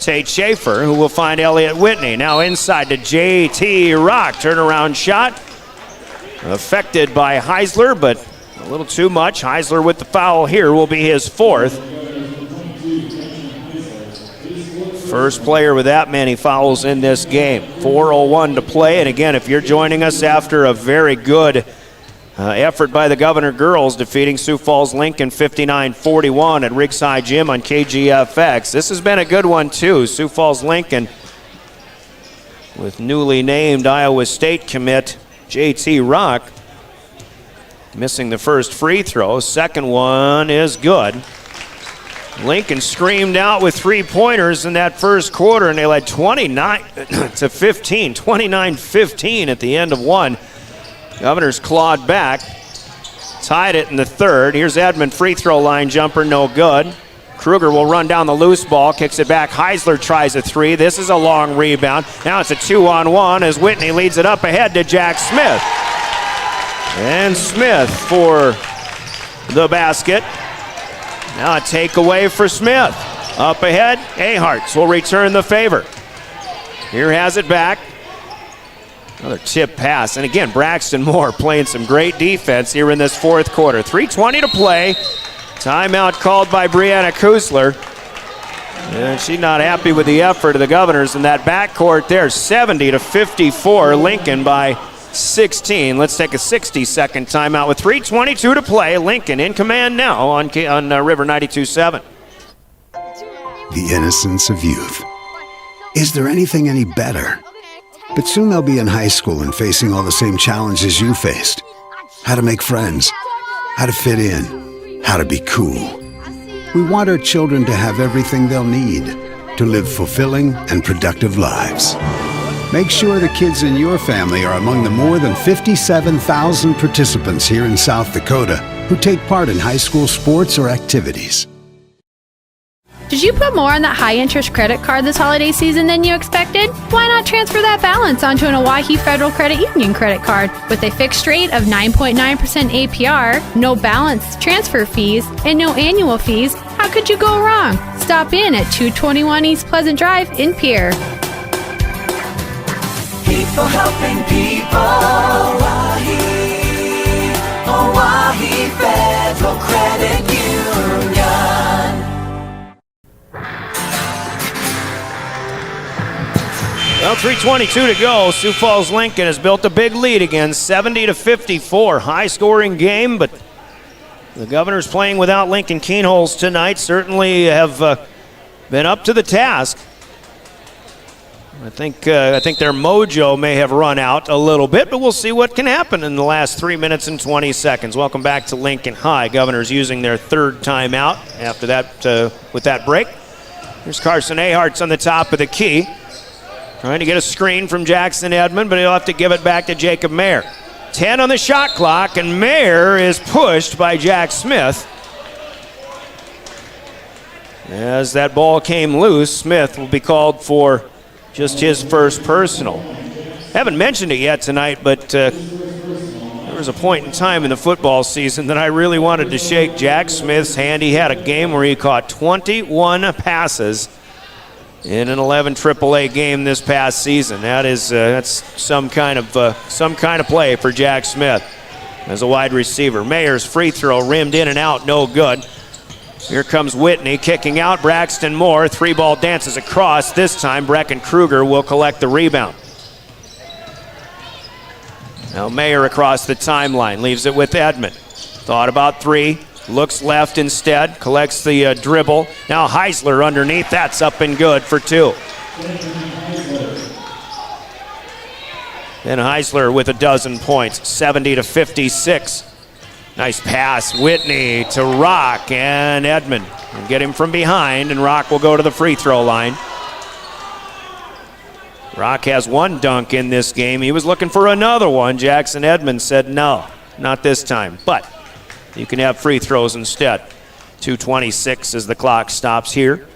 Tate Schaefer, who will find Elliott Whitney. Now inside to J.T. Rock. Turnaround shot. Affected by Heisler, but a little too much. Heisler with the foul here will be his 4th. First player with that many fouls in this game. 4:01 to play, and again, if you're joining us after a very good effort by the Governor Girls defeating Sioux Falls Lincoln 59-41 at Riggs High Gym on KGFX, this has been a good one too. Sioux Falls Lincoln with newly named Iowa State commit J.T. Rock missing the first free throw. Second one is good. Lincoln screamed out with 3-pointers in that first quarter, and they led 29-15 at the end of one. Governors clawed back, tied it in the third. Here's Edmond, free throw line jumper, no good. Kruger will run down the loose ball, kicks it back. Heisler tries a 3. This is a long rebound. Now it's a 2-on-1 as Whitney leads it up ahead to Jack Smith. And Smith for the basket. Now a takeaway for Smith. Up ahead, Aharts will return the favor. Here has it back. Another tip pass. And again, Braxton Moore playing some great defense here in this fourth quarter. 3:20 to play. Timeout called by Brianna Kusler. And she's not happy with the effort of the Governors in that backcourt there. 70-54, Lincoln by 16. Let's take a 60-second timeout with 3:22 to play. Lincoln in command now on River 92.7. The innocence of youth. Is there anything any better? But soon they'll be in high school and facing all the same challenges you faced. How to make friends, how to fit in, how to be cool. We want our children to have everything they'll need to live fulfilling and productive lives. Make sure the kids in your family are among the more than 57,000 participants here in South Dakota who take part in high school sports or activities. Did you put more on that high-interest credit card this holiday season than you expected? Why not transfer that balance onto an Owyhee Federal Credit Union credit card with a fixed rate of 9.9% APR, no balance transfer fees, and no annual fees? How could you go wrong? Stop in at 221 East Pleasant Drive in Pierre. People helping people. Owyhee Federal Credit Union. Well, 3:22 to go. Sioux Falls Lincoln has built a big lead again, 70-54. High-scoring game, but the Governors playing without Lincoln Keenholz tonight certainly have been up to the task. I think their mojo may have run out a little bit, but we'll see what can happen in the last 3 minutes and 20 seconds. Welcome back to Lincoln High. Governors using their third timeout after that with that break. Here's Carson Aharts on the top of the key. Trying to get a screen from Jackson Edmond, but he'll have to give it back to Jacob Mayer. 10 on the shot clock, and Mayer is pushed by Jack Smith. As that ball came loose, Smith will be called for just his first personal. Haven't mentioned it yet tonight, but there was a point in time in the football season that I really wanted to shake Jack Smith's hand. He had a game where he caught 21 passes in an 11 AAA game this past season. That's some kind of play for Jack Smith as a wide receiver. Mayer's free throw rimmed in and out, no good. Here comes Whitney kicking out. Braxton Moore, 3-ball dances across. This time Brecken Kruger will collect the rebound. Now Mayer across the timeline, leaves it with Edmond. Thought about three. Looks left instead, collects the dribble. Now Heisler underneath, that's up and good for two. Then Heisler with a dozen points, 70-56. Nice pass, Whitney to Rock, and Edmond will get him from behind, and Rock will go to the free throw line. Rock has one dunk in this game. He was looking for another one. Jackson Edmond said no, not this time, but you can have free throws instead. 2:26 as the clock stops here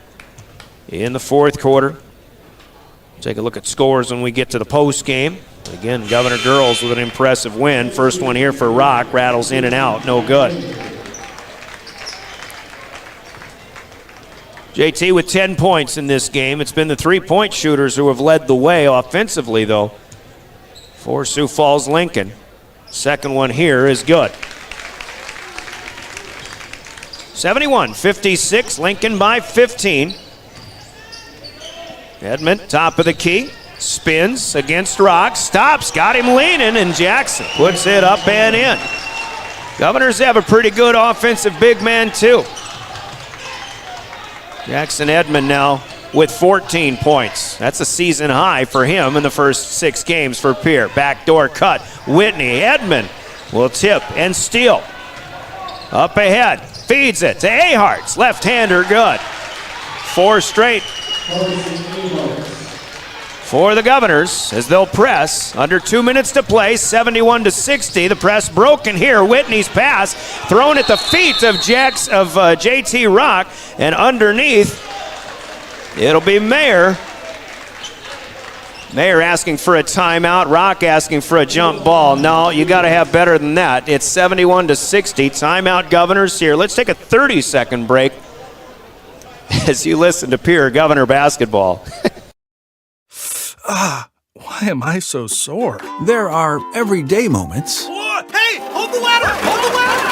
in the fourth quarter. Take a look at scores when we get to the post game. Again, Governor Girls with an impressive win. First one here for Rock, rattles in and out, no good. JT with 10 points in this game. It's been the three-point shooters who have led the way offensively, though, for Sioux Falls Lincoln. Second one here is good. 71-56, Lincoln by 15. Edmond, top of the key, spins against Rock, stops, got him leaning, and Jackson puts it up and in. Governors have a pretty good offensive big man, too. Jackson Edmond now with 14 points. That's a season high for him in the first 6 games for Pierre. Backdoor cut, Whitney, Edmond will tip and steal. Up ahead, feeds it to Aharts, left-hander good. 4 straight for the Governors as they'll press. Under 2 minutes to play, 71-60. The press broken here. Whitney's pass thrown at the feet of JT Rock, and underneath it'll be Mayer. Mayer asking for a timeout. Rock asking for a jump ball. No, you got to have better than that. It's 71-60. Timeout, Governors here. Let's take a 30-second break as you listen to Pierre Governor basketball. Why am I so sore? There are everyday moments. Hey, hold the ladder! Hold the ladder!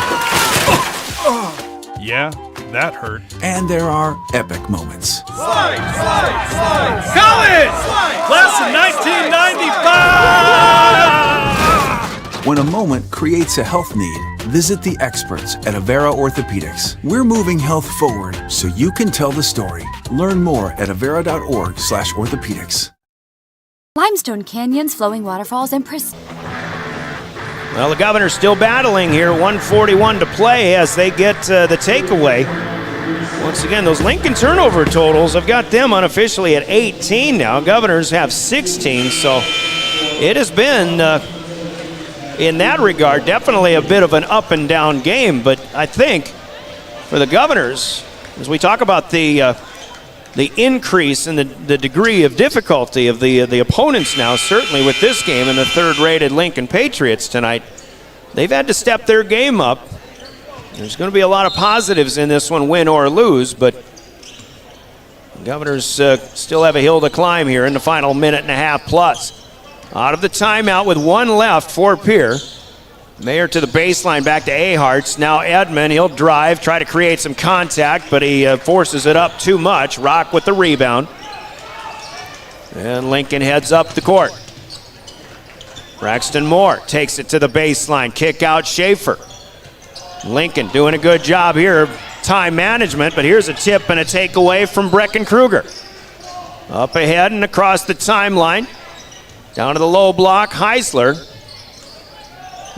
Yeah, that hurt. And there are epic moments. Slide! College! Class of 1995! When a moment creates a health need, visit the experts at Avera Orthopedics. We're moving health forward so you can tell the story. Learn more at avera.org/orthopedics. Limestone canyons, flowing waterfalls, and Well, the Governors still battling here. 1:41 to play as they get the takeaway. Once again, those Lincoln turnover totals have got them unofficially at 18 now. Governors have 16, so it has been, in that regard, definitely a bit of an up and down game. But I think for the Governors, as we talk about the increase in the degree of difficulty of the opponents now, certainly with this game and the third-rated Lincoln Patriots tonight, they've had to step their game up. There's going to be a lot of positives in this one, win or lose, but the Governors still have a hill to climb here in the final minute and a half plus. Out of the timeout with one left for Pierre. Mayer to the baseline, back to Aharts. Now Edmond, he'll drive, try to create some contact, but he forces it up too much. Rock with the rebound. And Lincoln heads up the court. Braxton Moore takes it to the baseline. Kick out Schaefer. Lincoln doing a good job here, time management, but here's a tip and a takeaway from Brecken Kruger. Up ahead and across the timeline. Down to the low block, Heisler.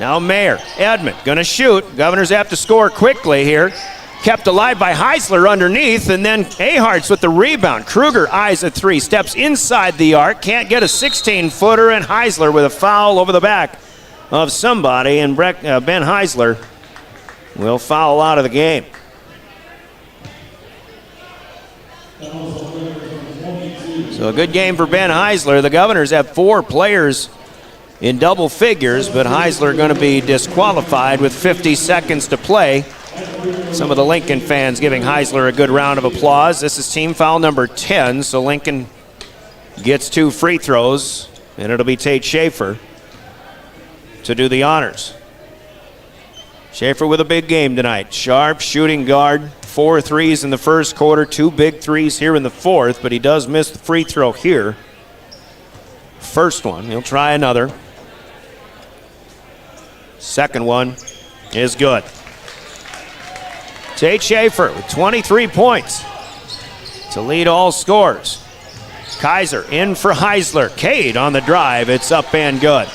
Now Mayer, Edmond, gonna shoot. Governors have to score quickly here. Kept alive by Heisler underneath, and then Aharts with the rebound. Kruger eyes a three, steps inside the arc, can't get a 16-footer, and Heisler with a foul over the back of somebody, and Ben Heisler will foul out of the game. So a good game for Ben Heisler. The Governors have 4 players in double figures, but Heisler going to be disqualified with 50 seconds to play. Some of the Lincoln fans giving Heisler a good round of applause. This is team foul number 10, so Lincoln gets 2 free throws, and it'll be Tate Schaefer to do the honors. Schaefer with a big game tonight. Sharp shooting guard, 4 threes in the first quarter, 2 big threes here in the fourth, but he does miss the free throw here. First one, he'll try another. Second one is good. Tate Schaefer with 23 points to lead all scores. Kaiser in for Heisler. Cade on the drive. It's up and good.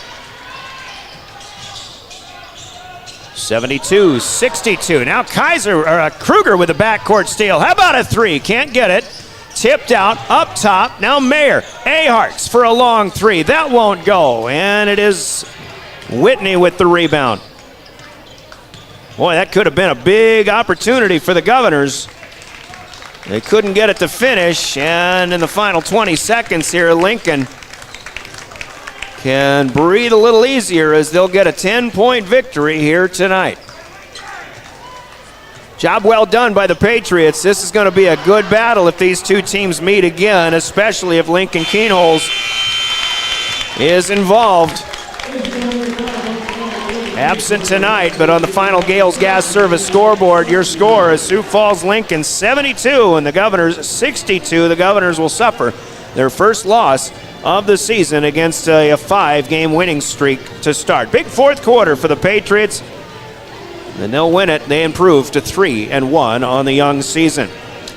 72-62. Now Kruger with the backcourt steal. How about a three? Can't get it. Tipped out, up top. Now Mayer. Aharts for a long three. That won't go. And it is Whitney with the rebound. Boy, that could have been a big opportunity for the Governors. They couldn't get it to finish. And in the final 20 seconds here, Lincoln can breathe a little easier as they'll get a 10-point victory here tonight. Job well done by the Patriots. This is going to be a good battle if these two teams meet again, especially if Lincoln Kienholz is involved. Absent tonight, but on the final Gales Gas Service scoreboard, your score is Sioux Falls Lincoln 72 and the Governors 62. The Governors will suffer their first loss of the season against a 5-game winning streak to start. Big fourth quarter for the Patriots, and they'll win it. They improve to 3-1 on the young season.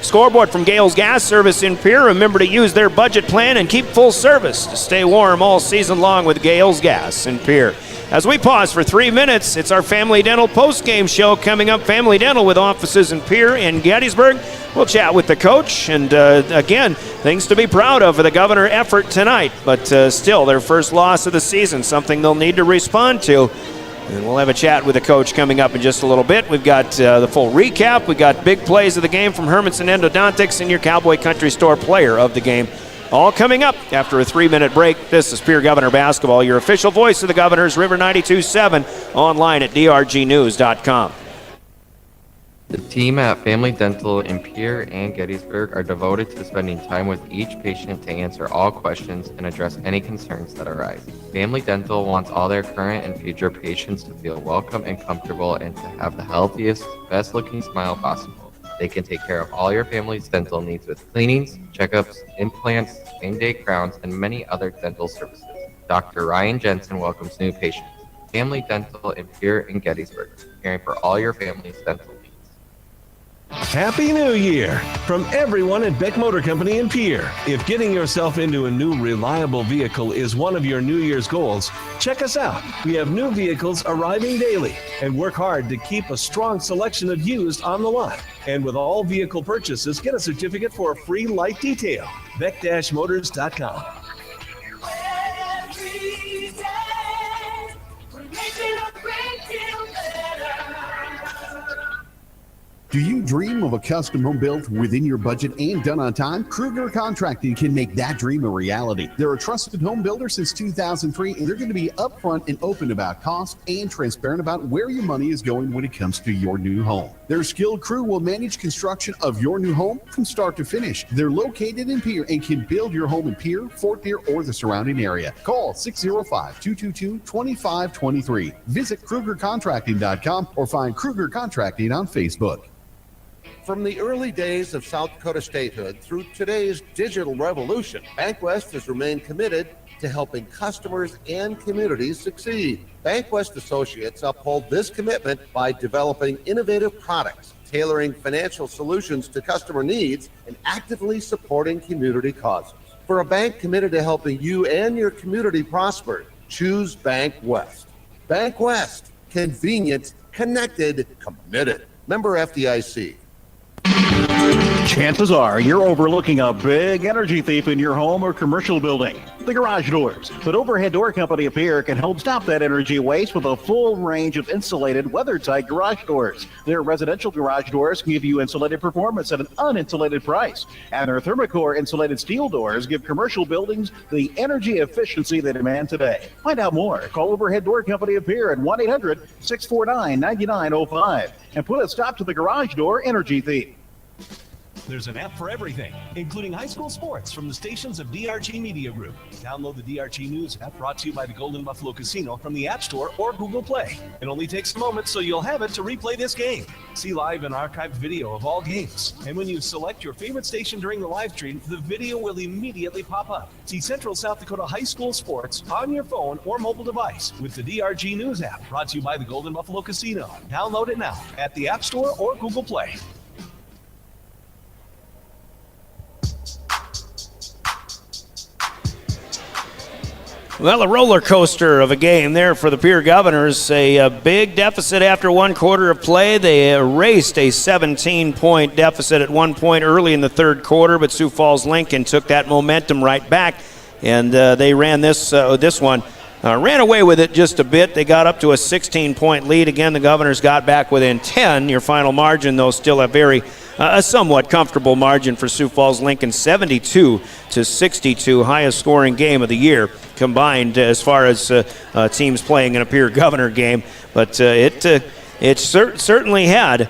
Scoreboard from Gales Gas Service in Pierre. Remember to use their budget plan and keep full service to stay warm all season long with Gales Gas in Pierre. As we pause for 3 minutes, it's our Family Dental post-game show coming up. Family Dental with offices in Pierre and Gettysburg. We'll chat with the coach, and again, things to be proud of for the Governor effort tonight, but still their first loss of the season, something they'll need to respond to. And we'll have a chat with the coach coming up in just a little bit. We've got the full recap. We've got big plays of the game from Hermanson Endodontics and your Cowboy Country Store player of the game All coming up after a 3-minute break. This is Pierre Governor Basketball, your official voice of the Governors, River 92.7, online at drgnews.com. The team at Family Dental in Pierre and Gettysburg are devoted to spending time with each patient to answer all questions and address any concerns that arise. Family Dental wants all their current and future patients to feel welcome and comfortable and to have the healthiest, best-looking smile possible. They can take care of all your family's dental needs with cleanings, checkups, implants, same-day crowns, and many other dental services. Dr. Ryan Jensen welcomes new patients. Family Dental in Pierre and Gettysburg, caring for all your family's dental needs. Happy New Year from everyone at Beck Motor Company in Pierre. If getting yourself into a new reliable vehicle is one of your New Year's goals, check us out. We have new vehicles arriving daily and work hard to keep a strong selection of used on the lot. And with all vehicle purchases, get a certificate for a free light detail. Beck-Motors.com. Do you dream of a custom home built within your budget and done on time? Kruger Contracting can make that dream a reality. They're a trusted home builder since 2003, and they're going to be upfront and open about cost and transparent about where your money is going when it comes to your new home. Their skilled crew will manage construction of your new home from start to finish. They're located in Pierre and can build your home in Pierre, Fort Pierre, or the surrounding area. Call 605-222-2523. Visit KrugerContracting.com or find Kruger Contracting on Facebook. From the early days of South Dakota statehood through today's digital revolution, BankWest has remained committed to helping customers and communities succeed. BankWest Associates uphold this commitment by developing innovative products, tailoring financial solutions to customer needs, and actively supporting community causes. For a bank committed to helping you and your community prosper, choose BankWest. BankWest, convenient, connected, committed. Member FDIC. Chances are you're overlooking a big energy thief in your home or commercial building. The garage doors. But Overhead Door Company of Pierre can help stop that energy waste with a full range of insulated, weather-tight garage doors. Their residential garage doors give you insulated performance at an uninsulated price. And their Thermocore insulated steel doors give commercial buildings the energy efficiency they demand today. Find out more. Call Overhead Door Company of Pierre at 1-800-649-9905 and put a stop to the garage door energy thief. There's an app for everything, including high school sports from the stations of DRG Media Group. Download the DRG News app, brought to you by the Golden Buffalo Casino, from the App Store or Google Play. It only takes a moment, so you'll have it to replay this game. See live and archived video of all games. And when you select your favorite station during the live stream, the video will immediately pop up. See Central South Dakota high school sports on your phone or mobile device with the DRG News app, brought to you by the Golden Buffalo Casino. Download it now at the App Store or Google Play. Well, a roller coaster of a game there for the Pierre Governors. A big deficit after one quarter of play. They erased a 17-point deficit at one point early in the third quarter, but Sioux Falls Lincoln took that momentum right back, and they ran this one. Ran away with it just a bit. They got up to a 16-point lead. Again, the Governors got back within 10. Your final margin, though, still a somewhat comfortable margin for Sioux Falls Lincoln, 72-62, highest scoring game of the year combined as far as teams playing in a Pierre Governor game. But it certainly had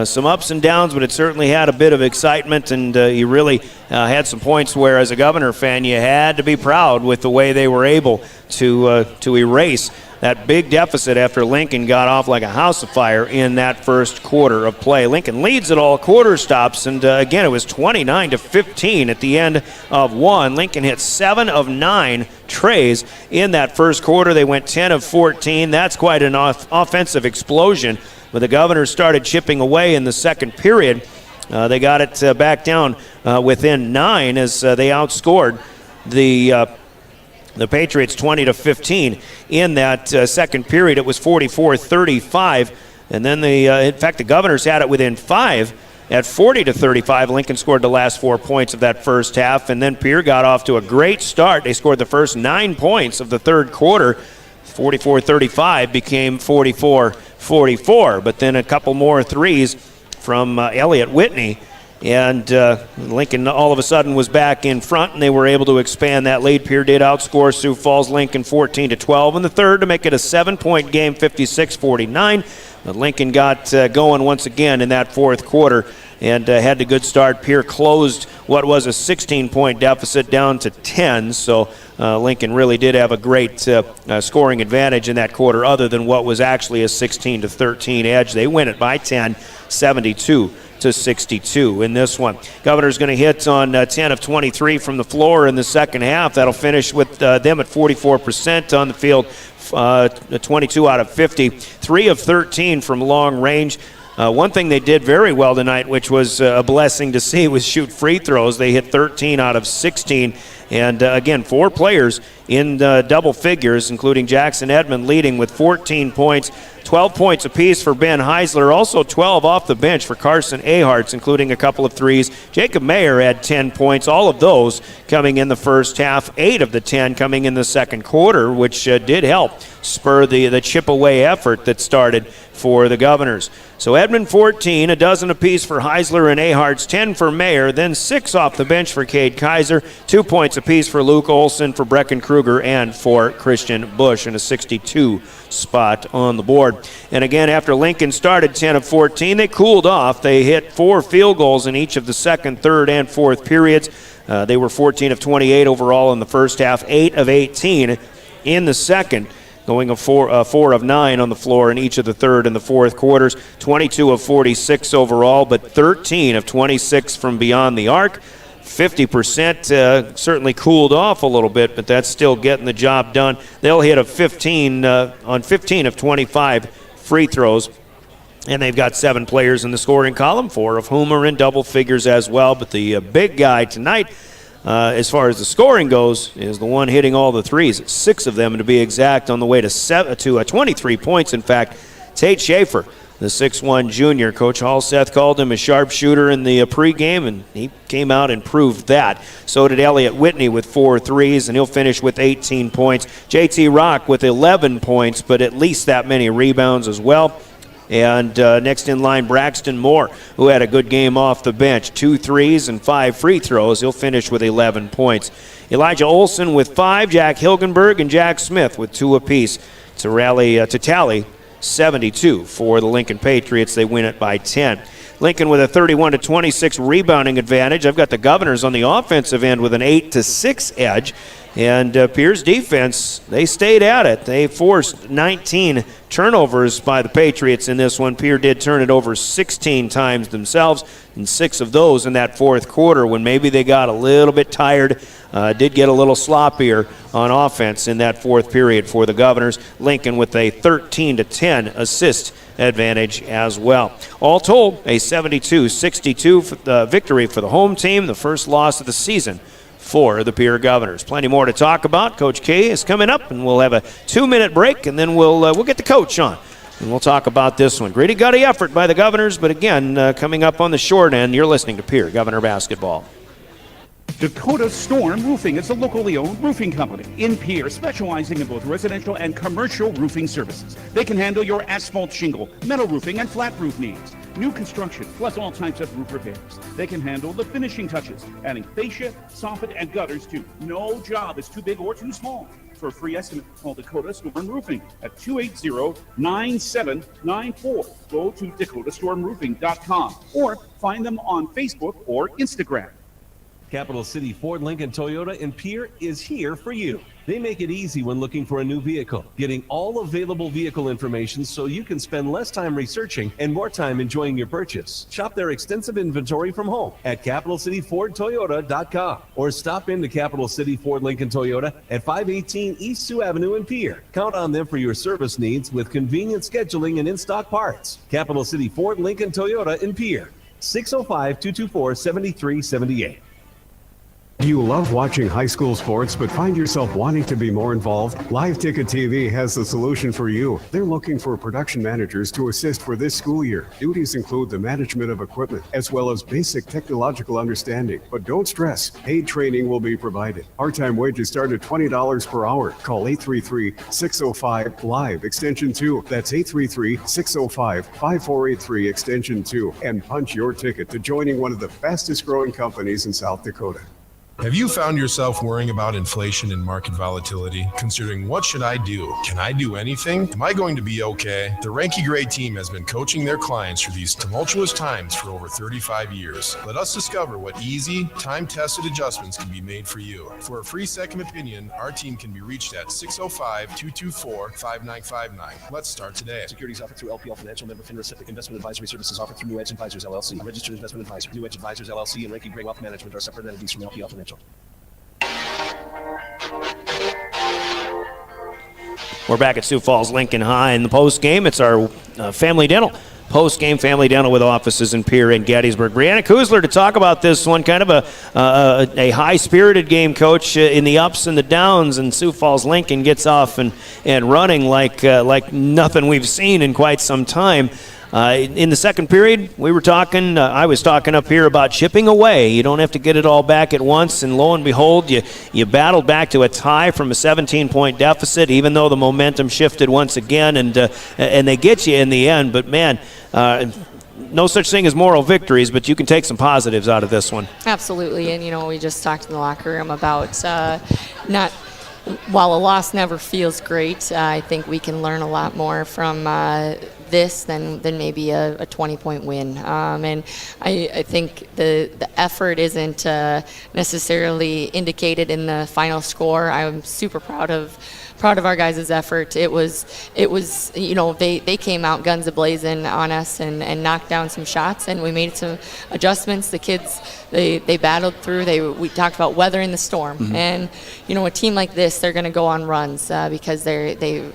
some ups and downs, but it certainly had a bit of excitement, and you really had some points where, as a Governor fan, you had to be proud with the way they were able to erase that big deficit after Lincoln got off like a house of fire in that first quarter of play. Lincoln leads at all quarter stops, and again, it was 29-15 at the end of one. Lincoln hit 7 of 9 trays in that first quarter. They went 10 of 14. That's quite an offensive explosion. But the Governors started chipping away in the second period. They got it back down within 9 as they outscored the Patriots 20-15 in that second period. It was 44-35, and then in fact the Governors had it within 5 at 40-35. Lincoln scored the last 4 points of that first half, and then Pierre got off to a great start. They scored the first 9 points of the third quarter. 44-35 became 44-44, but then a couple more threes from Elliott Whitney, And Lincoln all of a sudden was back in front, and they were able to expand that lead. Pierre did outscore Sioux Falls Lincoln 14-12 in the third to make it a 7-point game, 56-49. But Lincoln got going once again in that fourth quarter and had a good start. Pierre closed what was a 16-point deficit down to 10, so Lincoln really did have a great scoring advantage in that quarter, other than what was actually a 16-13 edge. They win it by 10, 72-62 in this one. Governor's going to hit on 10 of 23 from the floor in the second half. That'll finish with them at 44% on the field, 22 out of 50, 3 of 13 from long range. One thing they did very well tonight, which was a blessing to see, was shoot free throws. They hit 13 out of 16. And again, 4 players in double figures, including Jackson Edmond leading with 14 points, 12 points apiece for Ben Heisler, also 12 off the bench for Carson Aharts, including a couple of threes. Jacob Mayer had 10 points, all of those coming in the first half, 8 of the 10 coming in the second quarter, which did help spur the chip-away effort that started for the Governors. So Edmond 14, a dozen apiece for Heisler and Aharts, 10 for Mayer, then 6 off the bench for Cade Kaiser, 2 points apiece for Luke Olson, for Brecken Kruger, and for Christian Bush, and a 62 spot on the board. And again, after Lincoln started 10 of 14, they cooled off. They hit 4 field goals in each of the second, third, and fourth periods. They were 14 of 28 overall in the first half, 8 of 18 in the second, going 4 of 9 on the floor in each of the third and the fourth quarters, 22 of 46 overall, but 13 of 26 from beyond the arc. 50% certainly cooled off a little bit, but that's still getting the job done. They'll hit a 15 on 15 of 25 free throws, and they've got 7 players in the scoring column, 4 of whom are in double figures as well. But the big guy tonight, as far as the scoring goes, is the one hitting all the threes. 6 of them to be exact, on the way to 23 points. In fact, Tate Schaefer, the 6'1 junior. Coach Halseth called him a sharpshooter in the pregame, and he came out and proved that. So did Elliott Whitney with 4 threes, and he'll finish with 18 points. JT Rock with 11 points, but at least that many rebounds as well. And next in line, Braxton Moore, who had a good game off the bench. 2 threes and 5 free throws. He'll finish with 11 points. Elijah Olson with 5, Jack Hilgenberg and Jack Smith with 2 apiece to tally 72 for the Lincoln Patriots. They win it by 10. Lincoln with a 31-26 rebounding advantage. I've got the Governors on the offensive end with an 8-6 edge. And Pierre's defense, they stayed at it. They forced 19 turnovers by the Patriots in this one. Pierre did turn it over 16 times themselves, and 6 of those in that fourth quarter when maybe they got a little bit tired, did get a little sloppier on offense in that fourth period for the Governors. Lincoln with a 13-10 assist advantage as well. All told, a 72-62 victory for the home team, the first loss of the season for the Pierre Governors. Plenty more to talk about. Coach K is coming up, and we'll have a 2-minute break, and then we'll get the coach on, and we'll talk about this one. Gritty-gutty effort by the Governors, but again, coming up on the short end, you're listening to Pierre Governor Basketball. Dakota Storm Roofing is a locally owned roofing company in Pierre, specializing in both residential and commercial roofing services. They can handle your asphalt shingle, metal roofing, and flat roof needs. New construction, plus all types of roof repairs. They can handle the finishing touches, adding fascia, soffit, and gutters too. No job is too big or too small. For a free estimate, call Dakota Storm Roofing at 280-9794. Go to dakotastormroofing.com or find them on Facebook or Instagram. Capital City Ford Lincoln Toyota in Pierre is here for you. They make it easy when looking for a new vehicle, getting all available vehicle information so you can spend less time researching and more time enjoying your purchase. Shop their extensive inventory from home at capitalcityfordtoyota.com or stop into Capital City Ford Lincoln Toyota at 518 East Sioux Avenue in Pierre. Count on them for your service needs with convenient scheduling and in-stock parts. Capital City Ford Lincoln Toyota in Pierre, 605-224-7378. Do you love watching high school sports but find yourself wanting to be more involved? Live Ticket TV has the solution for you. They're looking for production managers to assist for this school year. Duties include the management of equipment as well as basic technological understanding. But don't stress, paid training will be provided. Part-time wages start at $20 per hour. Call 833-605-LIVE extension 2. That's 833-605-5483 extension 2 and punch your ticket to joining one of the fastest growing companies in South Dakota. Have you found yourself worrying about inflation and market volatility? Considering what should I do? Can I do anything? Am I going to be okay? The Ranky Gray team has been coaching their clients through these tumultuous times for over 35 years. Let us discover what easy, time-tested adjustments can be made for you. For a free second opinion, our team can be reached at 605-224-5959. Let's start today. Securities offered through LPL Financial, member FINRA. Investment advisory services offered through New Edge Advisors LLC. Registered investment advisor. New Edge Advisors LLC and Ranky Gray Wealth Management are separate entities from LPL Financial. We're back at Sioux Falls Lincoln High in the post-game. It's our Family Dental. Post-game Family Dental with offices in Pierre and Gettysburg. Brianna Kuzler to talk about this one. Kind of a high-spirited game, Coach, in the ups and the downs, and Sioux Falls Lincoln gets off and running like nothing we've seen in quite some time. In the second period, we were talking, I was talking up here about chipping away. You don't have to get it all back at once, and lo and behold, you battled back to a tie from a 17-point deficit, even though the momentum shifted once again, and they get you in the end. But, man, no such thing as moral victories, but you can take some positives out of this one. Absolutely, and, we just talked in the locker room about while a loss never feels great, I think we can learn a lot more from this than maybe a 20-point win. And I think the effort isn't necessarily indicated in the final score. I'm super proud of our guys' effort. It was they came out guns a-blazing on us and knocked down some shots, and we made some adjustments. The kids, they battled through. We talked about weathering the storm. Mm-hmm. And, a team like this, they're going to go on runs because they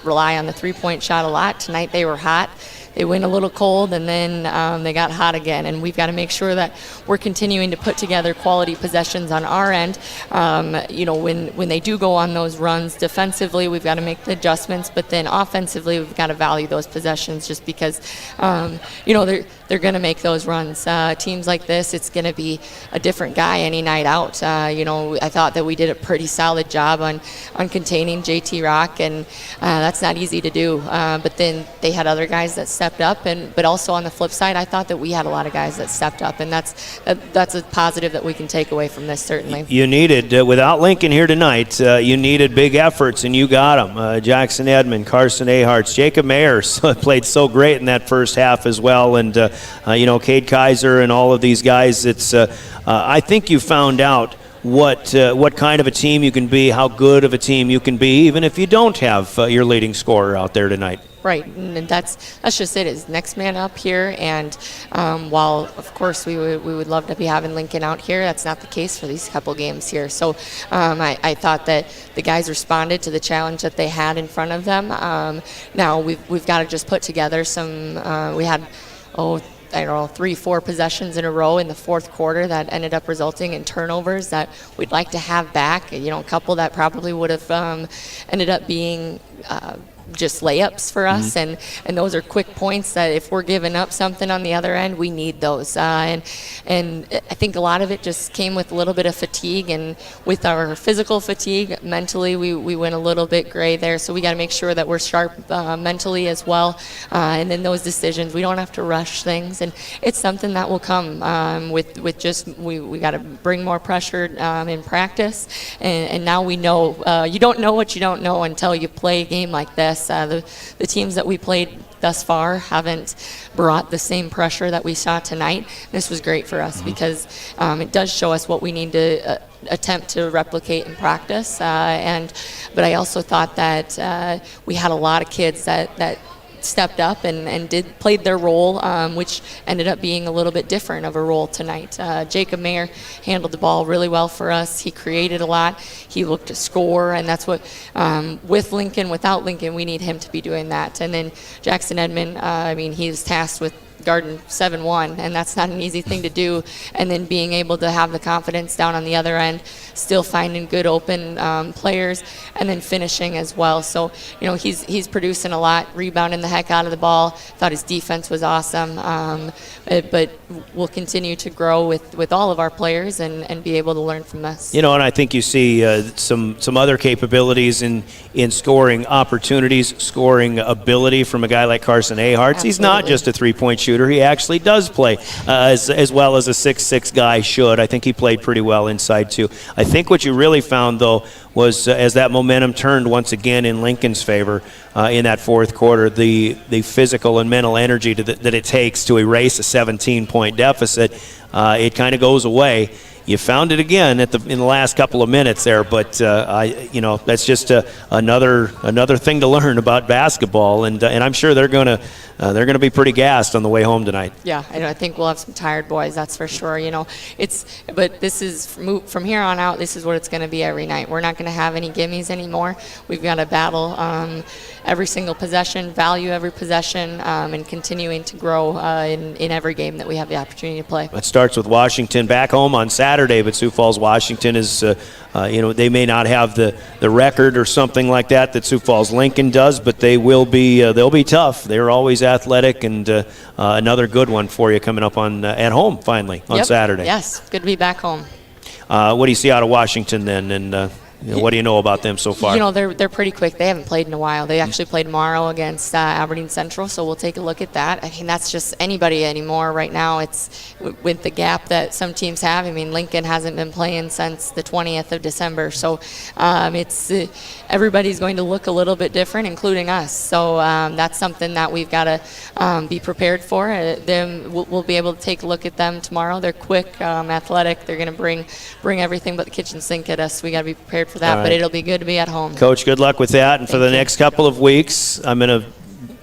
rely on the three-point shot a lot. Tonight they were hot. They went a little cold, and then they got hot again. And we've got to make sure that we're continuing to put together quality possessions on our end. When they do go on those runs defensively, we've got to make the adjustments. But then offensively, we've got to value those possessions just because, they're going to make those runs. Teams like this, it's going to be a different guy any night out. I thought that we did a pretty solid job on containing JT Rock, and that's not easy to do. But then they had other guys that stepped up, but also on the flip side, I thought that we had a lot of guys that stepped up, and that's a positive that we can take away from this, certainly. You needed, without Lincoln here tonight, you needed big efforts, and you got them. Jackson Edmond, Carson Aharts, Jacob Mayers played so great in that first half as well, and Cade Kaiser and all of these guys. It's I think you found out what kind of a team you can be, how good of a team you can be, even if you don't have your leading scorer out there tonight. Right, and that's just it. Is next man up here, and while of course we would love to be having Lincoln out here, that's not the case for these couple games here. So I thought that the guys responded to the challenge that they had in front of them. Now we've got to just put together some. We had 3-4 possessions in a row in the fourth quarter that ended up resulting in turnovers that we'd like to have back. A couple that probably would have ended up being just layups for us, and those are quick points that if we're giving up something on the other end, we need those. And I think a lot of it just came with a little bit of fatigue, and with our physical fatigue, mentally we went a little bit gray there. So we got to make sure that we're sharp mentally as well. And then those decisions, we don't have to rush things, and it's something that will come with just we got to bring more pressure in practice. And now we know you don't know what you don't know until you play a game like this. The teams that we played thus far haven't brought the same pressure that we saw tonight. This was great for us because it does show us what we need to attempt to replicate in practice. But I also thought that we had a lot of kids that stepped up and played their role, which ended up being a little bit different of a role tonight. Jacob Mayer handled the ball really well for us. He created a lot. He looked to score, and that's what, with Lincoln, without Lincoln, we need him to be doing that. And then Jackson Edmond, he was tasked with guarding 7-1, and that's not an easy thing to do. And then being able to have the confidence down on the other end, still finding good open players, and then finishing as well. So, he's producing a lot, rebounding the heck out of the ball. Thought his defense was awesome. But we'll continue to grow with all of our players and be able to learn from this. And I think you see some other capabilities in scoring opportunities, scoring ability from a guy like Carson Aharts. Absolutely. He's not just a three-point shooter. He actually does play as well as a 6'6" guy should. I think he played pretty well inside too. I think what you really found, though, was as that momentum turned once again in Lincoln's favor in that fourth quarter, the physical and mental energy that it takes to erase a 17-point deficit, it kind of goes away. You found it again in the last couple of minutes there, but that's just another thing to learn about basketball, and I'm sure they're gonna be pretty gassed on the way home tonight. Yeah, I think we'll have some tired boys, that's for sure. But this is from here on out. This is what it's going to be every night. We're not going to have any gimmies anymore. We've got to battle every single possession, value every possession, and continuing to grow in every game that we have the opportunity to play. It starts with Washington back home on Saturday, but Sioux Falls, Washington is, they may not have the record or something like that Sioux Falls Lincoln does, but they'll be tough. They're always athletic, and another good one for you coming up at home finally on Saturday. Yes, good to be back home. What do you see out of Washington then, and what do you know about them so far? They're pretty quick. They haven't played in a while. They actually played tomorrow against Aberdeen Central, so we'll take a look at that. I mean, that's just anybody anymore right now. It's with the gap that some teams have. I mean, Lincoln hasn't been playing since the 20th of December, so everybody's going to look a little bit different, including us. So that's something that we've got to be prepared for. We'll be able to take a look at them tomorrow. They're quick, athletic. They're going to bring everything but the kitchen sink at us. We got to be prepared for that, right. But it'll be good to be at home. Coach, good luck with that. And for the next couple of weeks, I'm going to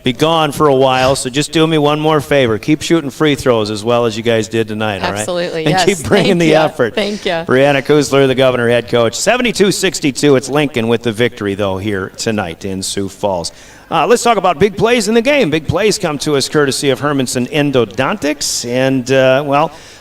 be gone for a while, so just do me one more favor. Keep shooting free throws as well as you guys did tonight, Absolutely, all right? And yes. keep bringing the effort. Thank you. Brianna Kuzler, the Governor head coach. 72-62, it's Lincoln with the victory, though, here tonight in Sioux Falls. Let's talk about big plays in the game. Big plays come to us courtesy of Hermanson Endodontics. And,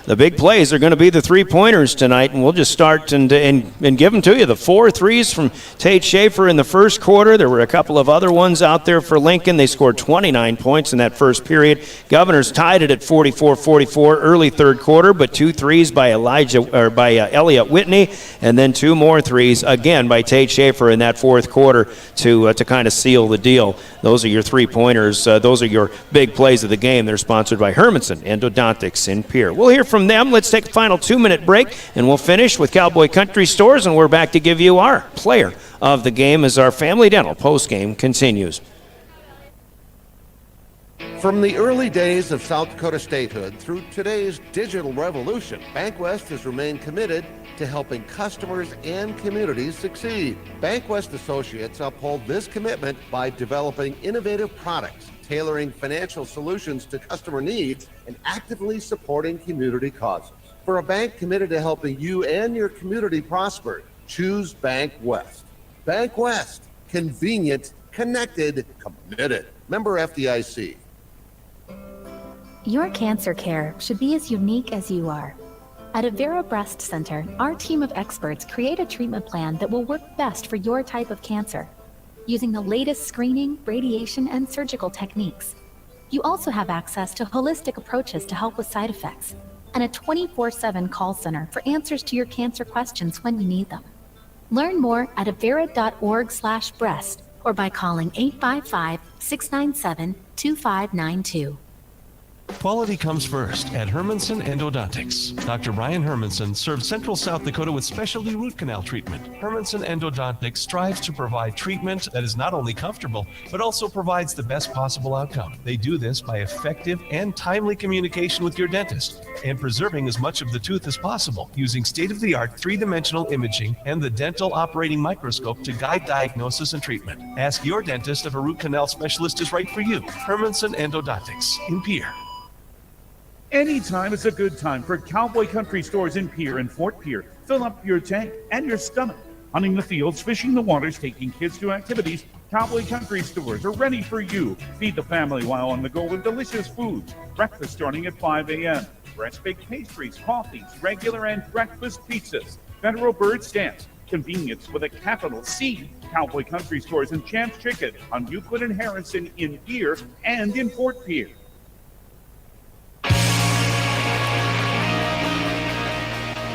the big plays are going to be the three-pointers tonight, and we'll just start and give them to you. The 4 threes from Tate Schaefer in the first quarter. There were a couple of other ones out there for Lincoln. They scored 29 points in that first period. Governors tied it at 44-44 early third quarter, but 2 threes by Elliott Whitney, and then 2 more threes again by Tate Schaefer in that fourth quarter to kind of seal the deal. Those are your three-pointers. Those are your big plays of the game. They're sponsored by Hermanson Endodontics in Pierre. We'll hear from them. Let's take a final 2-minute break, and we'll finish with Cowboy Country Stores, and we're back to give you our player of the game as our Family Dental postgame continues. From the early days of South Dakota statehood through today's digital revolution, BankWest has remained committed to helping customers and communities succeed. BankWest Associates uphold this commitment by developing innovative products, tailoring financial solutions to customer needs, and actively supporting community causes. For a bank committed to helping you and your community prosper, choose BankWest. BankWest, convenient, connected, committed. Member FDIC. Your cancer care should be as unique as you are. At Avera Breast Center, our team of experts create a treatment plan that will work best for your type of cancer, using the latest screening, radiation, and surgical techniques. You also have access to holistic approaches to help with side effects, and a 24/7 call center for answers to your cancer questions when you need them. Learn more at avera.org/breast or by calling 855-697-2592. Quality comes first at Hermanson Endodontics. Dr. Brian Hermanson serves Central South Dakota with specialty root canal treatment. Hermanson Endodontics strives to provide treatment that is not only comfortable, but also provides the best possible outcome. They do this by effective and timely communication with your dentist and preserving as much of the tooth as possible using state-of-the-art 3-dimensional imaging and the dental operating microscope to guide diagnosis and treatment. Ask your dentist if a root canal specialist is right for you. Hermanson Endodontics in Pierre. Anytime is a good time for Cowboy Country Stores in Pierre and Fort Pierre. Fill up your tank and your stomach Hunting the fields, fishing the waters, taking kids to activities, Cowboy Country Stores are ready for you. Feed the family while on the go with delicious foods. Breakfast starting at 5 a.m. Fresh baked pastries, coffees, regular and breakfast pizzas. Federal Bird Stamps. Convenience with a capital C. Cowboy Country Stores and Champs Chicken on Euclid and Harrison in Pierre and in Fort Pierre.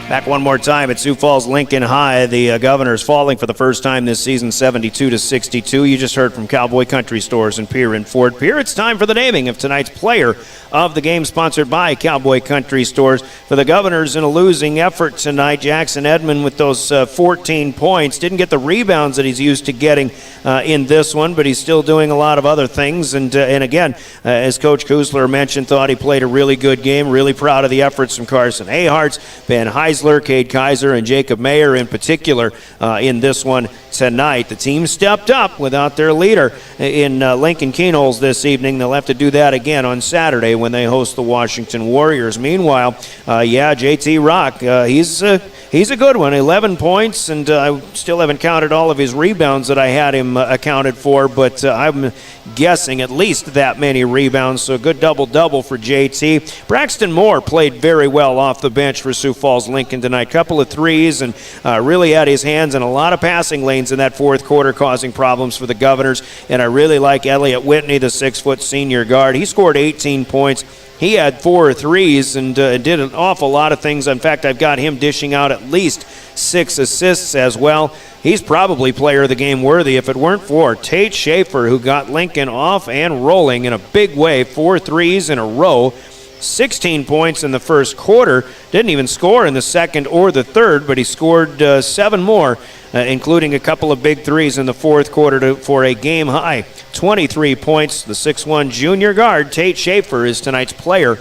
Back one more time at Sioux Falls Lincoln High. The Governors falling for the first time this season, 72-62. You just heard from Cowboy Country Stores in Pierre and Fort Pierre. It's time for the naming of tonight's player of the game, sponsored by Cowboy Country Stores. For the Governors in a losing effort tonight, Jackson Edmond with those 14 points. Didn't get the rebounds that he's used to getting in this one, but he's still doing a lot of other things. And again, as Coach Kusler mentioned, thought he played a really good game. Really proud of the efforts from Carson Aharts, Ben Heisler, Cade Kaiser, and Jacob Mayer in particular in this one tonight. The team stepped up without their leader in Lincoln Keenholz this evening. They'll have to do that again on Saturday when they host the Washington Warriors. Meanwhile, JT Rock, he's a good one. 11 points, and I still haven't counted all of his rebounds that I had him accounted for, but I'm guessing at least that many rebounds, so a good double-double for JT. Braxton Moore played very well off the bench for Sioux Falls Lincoln tonight. Couple of threes, and really had his hands in a lot of passing lanes in that fourth quarter, causing problems for the Governors. And I really like Elliott Whitney, the 6-foot senior guard. He scored 18 points. He had 4 threes and did an awful lot of things. In fact, I've got him dishing out at least 6 assists as well. He's probably player of the game worthy if it weren't for Tate Schaefer, who got Lincoln off and rolling in a big way. 4 threes in a row. 16 points in the first quarter. Didn't even score in the second or the third, but he scored 7 more, including a couple of big threes in the fourth quarter for a game-high 23 points. The 6'1 junior guard, Tate Schaefer, is tonight's player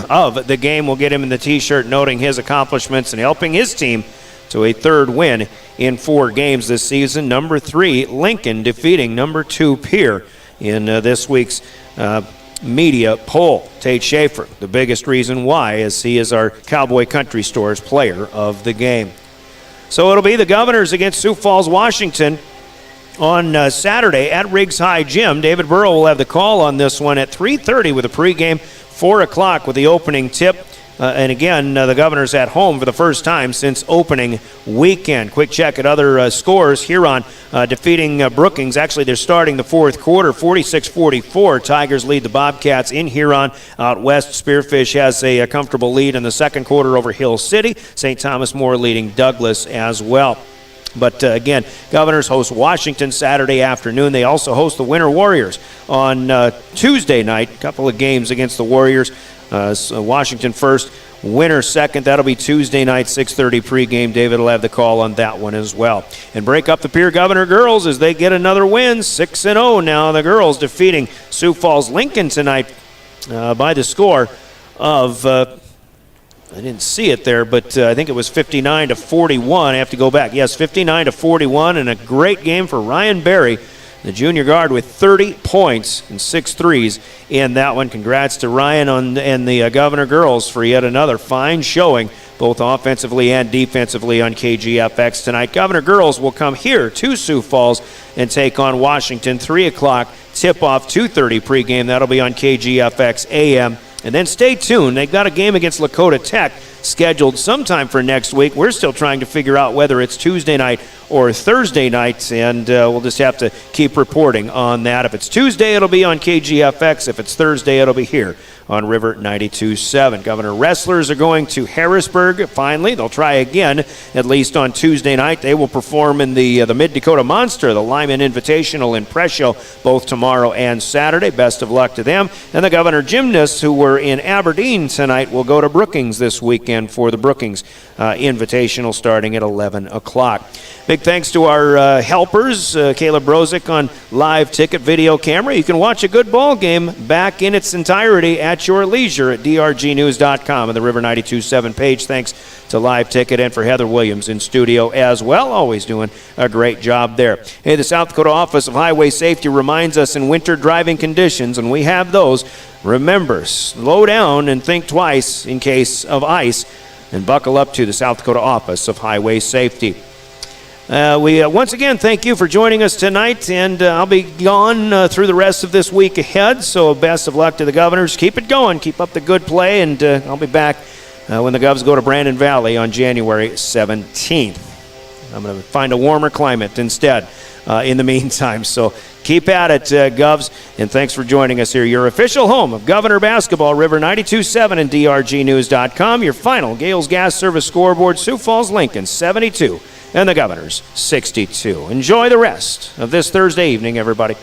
of the game. We'll get him in the T-shirt noting his accomplishments and helping his team to a third win in 4 games this season. Number 3, Lincoln, defeating number 2, Pierre, in this week's media poll. Tate Schaefer, the biggest reason why, as he is our Cowboy Country Stores player of the game. So it'll be the Governors against Sioux Falls, Washington on Saturday at Riggs High Gym. David Burrow will have the call on this one at 3:30 with a pregame, 4 o'clock with the opening tip. And again, the Governors at home for the first time since opening weekend. Quick check at other scores. Huron defeating Brookings. Actually, they're starting the fourth quarter, 46-44. Tigers lead the Bobcats in Huron. Out west, Spearfish has a comfortable lead in the second quarter over Hill City. St. Thomas More leading Douglas as well. But again, Governors host Washington Saturday afternoon. They also host the Winter Warriors on Tuesday night. A couple of games against the Warriors. So Washington first, Winter second. That'll be Tuesday night, 6:30 pregame. David will have the call on that one as well. And break up the Pierre Governor girls as they get another win, 6-0 now. The girls defeating Sioux Falls Lincoln tonight by the score of I didn't see it there, but I think it was 59-41. I have to go back. Yes, 59-41, and a great game for Ryan Berry, the junior guard, with 30 points and 6 threes in that one. Congrats to Ryan and the Governor girls for yet another fine showing, both offensively and defensively on KGFX tonight. Governor girls will come here to Sioux Falls and take on Washington. 3 o'clock tip-off, 2:30 pregame. That'll be on KGFX AM. And then stay tuned. They've got a game against Lakota Tech scheduled sometime for next week. We're still trying to figure out whether it's Tuesday night or Thursday night, and we'll just have to keep reporting on that. If it's Tuesday, it'll be on KGFX. If it's Thursday, it'll be here on River 92.7. Governor Wrestlers are going to Harrisburg finally. They'll try again, at least on Tuesday night. They will perform in the Mid-Dakota Monster, the Lyman Invitational in Presho, both tomorrow and Saturday. Best of luck to them. And the Governor Gymnasts, who were in Aberdeen tonight, will go to Brookings this weekend for the Brookings Invitational starting at 11 o'clock. Big thanks to our helpers, Caleb Brozick on live ticket video camera. You can watch a good ball game back in its entirety at your leisure at drgnews.com and the River 92.7 page. Thanks to Live Ticket and for Heather Williams in studio as well. Always doing a great job there. Hey, the South Dakota Office of Highway Safety reminds us in winter driving conditions, and we have those, remember, slow down and think twice in case of ice, and buckle up to the South Dakota Office of Highway Safety. We once again thank you for joining us tonight, and I'll be gone through the rest of this week ahead, so best of luck to the Governors. Keep it going. Keep up the good play, and I'll be back when the Govs go to Brandon Valley on January 17th. I'm going to find a warmer climate instead in the meantime. So keep at it, Govs, and thanks for joining us here. Your official home of Governor Basketball, River 92.7 and DRGnews.com. Your final Gales Gas Service scoreboard, Sioux Falls, Lincoln, 72, and the Governors, 62. Enjoy the rest of this Thursday evening, everybody.